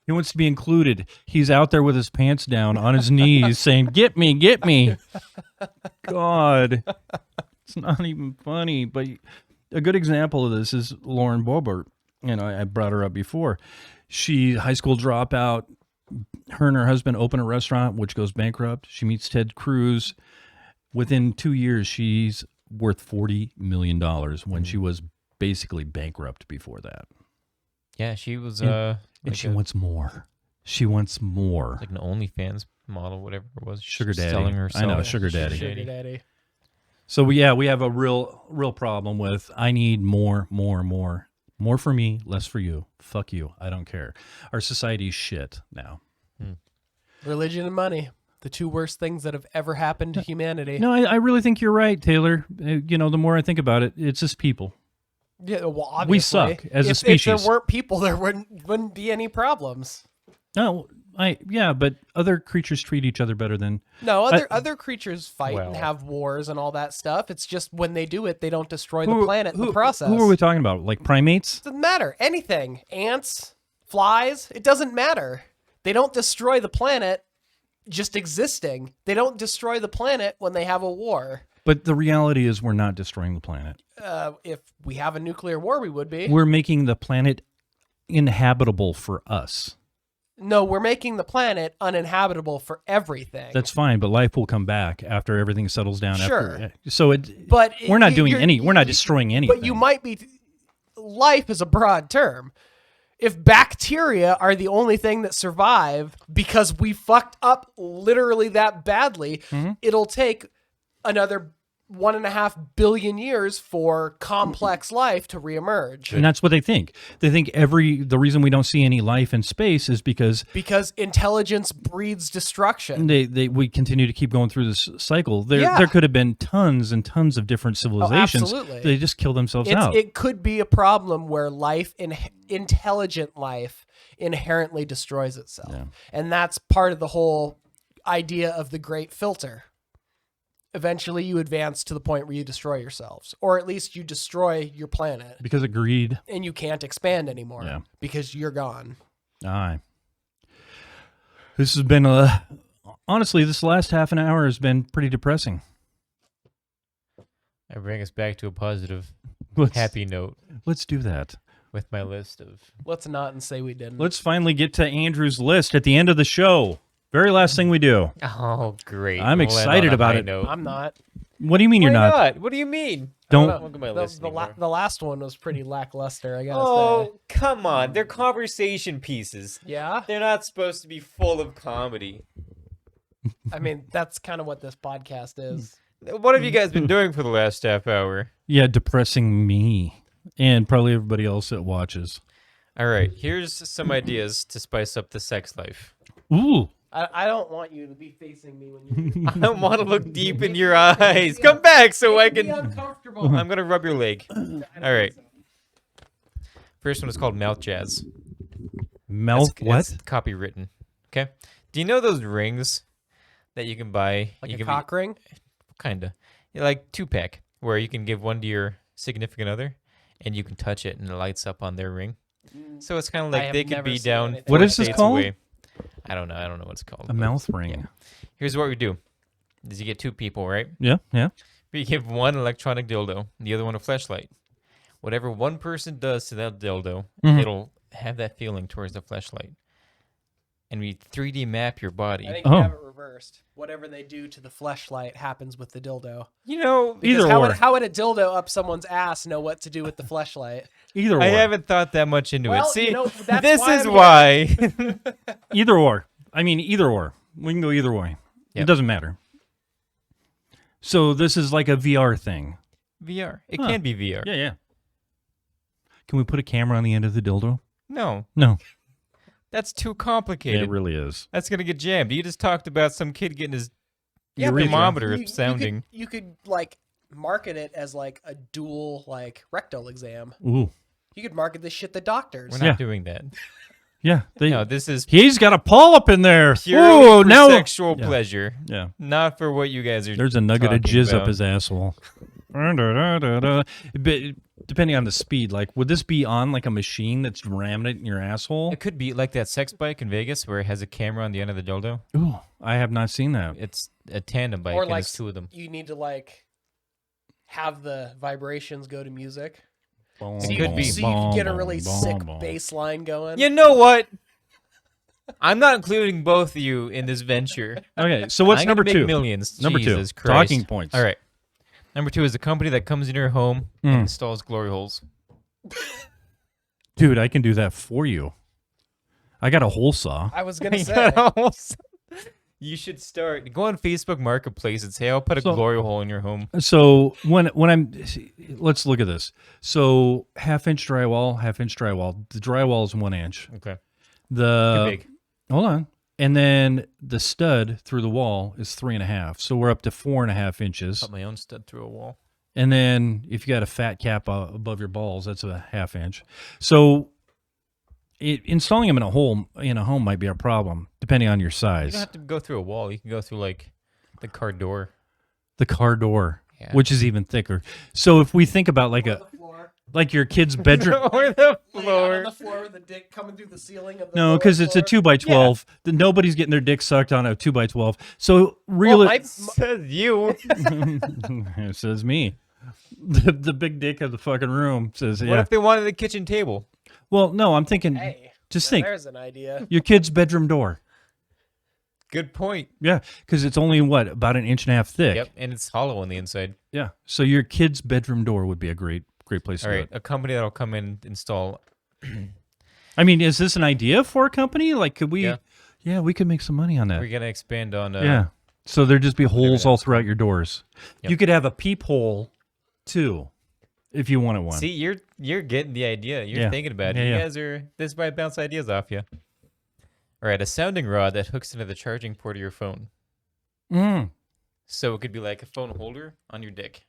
J: He wants to be included. He's out there with his pants down on his knees saying, get me, get me. God. It's not even funny. But a good example of this is Lauren Boebert. You know, I brought her up before. She, high school dropout, her and her husband open a restaurant, which goes bankrupt. She meets Ted Cruz. Within 2 years, she's worth $40 million when she was basically bankrupt before that.
K: Yeah, she was
J: And
K: like
J: she wants more. She wants more.
K: like an OnlyFans model, whatever it was.
J: Sugar daddy.
K: Selling herself.
J: I know, sugar daddy.
L: Sugar daddy.
J: So we have a real problem with I need more for me, less for you. Fuck you. I don't care. Our society's shit now.
L: Religion and money. The two worst things that have ever happened to humanity.
J: No, I really think you're right, Taylor. You know, the more I think about it, it's just people.
L: Yeah, well, obviously.
J: We suck as a
L: If
J: species.
L: there weren't people, there wouldn't be any problems.
J: No, but other creatures treat each other better than
L: No, other creatures fight and have wars and all that stuff. It's just when they do it, they don't destroy the planet in the process.
J: Who are we talking about? Like primates?
L: Doesn't matter. Anything. Ants, flies, it doesn't matter. They don't destroy the planet just existing. They don't destroy the planet when they have a war.
J: But the reality is we're not destroying the planet.
L: If we have a nuclear war, we would be.
J: We're making the planet inhabitable for us.
L: No, we're making the planet uninhabitable for everything.
J: That's fine, but life will come back after everything settles down.
L: Sure.
J: We're not doing we're not destroying anything.
L: But you might be. Life is a broad term. If bacteria are the only thing that survive because we fucked up literally that badly, it'll take another 1.5 billion years for complex life to reemerge.
J: And that's what they think. They think the reason we don't see any life in space is because
L: intelligence breeds destruction.
J: we continue to keep going through this cycle. There could have been tons and tons of different civilizations.
L: absolutely.
J: They just kill themselves out.
L: It could be a problem where intelligent life inherently destroys itself.
J: Yeah.
L: And that's part of the whole idea of the great filter. Eventually you advance to the point where you destroy yourselves, or at least you destroy your planet.
J: Because of greed.
L: And you can't expand anymore.
J: Yeah.
L: Because you're gone.
J: Aye. This has been honestly, this last half an hour has been pretty depressing.
K: I bring us back to a positive, happy note.
J: Let's do that.
K: With my list of...
L: Let's not and say we didn't.
J: Let's finally get to Andrew's list at the end of the show. Very last thing we do.
K: Oh, great.
J: I'm
K: We'll end
J: excited
K: on a
J: about
K: high
J: it.
K: note.
L: I'm not.
J: What do you mean you're
K: Why
J: not?
K: What do you mean?
J: Don't-
K: Look at my list anymore.
L: The last one was pretty lackluster, I gotta say.
K: Oh, come on. They're conversation pieces.
L: Yeah?
K: They're not supposed to be full of comedy.
L: I mean, that's kind of what this podcast is.
K: What have you guys been doing for the last half hour?
J: Yeah, depressing me and probably everybody else that watches.
K: All right, here's some ideas to spice up the sex life.
J: Ooh.
L: I don't want you to be facing me when you.
K: I don't want to look deep in your eyes. Come back so I can.
L: Uncomfortable.
K: I'm gonna rub your leg. All right. First one is called mouth jazz.
J: Mouth what?
K: It's copywritten. Okay. Do you know those rings that you can buy?
L: Like
K: you
L: a
K: can
L: cock ring?
K: Kinda. Yeah, like 2-pack, where you can give one to your significant other, and you can touch it, and it lights up on their ring. So it's kind of like they could be down.
J: What is this called?
K: Away. I don't know. I don't know what it's called.
J: A mouth ring.
K: Yeah. Here's what we do: is you get 2 people, right?
J: Yeah, yeah.
K: We give one electronic dildo, the other one a fleshlight. Whatever one person does to that dildo, it'll have that feeling towards the fleshlight. And we 3D map your body.
L: I think you have it reversed. Whatever they do to the fleshlight happens with the dildo.
K: You know,
L: because how would a dildo up someone's ass know what to do with the fleshlight?
J: Either or.
K: I haven't thought that much into it. See,
L: you know, that's
K: this
L: why
K: is
L: I'm
K: why.
J: Either or. I mean, either or. We can go either way.
K: Yep.
J: It doesn't matter. So this is like a VR thing.
K: VR. It can be VR.
J: Yeah, yeah. Can we put a camera on the end of the dildo?
K: No.
J: No.
K: That's too complicated.
J: It really is.
K: That's going to get jammed. You just talked about some kid getting his
L: but
K: thermometer sounding.
L: You could like market it as like a dual like rectal exam.
J: Ooh.
L: You could market this shit to doctors.
K: We're not doing that.
J: Yeah.
K: No, this is
J: he's got a polyp in there.
K: purely
J: Ooh,
K: for
J: now
K: sexual pleasure.
J: Yeah.
K: Not for what you guys are.
J: There's a nugget of
K: talking
J: jizz
K: about.
J: up his asshole. But depending on the speed, like, would this be on like a machine that's ramming it in your asshole?
K: It could be like that sex bike in Vegas where it has a camera on the end of the dildo.
J: Ooh, I have not seen that.
K: It's a tandem bike,
L: Or
K: and
L: like
K: it's 2 of them.
L: you need to like have the vibrations go to music.
J: Boom,
L: So you,
K: could be.
L: so you can get a
J: boom,
L: really
J: boom,
L: sick
J: boom.
L: bass line going.
K: You know what? I'm not including both of you in this venture.
J: Okay, so what's
K: I'm gonna
J: number
K: make
J: 2?
K: Millions.
J: Number
K: Jesus
J: 2.
K: Christ.
J: Talking points.
K: All right. Number 2 is a company that comes in your home and installs glory holes.
J: Dude, I can do that for you. I got a hole saw.
L: I was gonna
K: You
L: say.
K: got a hole saw. You should start. Go on Facebook Marketplace and say, "I'll put a glory hole in your home."
J: So when I'm, let's look at this. So 1/2-inch drywall, 1/2-inch drywall. The drywall is 1 inch.
K: Okay.
J: The
K: Too big.
J: Hold on. And then the stud through the wall is 3.5. So we're up to 4.5 inches.
K: Put my own stud through a wall.
J: And then if you got a fat cap above your balls, that's a 1/2 inch. So installing them in a home might be a problem, depending on your
K: You
J: size.
K: don't have to go through a wall. You can go through like the car door.
J: The car door,
K: Yeah.
J: which is even thicker. So if we think about like your kid's bedroom.
K: Or the
L: Laying out
K: floor.
L: on the floor with the dick coming through the ceiling of the
J: No,
L: lower
J: because it's a
L: floor.
J: 2x12. Nobody's getting their dick sucked on a 2x12. So really,
L: Well,
K: Says you.
J: it says me. The big dick of the fucking room says,
K: What
J: yeah.
K: if they wanted a kitchen table?
J: Well, no, I'm thinking,
L: Hey,
J: just
L: now
J: think,
L: there's an idea.
J: your kid's bedroom door.
K: Good point.
J: Yeah, because it's only, about 1.5 inches thick.
K: Yep, and it's hollow on the inside.
J: Yeah, so your kid's bedroom door would be a great place
K: All
J: to
K: right,
J: do it.
K: a company that'll come in and install.
J: I mean, is this an idea for a company? Like, could we?
K: Yeah.
J: Yeah, we could make some money on that.
K: We're gonna expand on.
J: Yeah. So there'd just be holes
K: that's
J: all throughout your doors.
K: Yep.
J: You could have a peephole, too, if you wanted one.
K: See, you're getting the idea. You're
J: Yeah.
K: thinking about it.
J: Yeah,
K: You
J: yeah.
K: guys are. This might bounce ideas off you. All right, a sounding rod that hooks into the charging port of your phone.
J: Mm.
K: So it could be like a phone holder on your dick,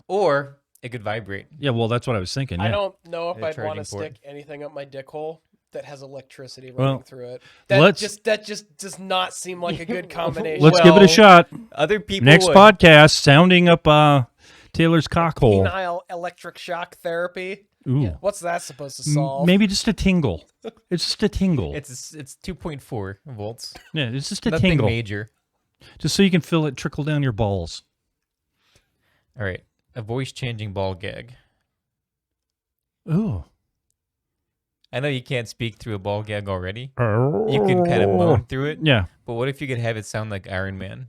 K: or it could vibrate.
J: Yeah, well, that's what I was thinking. Yeah.
L: I don't know if
K: A
L: I'd want
K: charging
L: to
K: port.
L: stick anything up my dick hole that has electricity running
J: Well,
L: through it.
J: let's-
L: That just does not seem like a good combination.
J: Let's give it a shot.
K: Other people.
J: Next
K: would.
J: podcast, sounding up Taylor's cockhole.
L: Penile electric shock therapy.
J: Ooh.
L: What's that supposed to solve?
J: Maybe just a tingle. It's just a tingle.
K: It's 2.4 volts.
J: Yeah, it's just a
K: Nothing
J: tingle.
K: major.
J: Just so you can feel it trickle down your balls.
K: All right, a voice changing ball gag.
J: Ooh.
K: I know you can't speak through a ball gag already. You can kind of moan through it.
J: Yeah.
K: But what if you could have it sound like Iron Man?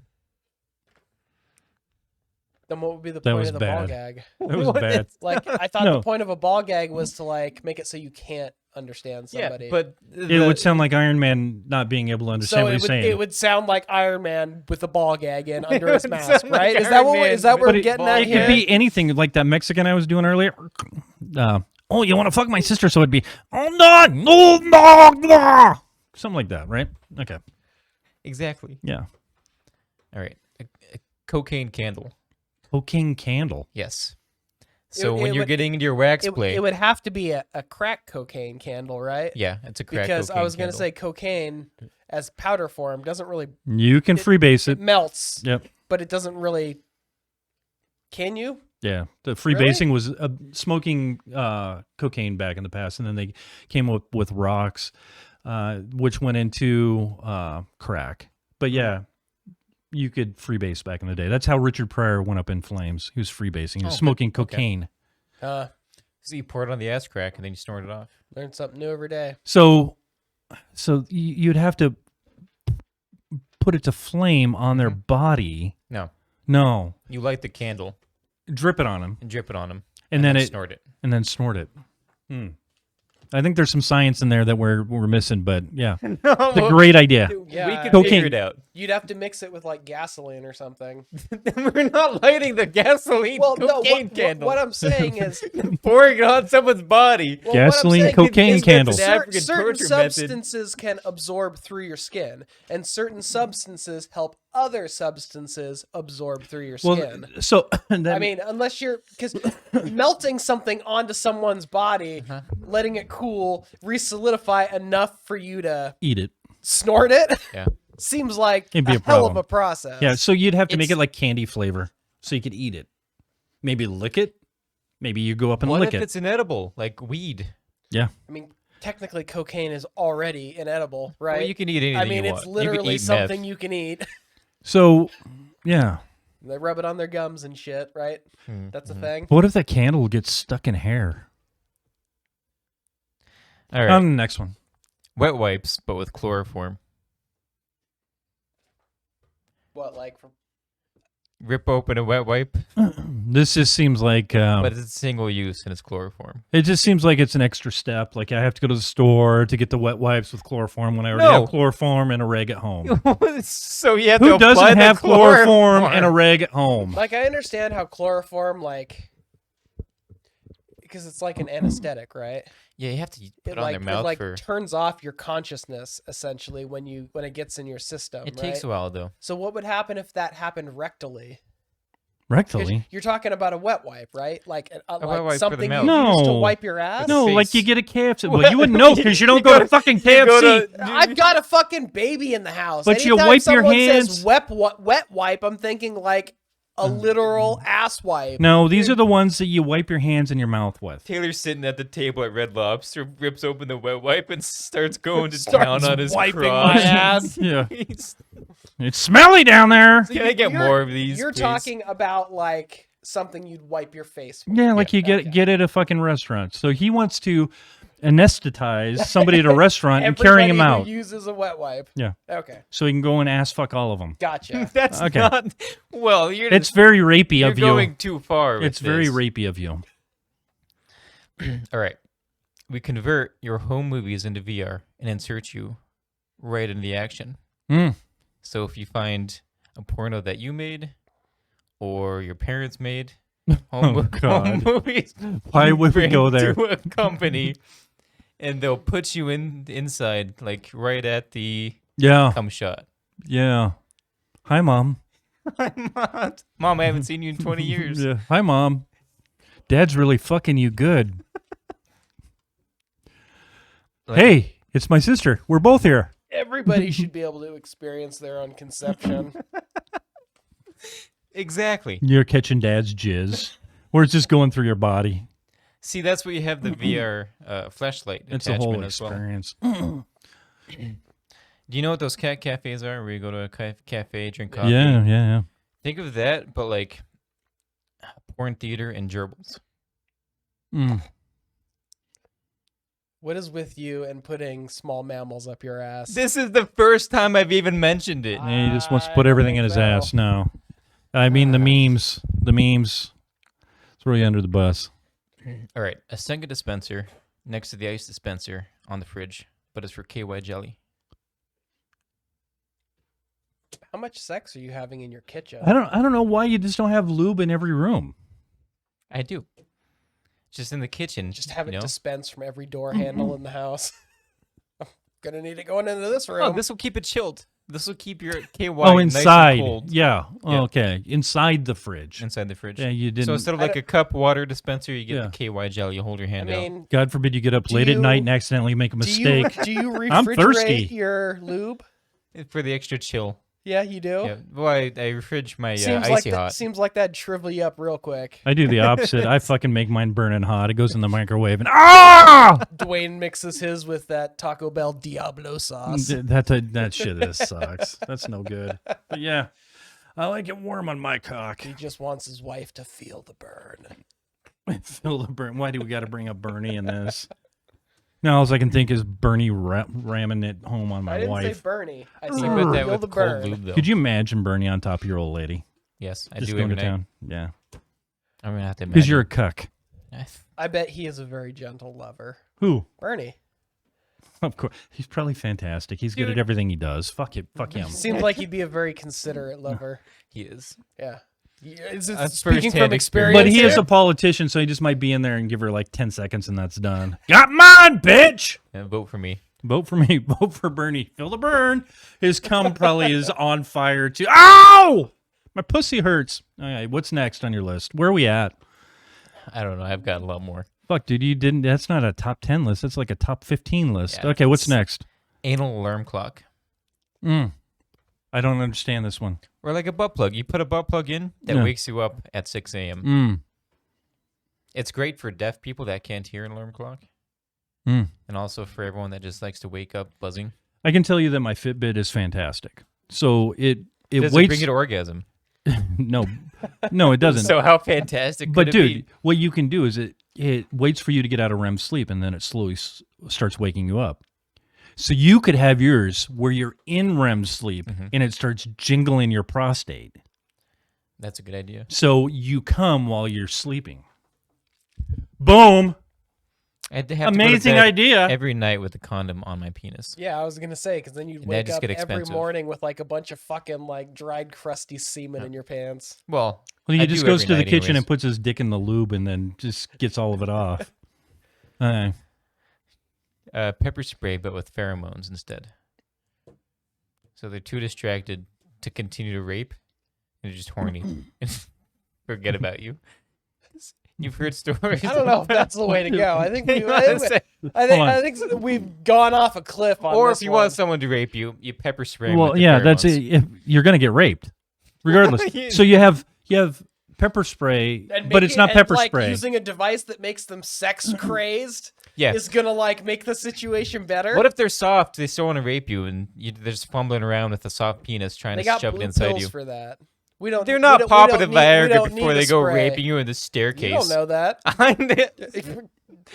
L: Then what would be the
J: That
L: point
J: was
L: of the ball
J: bad.
L: gag?
J: That was bad.
L: Like I thought
J: No.
L: the point of a ball gag was to like make it so you can't understand
K: Yeah,
L: somebody.
K: but
J: It would sound like Iron Man not being able to understand
L: so
J: what
L: it
J: he's
L: would,
J: saying.
L: it would sound like Iron Man with a ball gag in under his
K: would
L: mask,
K: sound like
L: right? Is
K: Iron
L: that what
K: Man
L: is that what
K: with
L: we're
K: a
L: getting
K: ball
L: at
J: It
L: here?
J: could be anything, like that Mexican I was doing earlier. Oh, you want to fuck my sister? So it'd be, oh no, something like that, right? Okay.
K: Exactly.
J: Yeah.
K: All right. A cocaine candle.
J: Cocaine candle.
K: Yes. So
L: It
K: when you're
L: would-
K: getting into your wax play,
L: It would have to be a crack cocaine candle, right?
K: yeah, it's a crack
L: Because I
K: cocaine
L: was going to
K: candle.
L: say cocaine as powder form doesn't really
J: You can freebase
L: it
J: it.
L: melts,
J: Yep.
L: but it doesn't really. Can you?
J: Yeah. The
L: Really?
J: freebasing was smoking cocaine back in the past, and then they came up with rocks, which went into crack. But yeah, you could freebase back in the day. That's how Richard Pryor went up in flames. He was freebasing. He was
K: Oh,
J: smoking
K: okay.
J: cocaine.
L: Uh,
K: So you pour it on the ass crack and then you snort it off.
L: learn something new every day.
J: So you'd have to put it to flame on their body.
K: No.
J: No.
K: You light the candle
J: Drip it on them.
K: and drip it on them.
J: And then
K: snort it.
J: And then snort it. I think there's some science in there that we're missing, but yeah. It's a great idea.
L: Yeah,
K: We could
J: Cocaine.
K: figure it out.
L: You'd have to mix it with like gasoline or something.
K: We're not lighting the gasoline
L: Well, no.
K: cocaine candle.
L: What I'm saying is,
K: pouring it on someone's body.
L: well, what I'm
J: Gasoline,
L: saying
J: cocaine
L: is that
J: candle.
K: African
L: certain
K: torture method.
L: substances can absorb through your skin, and certain substances help other substances absorb through your skin.
J: So and then,
L: I mean, unless you're because melting something onto someone's body,
K: Uh-huh.
L: letting it cool, re-solidify enough for you to
J: eat it.
L: snort it,
K: Yeah.
L: seems like
J: It'd be a
L: hell of
J: problem.
L: a process.
J: Yeah, so you'd have to make
L: It's-
J: it like candy flavor so you could eat it. Maybe lick it. Maybe you go up and
K: What
J: lick
K: if
J: it.
K: it's inedible, like weed?
J: Yeah.
L: I mean, technically, cocaine is already inedible, right?
K: Well, you can eat anything
L: I mean,
K: you
L: it's
K: want. You could
L: literally
K: eat
L: something
K: meth.
L: you can eat.
J: So, yeah.
L: They rub it on their gums and shit, right?
K: Mm-hmm.
L: That's a thing.
J: What if that candle gets stuck in hair?
K: All right.
J: On the next one.
K: Wet wipes, but with chloroform.
L: What, like from
K: Rip open a wet wipe,
J: This just seems like
K: but it's single use and it's chloroform.
J: it just seems like it's an extra step. Like I have to go to the store to get the wet wipes with chloroform when I already
K: No.
J: have chloroform and a reg at home.
K: So you have
J: Who
K: to apply
J: doesn't
K: the
J: have chloroform and a reg at home?
L: Like, I understand how chloroform, like, because it's like an anesthetic, right?
K: Yeah, you have to put it on
L: like
K: their mouth
L: it like
K: for.
L: turns off your consciousness essentially when it gets in your system.
K: It takes a
L: right?
K: while though.
L: So what would happen if that happened rectally? 'Cause
J: Rectally?
L: you're talking about a wet wipe, right? Like,
K: wet
L: like
K: wipe for the
L: something you
K: mouth.
L: use to
J: No.
L: wipe your ass.
J: No,
K: face.
J: like you get a KFC. Well, you wouldn't know because you don't
K: You
J: go
K: go
J: to
K: to-
J: fucking
K: you go
J: KFC.
K: to-
L: I've got a fucking baby in the house.
J: But you
L: Anytime
J: wipe your
L: someone
J: hands-
L: Says wet wipe. I'm thinking like a literal ass wipe.
J: No, these are the ones that you wipe your hands and your mouth with.
K: Taylor's sitting at the table at Red Lobster, rips open the wet wipe, and starts going to
L: Starts
K: town on his
L: wiping
K: crotch.
L: my ass.
J: Yeah.
K: He's-
J: It's smelly down there.
K: Can I get
L: You're-
K: more of these?
L: You're
K: please?
L: talking about like something you'd wipe your face with.
J: Yeah, like you get at a fucking restaurant. So he wants to anesthetize somebody at a restaurant and carry him
L: Everybody
J: out.
L: who uses a wet wipe.
J: Yeah.
L: Okay.
J: So he can go and ass fuck all of them.
L: Gotcha.
K: That's
J: Okay.
K: not. Well, you're.
J: It's very rapey
K: you're
J: of you.
K: going too far. With
J: It's very
K: this.
J: rapey of you.
K: All right. We convert your home movies into VR and insert you right into the action.
J: Mm.
K: So if you find a porno that you made or your parents made,
J: Oh,
K: home
J: God.
K: movies,
J: Why
K: you
J: would we
K: bring
J: go there?
K: to a company, and they'll put you inside, like right at the
J: Yeah.
K: cum shot.
J: Yeah. Hi, Mom.
K: Mom, I haven't seen you in 20 years.
J: Yeah. Hi, Mom. Dad's really fucking you good.
K: Like-
J: Hey, it's my sister. We're both here.
L: Everybody should be able to experience their own conception.
K: Exactly.
J: You're catching Dad's jizz. Or it's just going through your body.
K: See, that's where you have the VR flashlight
J: It's a
K: attachment
J: whole
K: as well.
J: experience.
K: Do you know what those cat cafes are? Where you go to a cafe, drink coffee?
J: Yeah.
K: Think of that, but like porn theater and gerbils.
J: Mm.
L: What is with you and putting small mammals up your ass?
K: This is the first time I've even mentioned it.
J: Yeah, he just wants to
L: I
J: put
L: don't
J: everything in
L: think
J: his
L: so.
J: ass. No. I mean, the memes. Throw you under the bus.
K: All right, a Senga dispenser next to the ice dispenser on the fridge, but it's for KY jelly.
L: How much sex are you having in your kitchen?
J: I don't know why you just don't have lube in every room.
K: I do. Just in the kitchen.
L: Just have it
K: you know?
L: dispensed from every door handle in the house. I'm gonna need it going into this room.
K: Oh, this will keep it chilled. This will keep your KY
J: inside.
K: nice and cold.
J: Yeah.
K: Yeah.
J: Okay. Inside the fridge.
K: Inside the fridge.
J: Yeah, you didn't.
K: So instead of like a cup water dispenser, you get the KY jelly. You hold your hand out.
J: God forbid you get up late at night and accidentally make a mistake.
L: Do you
J: I'm thirsty.
L: refrigerate your lube?
K: For the extra chill.
L: Yeah, you do.
K: Yeah. Well, I refridge my
L: Seems
K: icy
L: like
K: hot.
L: Seems like that'd shrivel you up real quick.
J: I do the opposite. I fucking make mine burning hot. It goes in the microwave and
L: Dwayne mixes his with that Taco Bell Diablo sauce.
J: That shit sucks. That's no good. But yeah, I like it warm on my cock.
L: He just wants his wife to feel the burn.
J: Feel the burn. Why do we got to bring up Bernie in this? Now all I can think is Bernie ramming it home on my
L: I didn't
J: wife.
L: say Bernie. I
K: You
L: said
K: put that
L: feel
K: with
L: the
K: cold
L: burn.
K: lube, though.
J: Could you imagine Bernie on top of your old lady?
K: Yes, I
J: Just
K: do
J: going
K: every
J: to
K: night.
J: town. Yeah.
K: I'm gonna have to.
J: Because you're a cuck.
L: I bet he is a very gentle lover.
J: Who?
L: Bernie.
J: Of course. He's probably fantastic. He's good at everything he does. Fuck it. Fuck him.
L: Seems like he'd be a very considerate lover.
K: He is.
L: Yeah. Is it
K: That's
L: speaking
K: firsthand
L: from experience?
J: But he is
L: here?
J: a politician, so he just might be in there and give her like 10 seconds and that's done. Got mine, bitch!
K: Yeah, vote for me.
J: Vote for me. Vote for Bernie. Feel the burn. His cum probably is on fire too. Ow! My pussy hurts. All right, what's next on your list? Where are we at?
K: I don't know. I've got a lot more.
J: Fuck, dude, you didn't. That's not a top 10 list. That's like a top 15 list.
K: Yeah,
J: Okay, what's
K: it's
J: next?
K: Anal alarm clock.
J: I don't understand this one.
K: Or like a butt plug. You put a butt plug in that
J: Yeah.
K: wakes you up at 6 a.m.
J: Mm.
K: It's great for deaf people that can't hear an alarm clock.
J: Mm.
K: And also for everyone that just likes to wake up buzzing.
J: I can tell you that my Fitbit is fantastic. So it
K: Does
J: waits.
K: it bring you to orgasm?
J: No, it doesn't.
K: So how fantastic could
J: But
K: it
J: dude,
K: be?
J: what you can do is it waits for you to get out of REM sleep and then it slowly starts waking you up. So you could have yours where you're in REM sleep and it starts jingling your prostate.
K: That's a good idea.
J: So you come while you're sleeping. Boom.
K: I'd have to
J: Amazing
K: go to bed
J: idea.
K: every night with a condom on my penis.
L: Yeah, I was gonna say because then you'd
K: And that'd
L: wake
K: just
L: up
K: get
L: every
K: expensive.
L: morning with like a bunch of fucking like dried, crusty semen in your pants.
K: Well,
J: Well, he
K: I
J: just
K: do
J: goes
K: every
J: to the
K: night
J: kitchen
K: anyways.
J: and puts his dick in the lube and then just gets all of it off.
K: Pepper spray, but with pheromones instead. So they're too distracted to continue to rape, and they're just horny. Forget about you. You've heard stories.
L: I don't know if that's the way to go. I think we've gone off a cliff on
K: Or
L: this
K: if you
L: one.
K: want someone to rape you, you pepper spray. 'em
J: Well,
K: with the
J: yeah, that's
K: pheromones.
J: it. You're going to get raped, regardless. So you have pepper spray,
L: And
J: but it's
L: making-
J: not
L: and,
J: pepper
L: like,
J: spray.
L: Using a device that makes them sex crazed
K: Yeah.
L: is gonna like make the situation better.
K: What if they're soft? They still want to rape you, and they're just fumbling around with a soft penis trying
L: they
K: to
L: got
K: shove
L: blue
K: it inside
L: pills
K: you?
L: for that? We don't.
K: They're
L: we
K: not
L: don't- we
K: popping
L: don't
K: the
L: need- we
K: Viagra
L: don't
K: before
L: need
K: they
L: the
K: go
L: spray.
K: raping you in the staircase.
L: You don't know that.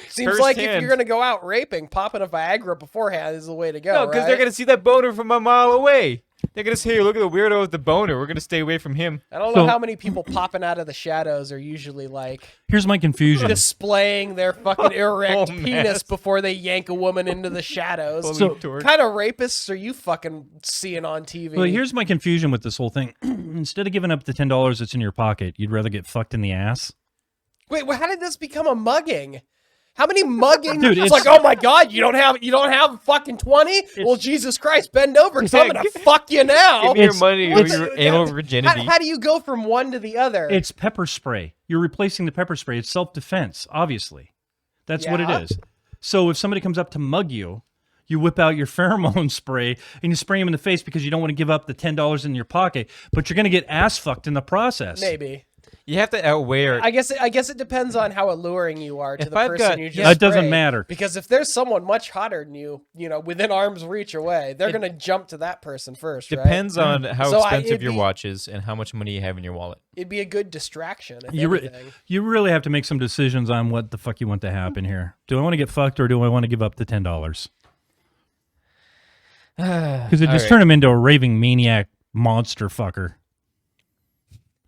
L: Seems like if
K: Firsthand.
L: you're gonna go out raping, popping a Viagra beforehand is the way to go.
K: No, because
L: right?
K: they're gonna see that boner from a mile away. They're gonna say, "Hey, look at the weirdo with the boner. We're gonna stay away from him."
L: I don't know how many people popping out of the shadows are usually like
J: Here's my confusion.
L: displaying their fucking erect
K: Oh,
L: penis
K: mess.
L: before they yank a woman into the shadows.
J: So-
L: What kind of rapists are you fucking seeing on TV?
J: Well, here's my confusion with this whole thing. Instead of giving up the $10 that's in your pocket, you'd rather get fucked in the ass?
L: Wait, well, how did this become a mugging? How many mugging?
J: Dude,
L: it's
J: it's-
L: like, oh my god, you don't have fucking 20? Well, Jesus Christ, bend over, because I'm gonna fuck you now.
K: Give me your
J: It's-
K: money or
J: it's-
K: your anal virginity.
L: How do you go from one to the other?
J: It's pepper spray. You're replacing the pepper spray. It's self-defense, obviously. That's what it
L: Yeah.
J: is. So if somebody comes up to mug you, you whip out your pheromone spray and you spray them in the face because you don't want to give up the $10 in your pocket, but you're going to get ass fucked in the process.
L: Maybe.
K: You have to outwear.
L: I guess it depends on how alluring you are to
K: If
L: the
K: I've
L: person
K: got-
L: you just
J: Yeah, it doesn't
L: sprayed.
J: matter.
L: Because if there's someone much hotter than you, within arm's reach away, they're gonna jump to that person first. right?
K: Depends on how
L: So
K: expensive
L: it'd
K: your
L: be-
K: watch is and how much money you have in your wallet.
L: It'd be a good distraction. If
J: You
L: anything.
J: really have to make some decisions on what the fuck you want to happen here. Do I want to get fucked or do I want to give up the $10? Because it
K: All
J: just
K: right.
J: turned him into a raving maniac monster fucker.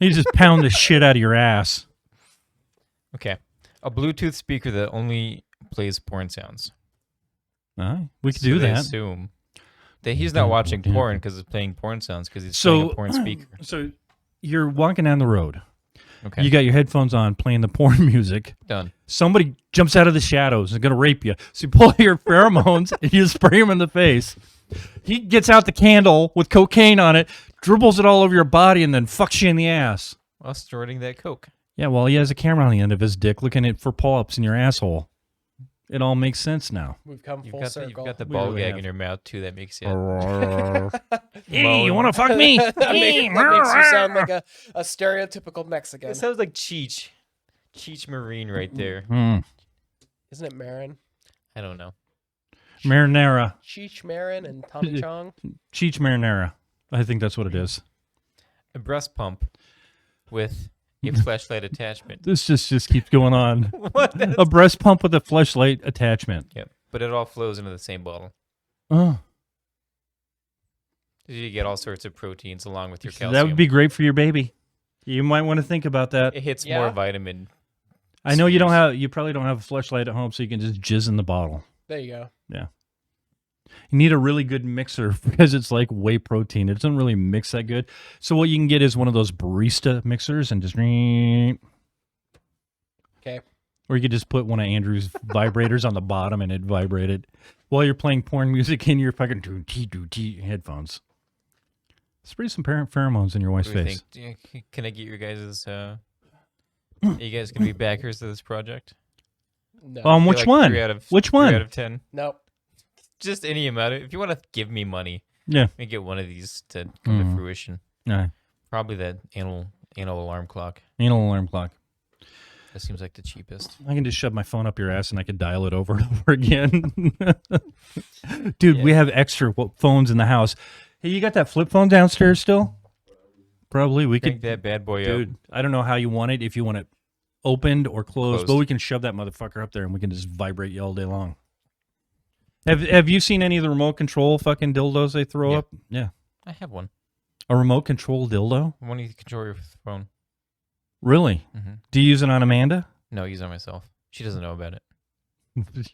J: He just pound the shit out of your ass.
K: Okay. A Bluetooth speaker that only plays porn sounds.
J: We could
K: So
J: do
K: they
J: that.
K: assume that he's not watching porn because he's playing porn sounds because he's playing a porn speaker.
J: So you're walking down the road.
K: Okay.
J: You got your headphones on, playing the porn music.
K: Done.
J: Somebody jumps out of the shadows and is going to rape you. So you pull your pheromones and you spray him in the face. He gets out the candle with cocaine on it, dribbles it all over your body, and then fucks you in the ass.
K: While snorting that coke.
J: Yeah, well, he has a camera on the end of his dick looking at for pull-ups in your asshole. It all makes sense now.
L: We've come full
K: You've
L: circle.
K: got the
J: We
K: ball
J: really
K: gag
J: have.
K: in your mouth too. That makes you.
J: Hey, you want to fuck me?
L: that makes you sound like a stereotypical Mexican.
K: It sounds like Cheech. Cheech Marine right there.
L: Isn't it Marin?
K: I don't know.
J: Marinara.
L: Cheech Marin and Tommy Chong?
J: Cheech marinara. I think that's what it is.
K: A breast pump with a flashlight attachment.
J: This just keeps going on.
K: What?
J: A breast pump with a fleshlight attachment.
K: Yep. But it all flows into the same bottle.
J: Oh.
K: You get all sorts of proteins along with your calcium.
J: That would be great for your baby. You might want to think about that.
K: It hits more vitamin.
J: I know you probably don't have a fleshlight at home, so you can just jizz in the bottle.
L: There you go.
J: Yeah. You need a really good mixer because it's like whey protein. It doesn't really mix that good. So what you can get is one of those barista mixers and just...
L: Okay.
J: Or you could just put one of Andrew's vibrators on the bottom and it vibrated while you're playing porn music in your fucking headphones. Spray some pheromones in your wife's
K: What do you
J: face.
K: think? Can I get your guys' are you guys gonna be backers of this project?
L: No.
J: Which one? Which one?
K: 3 out of 10.
L: Nope.
K: Just any amount. If you want to give me money,
J: Yeah.
K: and get one of these to come to fruition.
J: Yeah.
K: Probably that anal alarm clock.
J: Anal alarm clock.
K: That seems like the cheapest.
J: I can just shove my phone up your ass and I could dial it over and over again. Dude, we have extra phones in the house. Hey, you got that flip phone downstairs still? Probably. We
K: Crank
J: could
K: that bad boy up.
J: Dude, I don't know how you want it, if you want it opened or closed, but we can shove that motherfucker up there and we can just vibrate you all day long. Have you seen any of the remote control fucking dildos they throw up? Yeah.
K: I have one.
J: A remote control dildo?
K: One you control your phone.
J: Really?
K: Mhm.
J: Do you use it on Amanda?
K: No, I use it on myself. She doesn't know about it.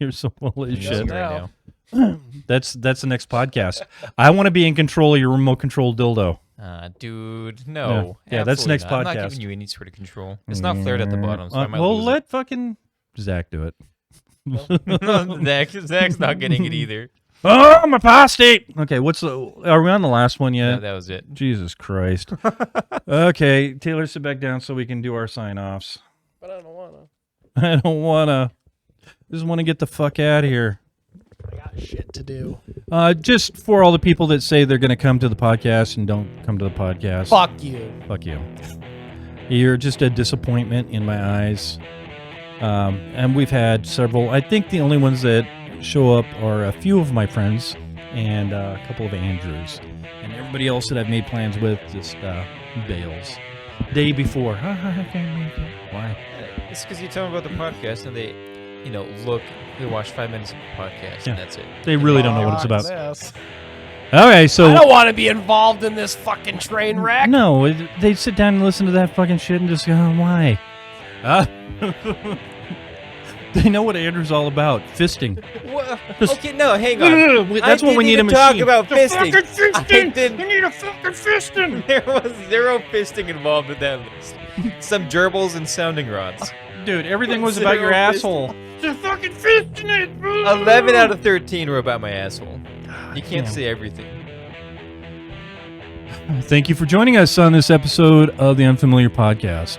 J: You're so full of
K: I'm using
J: shit.
K: it right now.
J: That's the next podcast. I want to be in control of your remote control dildo.
K: Dude, no.
J: Yeah, that's the
K: absolutely
J: next
K: not. I'm not
J: podcast.
K: giving you any sort of control. It's not flared at the bottom, so I might
J: well,
K: lose
J: let fucking Zach do it.
K: it. Zach's not getting it either.
J: Oh, my prostate. Okay, are we on the last one yet?
K: No, that was it.
J: Jesus Christ. Okay, Taylor, sit back down so we can do our sign-offs.
L: But I don't want to.
J: I don't want to. Just want to get the fuck out of here.
L: I got shit to do.
J: Just for all the people that say they're going to come to the podcast and don't come to the podcast.
L: Fuck you.
J: Fuck you. You're just a disappointment in my eyes. And we've had several. I think the only ones that show up are a few of my friends and a couple of Andrews. And everybody else that I've made plans with just bails. Day before. I can't make it. Why?
K: It's because you tell them about the podcast and they, they watch 5 minutes of the podcast and that's it.
J: They really don't know what it's about.
L: This.
J: Okay, so...
L: I don't want to be involved in this fucking train wreck.
J: No, they sit down and listen to that fucking shit and just go, why? They know what Andrew's all about. Fisting.
K: What? Okay, no, hang on.
J: That's what we need a machine.
K: Talk about fisting.
J: Fucking fisting.
K: We
J: need a fucking fisting.
K: There was zero fisting involved with that list. Some gerbils and sounding rods.
J: Dude, everything was about your asshole. Just fucking fisting it.
K: 11 out of 13 were about my asshole. You can't
J: Damn.
K: say everything.
J: Thank you for joining us on this episode of the Unfamiliar Podcast.